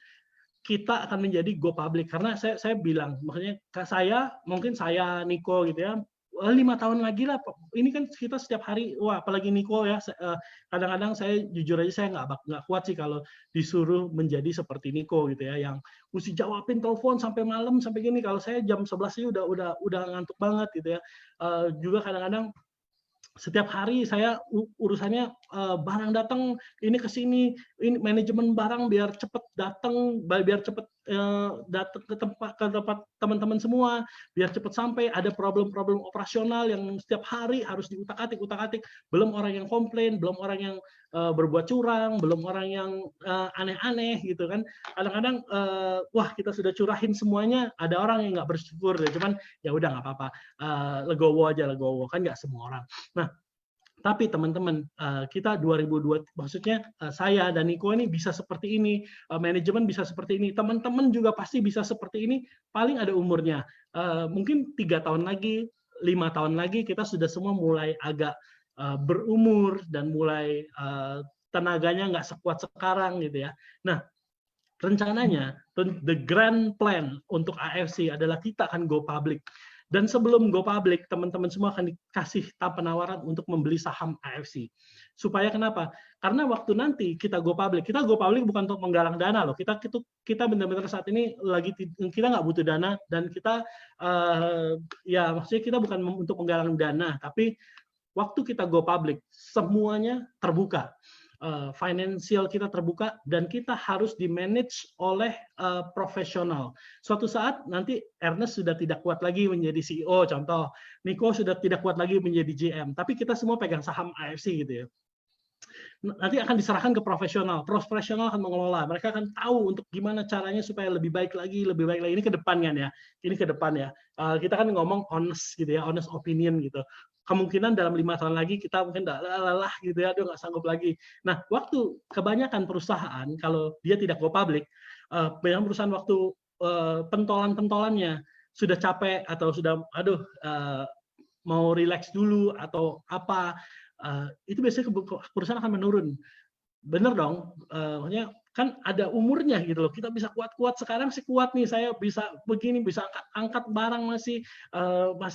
kita akan menjadi go public karena saya bilang maksudnya mungkin saya Niko gitu ya, 5 tahun lagi lah. Ini kan kita setiap hari, wah apalagi Niko ya, kadang-kadang saya jujur aja saya nggak kuat sih kalau disuruh menjadi seperti Niko gitu ya, yang mesti jawabin telepon sampai malam sampai gini. Kalau saya jam 11 aja udah ngantuk banget gitu ya. Juga kadang-kadang setiap hari saya urusannya barang datang ini ke sini, ini manajemen barang biar cepet datang, biar cepet datang ke tempat teman-teman semua, biar cepet sampai. Ada problem-problem operasional yang setiap hari harus diutak-atik, belum orang yang komplain, belum orang yang berbuat curang, belum orang yang aneh-aneh gitu kan. Kadang-kadang wah kita sudah curahin semuanya, ada orang yang nggak bersyukur ya, cuman ya udah nggak apa-apa, legowo aja, legowo kan nggak semua orang. Nah, tapi teman-teman, kita 2002, maksudnya saya dan Niko ini bisa seperti ini, manajemen bisa seperti ini, teman-teman juga pasti bisa seperti ini, paling ada umurnya. Mungkin 3 tahun lagi, 5 tahun lagi, kita sudah semua mulai agak berumur dan mulai tenaganya nggak sekuat sekarang gitu ya. Nah, rencananya, the grand plan untuk AFC adalah kita akan go public. Dan sebelum go public, teman-teman semua akan dikasih penawaran untuk membeli saham AFC. Supaya kenapa? Karena waktu nanti kita go public bukan untuk menggalang dana loh. Kita benar-benar saat ini kita nggak butuh dana, dan kita ya maksudnya kita bukan untuk menggalang dana, tapi waktu kita go public semuanya terbuka. Financial kita terbuka dan kita harus di-manage oleh profesional. Suatu saat nanti Ernest sudah tidak kuat lagi menjadi CEO, contoh. Niko sudah tidak kuat lagi menjadi GM, tapi kita semua pegang saham AFC gitu ya. Nanti akan diserahkan ke profesional. Profesional akan mengelola. Mereka akan tahu untuk gimana caranya supaya lebih baik lagi. Ini ke depan kan ya. Ini ke depan ya. Kita kan ngomong honest gitu ya, honest opinion gitu. Kemungkinan dalam 5 tahun lagi kita mungkin lelah gitu ya, aduh nggak sanggup lagi. Nah, waktu kebanyakan perusahaan kalau dia tidak go public, banyak perusahaan waktu pentolan-pentolannya sudah capek atau sudah mau relax dulu atau apa, itu biasanya perusahaan akan menurun. Bener dong, maksudnya kan ada umurnya gitu loh. Kita bisa kuat-kuat sekarang sih kuat nih, saya bisa begini, bisa angkat barang masih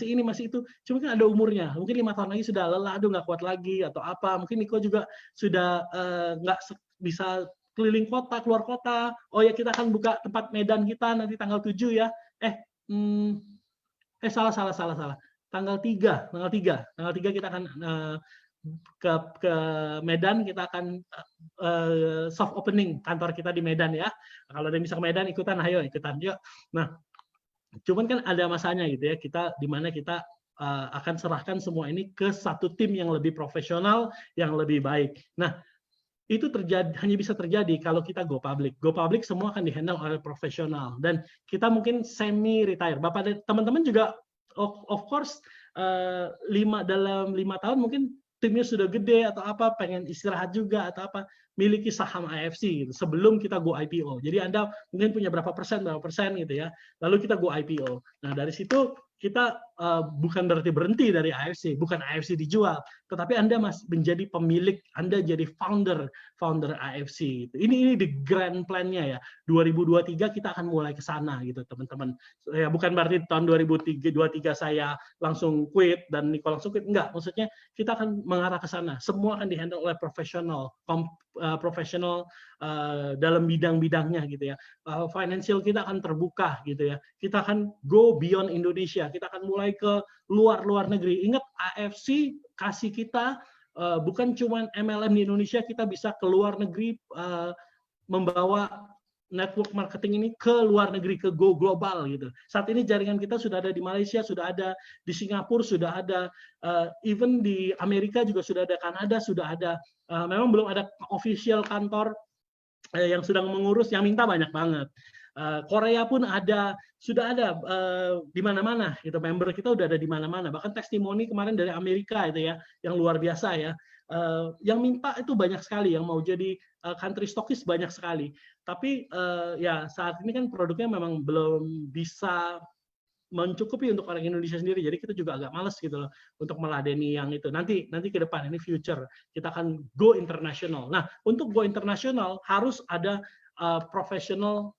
ini masih itu. Cuma kan ada umurnya. Mungkin 5 tahun lagi sudah lelah, aduh nggak kuat lagi atau apa. Mungkin Niko juga sudah nggak bisa keliling kota, keluar kota. Oh ya kita akan buka tempat Medan kita nanti tanggal 7 ya. Salah. Tanggal 3 kita akan ke Medan, kita akan soft opening kantor kita di Medan ya. Kalau ada yang bisa ke Medan ikutan, ayo ikutan yuk. Nah, cuman kan ada masanya gitu ya, kita di mana kita akan serahkan semua ini ke satu tim yang lebih profesional, yang lebih baik. Nah, itu hanya bisa terjadi kalau kita go public. Go public semua akan dihandle oleh profesional, dan kita mungkin semi retire. Bapak teman-teman juga of course dalam 5 tahun mungkin timnya sudah gede atau apa, pengen istirahat juga atau apa, miliki saham AFC gitu, sebelum kita go IPO. Jadi Anda mungkin punya berapa persen gitu ya, lalu kita go IPO. Nah dari situ kita bukan berarti berhenti dari AFC, bukan AFC dijual, tetapi Anda masih menjadi pemilik, Anda jadi founder AFC. Gitu. Ini the grand plan-nya ya. 2023 kita akan mulai ke sana gitu teman-teman. Ya bukan berarti tahun 2023 saya langsung quit dan Niko langsung quit, enggak. Maksudnya kita akan mengarah ke sana. Semua akan dihandle oleh profesional dalam bidang-bidangnya gitu ya. Financial kita akan terbuka gitu ya. Kita akan go beyond Indonesia. Kita akan mulai ke luar negeri. Ingat AFC kasih kita bukan cuma MLM di Indonesia, kita bisa ke luar negeri membawa network marketing ini ke luar negeri, ke go global gitu. Saat ini jaringan kita sudah ada di Malaysia, sudah ada di Singapura, sudah ada even di Amerika juga sudah ada, Kanada sudah ada. Memang belum ada official kantor yang sedang mengurus, yang minta banyak banget. Korea pun ada, sudah ada di mana-mana gitu. Member kita udah ada di mana-mana. Bahkan testimoni kemarin dari Amerika itu ya, yang luar biasa ya. Yang minta itu banyak sekali, yang mau jadi country stockist banyak sekali. Tapi ya saat ini kan produknya memang belum bisa mencukupi untuk orang Indonesia sendiri, jadi kita juga agak males gitu loh untuk meladeni yang itu. Nanti ke depan, ini future, kita akan go international. Nah, untuk go international harus ada professional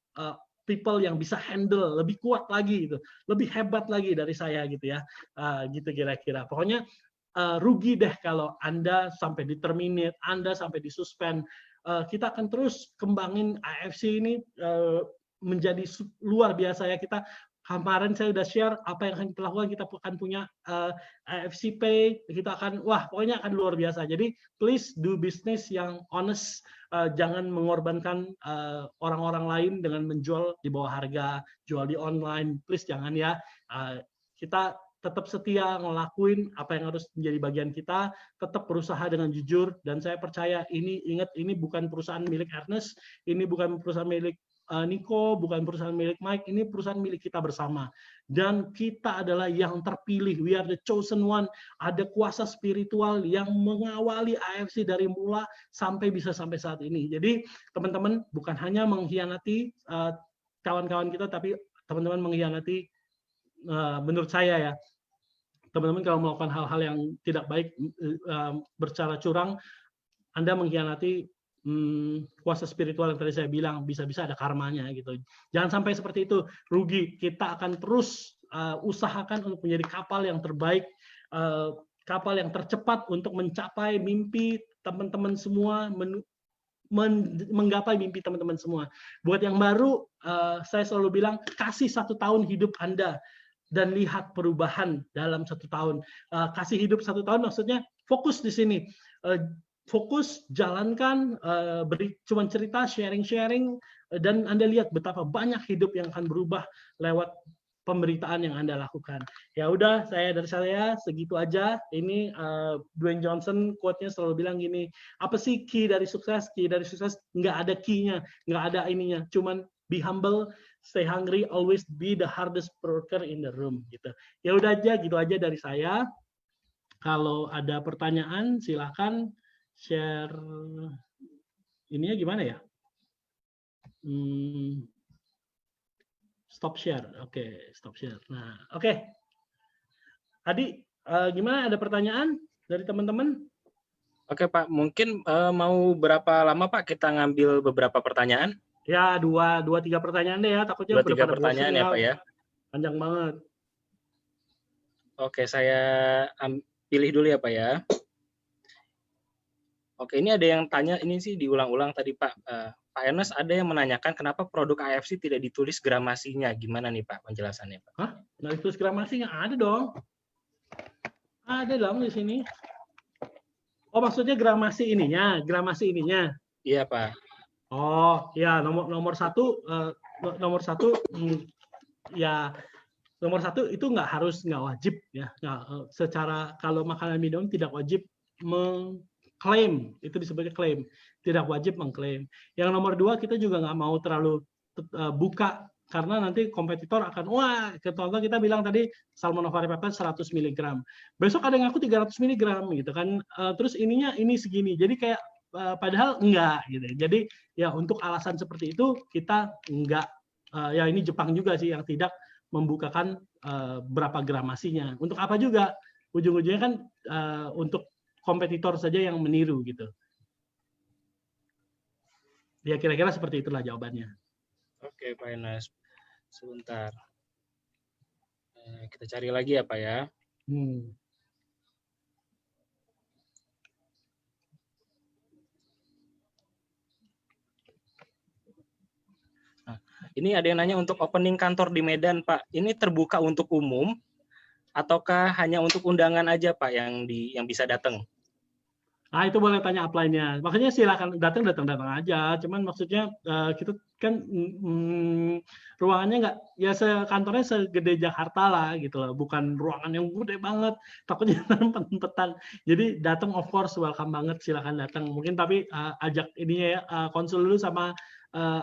people yang bisa handle, lebih kuat lagi gitu, lebih hebat lagi dari saya gitu ya, gitu kira-kira. Pokoknya rugi deh kalau Anda sampai di-terminate, Anda sampai disuspend. Kita akan terus kembangin AFC ini menjadi luar biasa ya. Kita kemarin saya udah share apa yang akan kita lakukan, kita akan punya AFC Pay, kita akan, wah pokoknya akan luar biasa. Jadi please do business yang honest, jangan mengorbankan orang-orang lain dengan menjual di bawah harga, jual di online, please jangan ya. Kita tetap setia ngelakuin apa yang harus menjadi bagian kita, tetap berusaha dengan jujur, dan saya percaya ingat ini bukan perusahaan milik Ernest, ini bukan perusahaan milik Nico, bukan perusahaan milik Mike, ini perusahaan milik kita bersama. Dan kita adalah yang terpilih, we are the chosen one, ada kuasa spiritual yang mengawali AFC dari mula sampai bisa sampai saat ini. Jadi teman-teman bukan hanya mengkhianati kawan-kawan kita, tapi teman-teman mengkhianati, menurut saya ya, teman-teman kalau melakukan hal-hal yang tidak baik, bercara curang, Anda mengkhianati kuasa spiritual yang tadi saya bilang, bisa-bisa ada karmanya gitu. Jangan sampai seperti itu, rugi. Kita akan terus usahakan untuk menjadi kapal yang terbaik, kapal yang tercepat untuk mencapai mimpi teman-teman semua, menggapai mimpi teman-teman semua. Buat yang baru, saya selalu bilang, kasih 1 tahun hidup Anda dan lihat perubahan dalam 1 tahun. Kasih hidup 1 tahun maksudnya fokus di sini. Fokus, jalankan, beri cuman cerita, sharing-sharing, dan Anda lihat betapa banyak hidup yang akan berubah lewat pemberitaan yang Anda lakukan. Ya udah, dari saya segitu aja. Ini Dwayne Johnson quote-nya selalu bilang gini, apa sih key dari sukses? Key dari sukses nggak ada key-nya, nggak ada ininya, cuman be humble, stay hungry, always be the hardest worker in the room gitu. Ya udah aja, gitu aja dari saya. Kalau ada pertanyaan silakan share ininya gimana ya? Stop share. Oke, stop share. Nah, oke. Adi, gimana? Ada pertanyaan dari teman-teman? Oke Pak, mungkin mau berapa lama Pak kita ngambil beberapa pertanyaan? Ya, 2-3 pertanyaan deh ya. Takutnya 2-3 pertanyaan ya Pak ya. Panjang banget. Oke, saya pilih dulu ya Pak ya. Oke, ini ada yang tanya, ini sih diulang-ulang tadi Pak. Pak Ernest ada yang menanyakan kenapa produk AFC tidak ditulis gramasinya. Gimana nih Pak penjelasannya Pak? Hah? Nggak ditulis gramasinya? Ada dong. Ada dong di sini. Oh, maksudnya gramasi ininya? Iya Pak. Oh, ya nomor satu ya, nomor satu itu nggak wajib ya. Secara kalau makanan minum tidak wajib mengklaim, itu disebutnya klaim, tidak wajib mengklaim. Yang nomor 2 kita juga nggak mau terlalu buka karena nanti kompetitor akan, wah, contoh kita bilang tadi Salmonella pepper 100 mg. Besok ada yang ngaku 300 mg gitu kan. Terus ininya ini segini. Jadi kayak padahal enggak gitu. Jadi ya untuk alasan seperti itu kita enggak, ya ini Jepang juga sih yang tidak membukakan berapa gramasinya. Untuk apa juga? Ujung-ujungnya kan untuk kompetitor saja yang meniru gitu. Ya kira-kira seperti itulah jawabannya. Oke Pak Ernest, sebentar. Kita cari lagi ya Pak ya. Ini ada yang nanya untuk opening kantor di Medan, Pak. Ini terbuka untuk umum ataukah hanya untuk undangan aja, Pak, yang bisa datang? Nah, itu boleh tanya upline-nya. Makanya silakan datang aja. Cuman maksudnya kita kan ruangannya nggak, ya kantornya segede Jakarta lah gitu loh. Bukan ruangan yang gede banget. Takutnya empet-empetan. Jadi datang of course welcome banget, silakan datang. Mungkin tapi ajak ininya ya, konsul dulu sama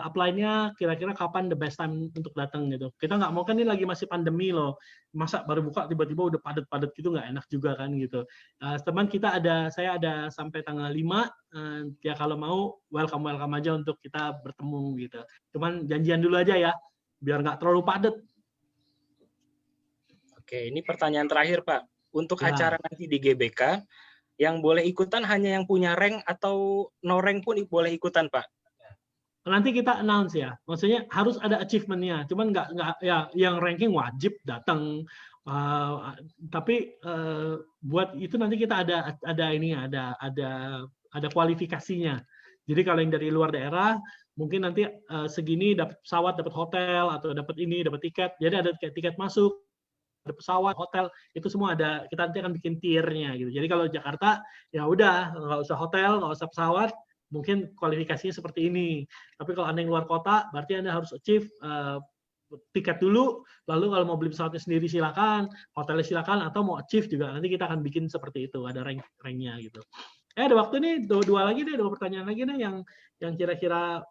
upline-nya kira-kira kapan the best time untuk datang gitu. Kita nggak mau, kan ini lagi masih pandemi loh. Masa baru buka tiba-tiba udah padat-padat gitu, nggak enak juga kan gitu. Teman kita saya ada sampai tanggal 5, ya kalau mau welcome aja untuk kita bertemu gitu. Cuman janjian dulu aja ya, biar nggak terlalu padat. Oke, ini pertanyaan terakhir Pak. Untuk acara nanti di GBK, yang boleh ikutan hanya yang punya rank atau no rank pun boleh ikutan Pak? Nanti kita announce ya. Maksudnya harus ada achievement-nya. Cuman nggak ya yang ranking wajib datang. Tapi buat itu nanti kita ada ini ada kualifikasinya. Jadi kalau yang dari luar daerah mungkin nanti segini dapat pesawat, dapat hotel atau dapat ini, dapat tiket. Jadi ada tiket masuk, ada pesawat, hotel, itu semua ada. Kita nanti akan bikin tier-nya gitu. Jadi kalau Jakarta ya udah nggak usah hotel, nggak usah pesawat, mungkin kualifikasinya seperti ini. Tapi kalau Anda yang luar kota, berarti Anda harus achieve tiket dulu, lalu kalau mau beli pesawatnya sendiri silakan, hotelnya silakan, atau mau achieve juga, nanti kita akan bikin seperti itu, ada rank-nya gitu. Ada waktu nih, dua lagi deh, 2 pertanyaan lagi deh yang kira-kira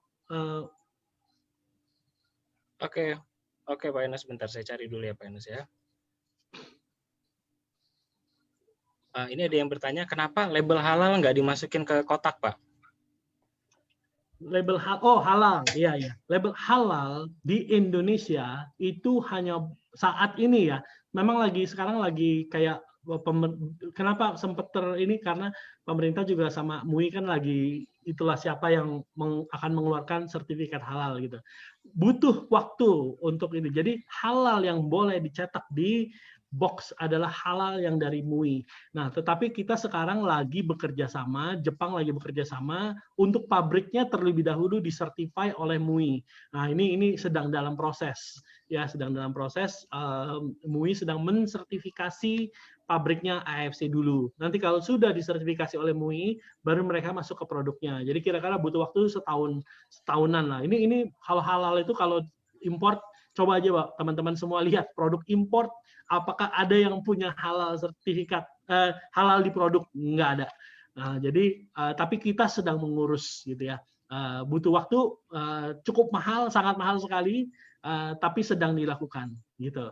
Oke, Pak Enes, bentar saya cari dulu ya Pak Enes ya. Ini ada yang bertanya, kenapa label halal nggak dimasukin ke kotak, Pak? Label halal, iya. Label halal di Indonesia itu hanya saat ini ya. Memang sekarang lagi kayak kenapa sempat ini karena pemerintah juga sama MUI kan lagi itulah siapa yang akan mengeluarkan sertifikat halal gitu. Butuh waktu untuk ini. Jadi halal yang boleh dicetak di box adalah halal yang dari MUI. Nah, tetapi kita sekarang lagi bekerja sama, Jepang lagi bekerja sama untuk pabriknya terlebih dahulu disertify oleh MUI. Nah, ini sedang dalam proses. Ya, sedang dalam proses. MUI sedang mensertifikasi pabriknya AFC dulu. Nanti kalau sudah disertifikasi oleh MUI, baru mereka masuk ke produknya. Jadi kira-kira butuh waktu setahunan lah. Ini hal-hal itu kalau import, coba aja Pak, teman-teman semua lihat produk import, apakah ada yang punya halal sertifikat halal di produk? Nggak ada. Nah, jadi tapi kita sedang mengurus gitu ya. Butuh waktu, cukup mahal, sangat mahal sekali, tapi sedang dilakukan gitu.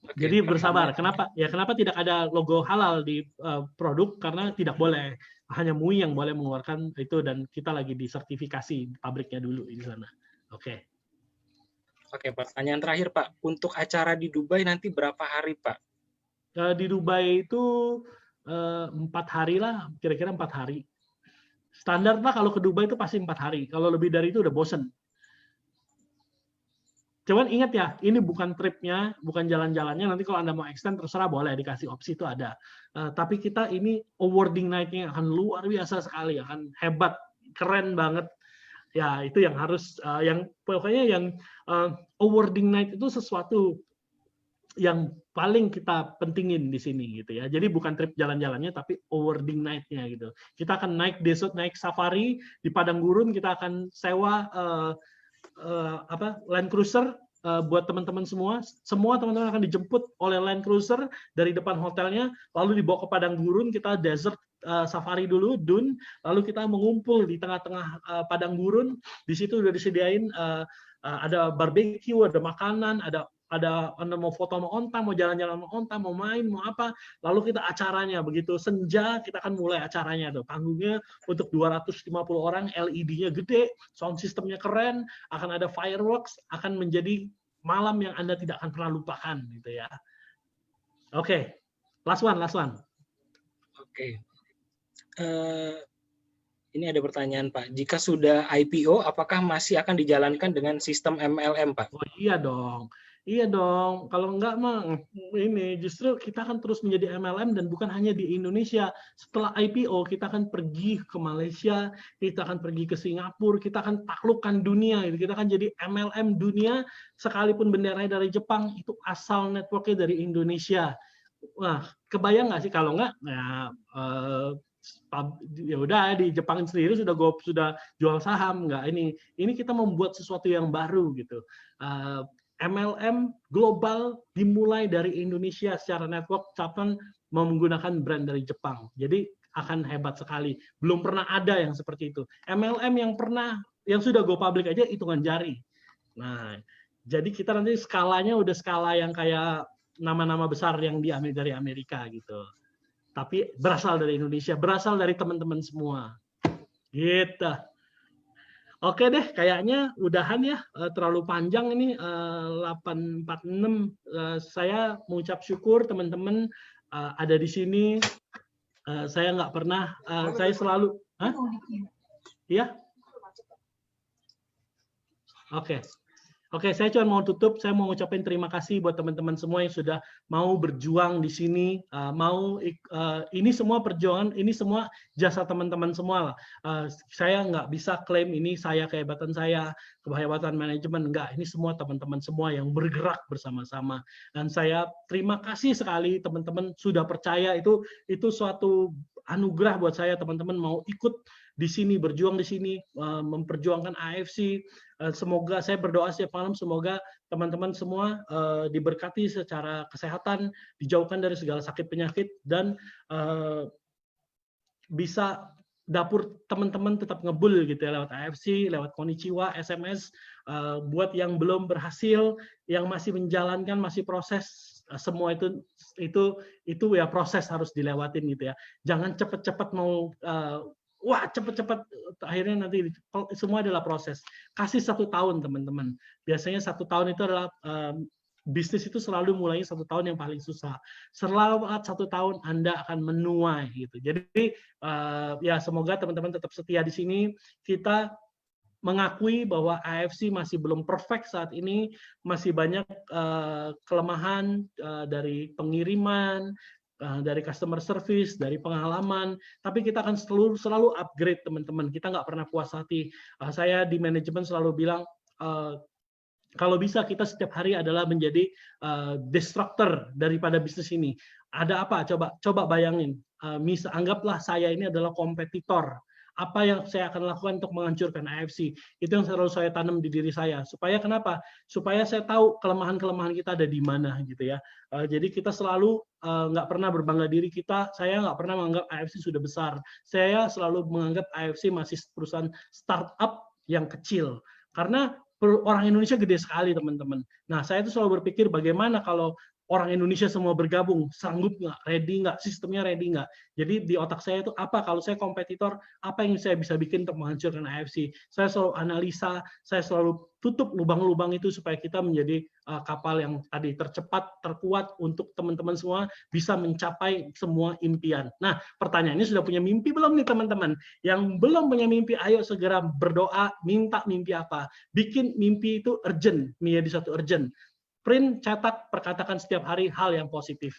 Oke, jadi bersabar. Kenapa? Ya kenapa tidak ada logo halal di produk? Karena tidak boleh. Hanya MUI yang boleh mengeluarkan itu dan kita lagi disertifikasi pabriknya dulu di sana. Oke. Oke, pertanyaan terakhir Pak. Untuk acara di Dubai nanti berapa hari Pak? Di Dubai itu 4 hari lah, kira-kira 4 hari. Standar Pak kalau ke Dubai itu pasti 4 hari. Kalau lebih dari itu udah bosen. Cuman ingat ya, ini bukan tripnya, bukan jalan-jalannya. Nanti kalau Anda mau extend, terserah boleh, dikasih opsi itu ada. Tapi kita ini awarding night-nya akan luar biasa sekali, akan hebat, keren banget. Ya itu yang harus, pokoknya yang awarding night itu sesuatu yang paling kita pentingin di sini gitu ya. Jadi bukan trip jalan-jalannya, tapi awarding night-nya gitu. Kita akan naik desert, naik safari di padang gurun, kita akan sewa Land Cruiser buat teman-teman semua. Semua teman-teman akan dijemput oleh Land Cruiser dari depan hotelnya, lalu dibawa ke padang gurun, kita desert safari dulu, dune, lalu kita mengumpul di tengah-tengah padang gurun. Di situ udah disediain ada barbecue, ada makanan, ada Anda mau foto sama onta, mau jalan-jalan sama onta, mau main, mau apa, lalu kita acaranya begitu senja kita akan mulai acaranya tuh, panggungnya untuk 250 orang, LED-nya gede, sound systemnya keren, akan ada fireworks, akan menjadi malam yang Anda tidak akan pernah lupakan gitu ya. Oke. Last one. Oke. Ini ada pertanyaan Pak. Jika sudah IPO, apakah masih akan dijalankan dengan sistem MLM Pak? Oh iya dong. Kalau enggak mah ini justru kita akan terus menjadi MLM dan bukan hanya di Indonesia. Setelah IPO kita akan pergi ke Malaysia, kita akan pergi ke Singapura, kita akan taklukkan dunia. Kita akan jadi MLM dunia sekalipun benderanya dari Jepang itu asal networknya dari Indonesia. Wah, kebayang nggak sih kalau enggak? Nah, ya udah di Jepang sendiri sudah jual saham nggak ini kita membuat sesuatu yang baru gitu. MLM global dimulai dari Indonesia secara network, capan menggunakan brand dari Jepang. Jadi akan hebat sekali. Belum pernah ada yang seperti itu. MLM yang sudah go public aja hitungan jari. Nah, jadi kita nanti skalanya udah skala yang kayak nama-nama besar yang dari Amerika gitu. Tapi berasal dari Indonesia, berasal dari teman-teman semua. Gitu. Oke deh, kayaknya udahan ya, terlalu panjang ini 8:46. Saya mengucap syukur teman-teman ada di sini. Saya nggak pernah, saya selalu, ya, Oke. Oke, saya cuma mau tutup. Saya mau ngucapin terima kasih buat teman-teman semua yang sudah mau berjuang di sini, ini semua perjuangan, ini semua jasa teman-teman semua lah. Saya nggak bisa klaim ini saya kehebatan saya, kehebatan manajemen, enggak. Ini semua teman-teman semua yang bergerak bersama-sama. Dan saya terima kasih sekali teman-teman sudah percaya, itu suatu anugerah buat saya, teman-teman mau ikut di sini, berjuang di sini, memperjuangkan AFC. Semoga, saya berdoa setiap malam, semoga teman-teman semua diberkati secara kesehatan, dijauhkan dari segala sakit penyakit, dan bisa dapur teman-teman tetap ngebul gitu ya, lewat AFC, lewat Konnichiwa, SMS. Buat yang belum berhasil, yang masih menjalankan, masih proses, semua itu ya proses harus dilewatin gitu ya. Jangan cepet-cepet mau wah cepet-cepet, akhirnya nanti semua adalah proses. Kasih 1 tahun teman-teman. Biasanya 1 tahun itu adalah bisnis itu selalu mulainya 1 tahun yang paling susah. Selama 1 tahun Anda akan menuai gitu. Jadi ya semoga teman-teman tetap setia di sini. Kita mengakui bahwa AFC masih belum perfect saat ini, masih banyak kelemahan dari pengiriman, dari customer service, dari pengalaman, tapi kita akan selalu upgrade teman-teman. Kita nggak pernah puas hati. Saya di manajemen selalu bilang, kalau bisa kita setiap hari adalah menjadi disruptor daripada bisnis ini. Ada apa? Coba bayangin. Anggaplah saya ini adalah kompetitor. Apa yang saya akan lakukan untuk menghancurkan AFC? Itu yang selalu saya tanam di diri saya. Supaya kenapa? Supaya saya tahu kelemahan-kelemahan kita ada di mana gitu ya. Jadi kita selalu nggak pernah berbangga diri kita. Saya nggak pernah menganggap AFC sudah besar. Saya selalu menganggap AFC masih perusahaan startup yang kecil. Karena orang Indonesia gede sekali teman-teman. Nah saya itu selalu berpikir bagaimana kalau orang Indonesia semua bergabung, sanggup nggak, ready nggak, sistemnya ready nggak. Jadi di otak saya itu apa, kalau saya kompetitor, apa yang saya bisa bikin untuk menghancurkan AFC. Saya selalu analisa, saya selalu tutup lubang-lubang itu supaya kita menjadi kapal yang tadi tercepat, terkuat untuk teman-teman semua bisa mencapai semua impian. Nah, pertanyaannya sudah punya mimpi belum nih teman-teman? Yang belum punya mimpi, ayo segera berdoa, minta mimpi apa. Bikin mimpi itu urgent, menjadi satu urgent. Print, cetak, perkatakan setiap hari hal yang positif.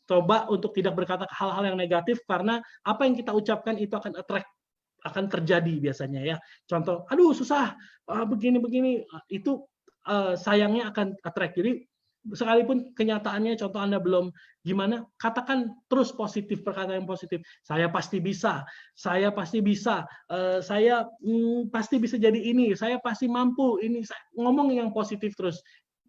Coba untuk tidak berkata hal-hal yang negatif, karena apa yang kita ucapkan itu akan attract, akan terjadi biasanya ya. Contoh, aduh susah, begini-begini, itu sayangnya akan attract. Jadi sekalipun kenyataannya contoh Anda belum gimana, katakan terus positif, perkataan yang positif. Saya pasti bisa, saya pasti bisa, saya pasti bisa jadi ini, saya pasti mampu ini. Ngomong yang positif terus.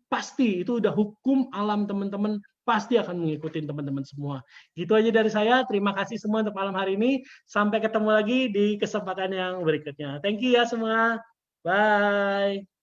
Pasti itu udah hukum alam teman-teman, pasti akan mengikuti teman-teman semua. Gitu aja dari saya. Terima kasih semua untuk malam hari ini. Sampai ketemu lagi di kesempatan yang berikutnya. Thank you ya semua. Bye.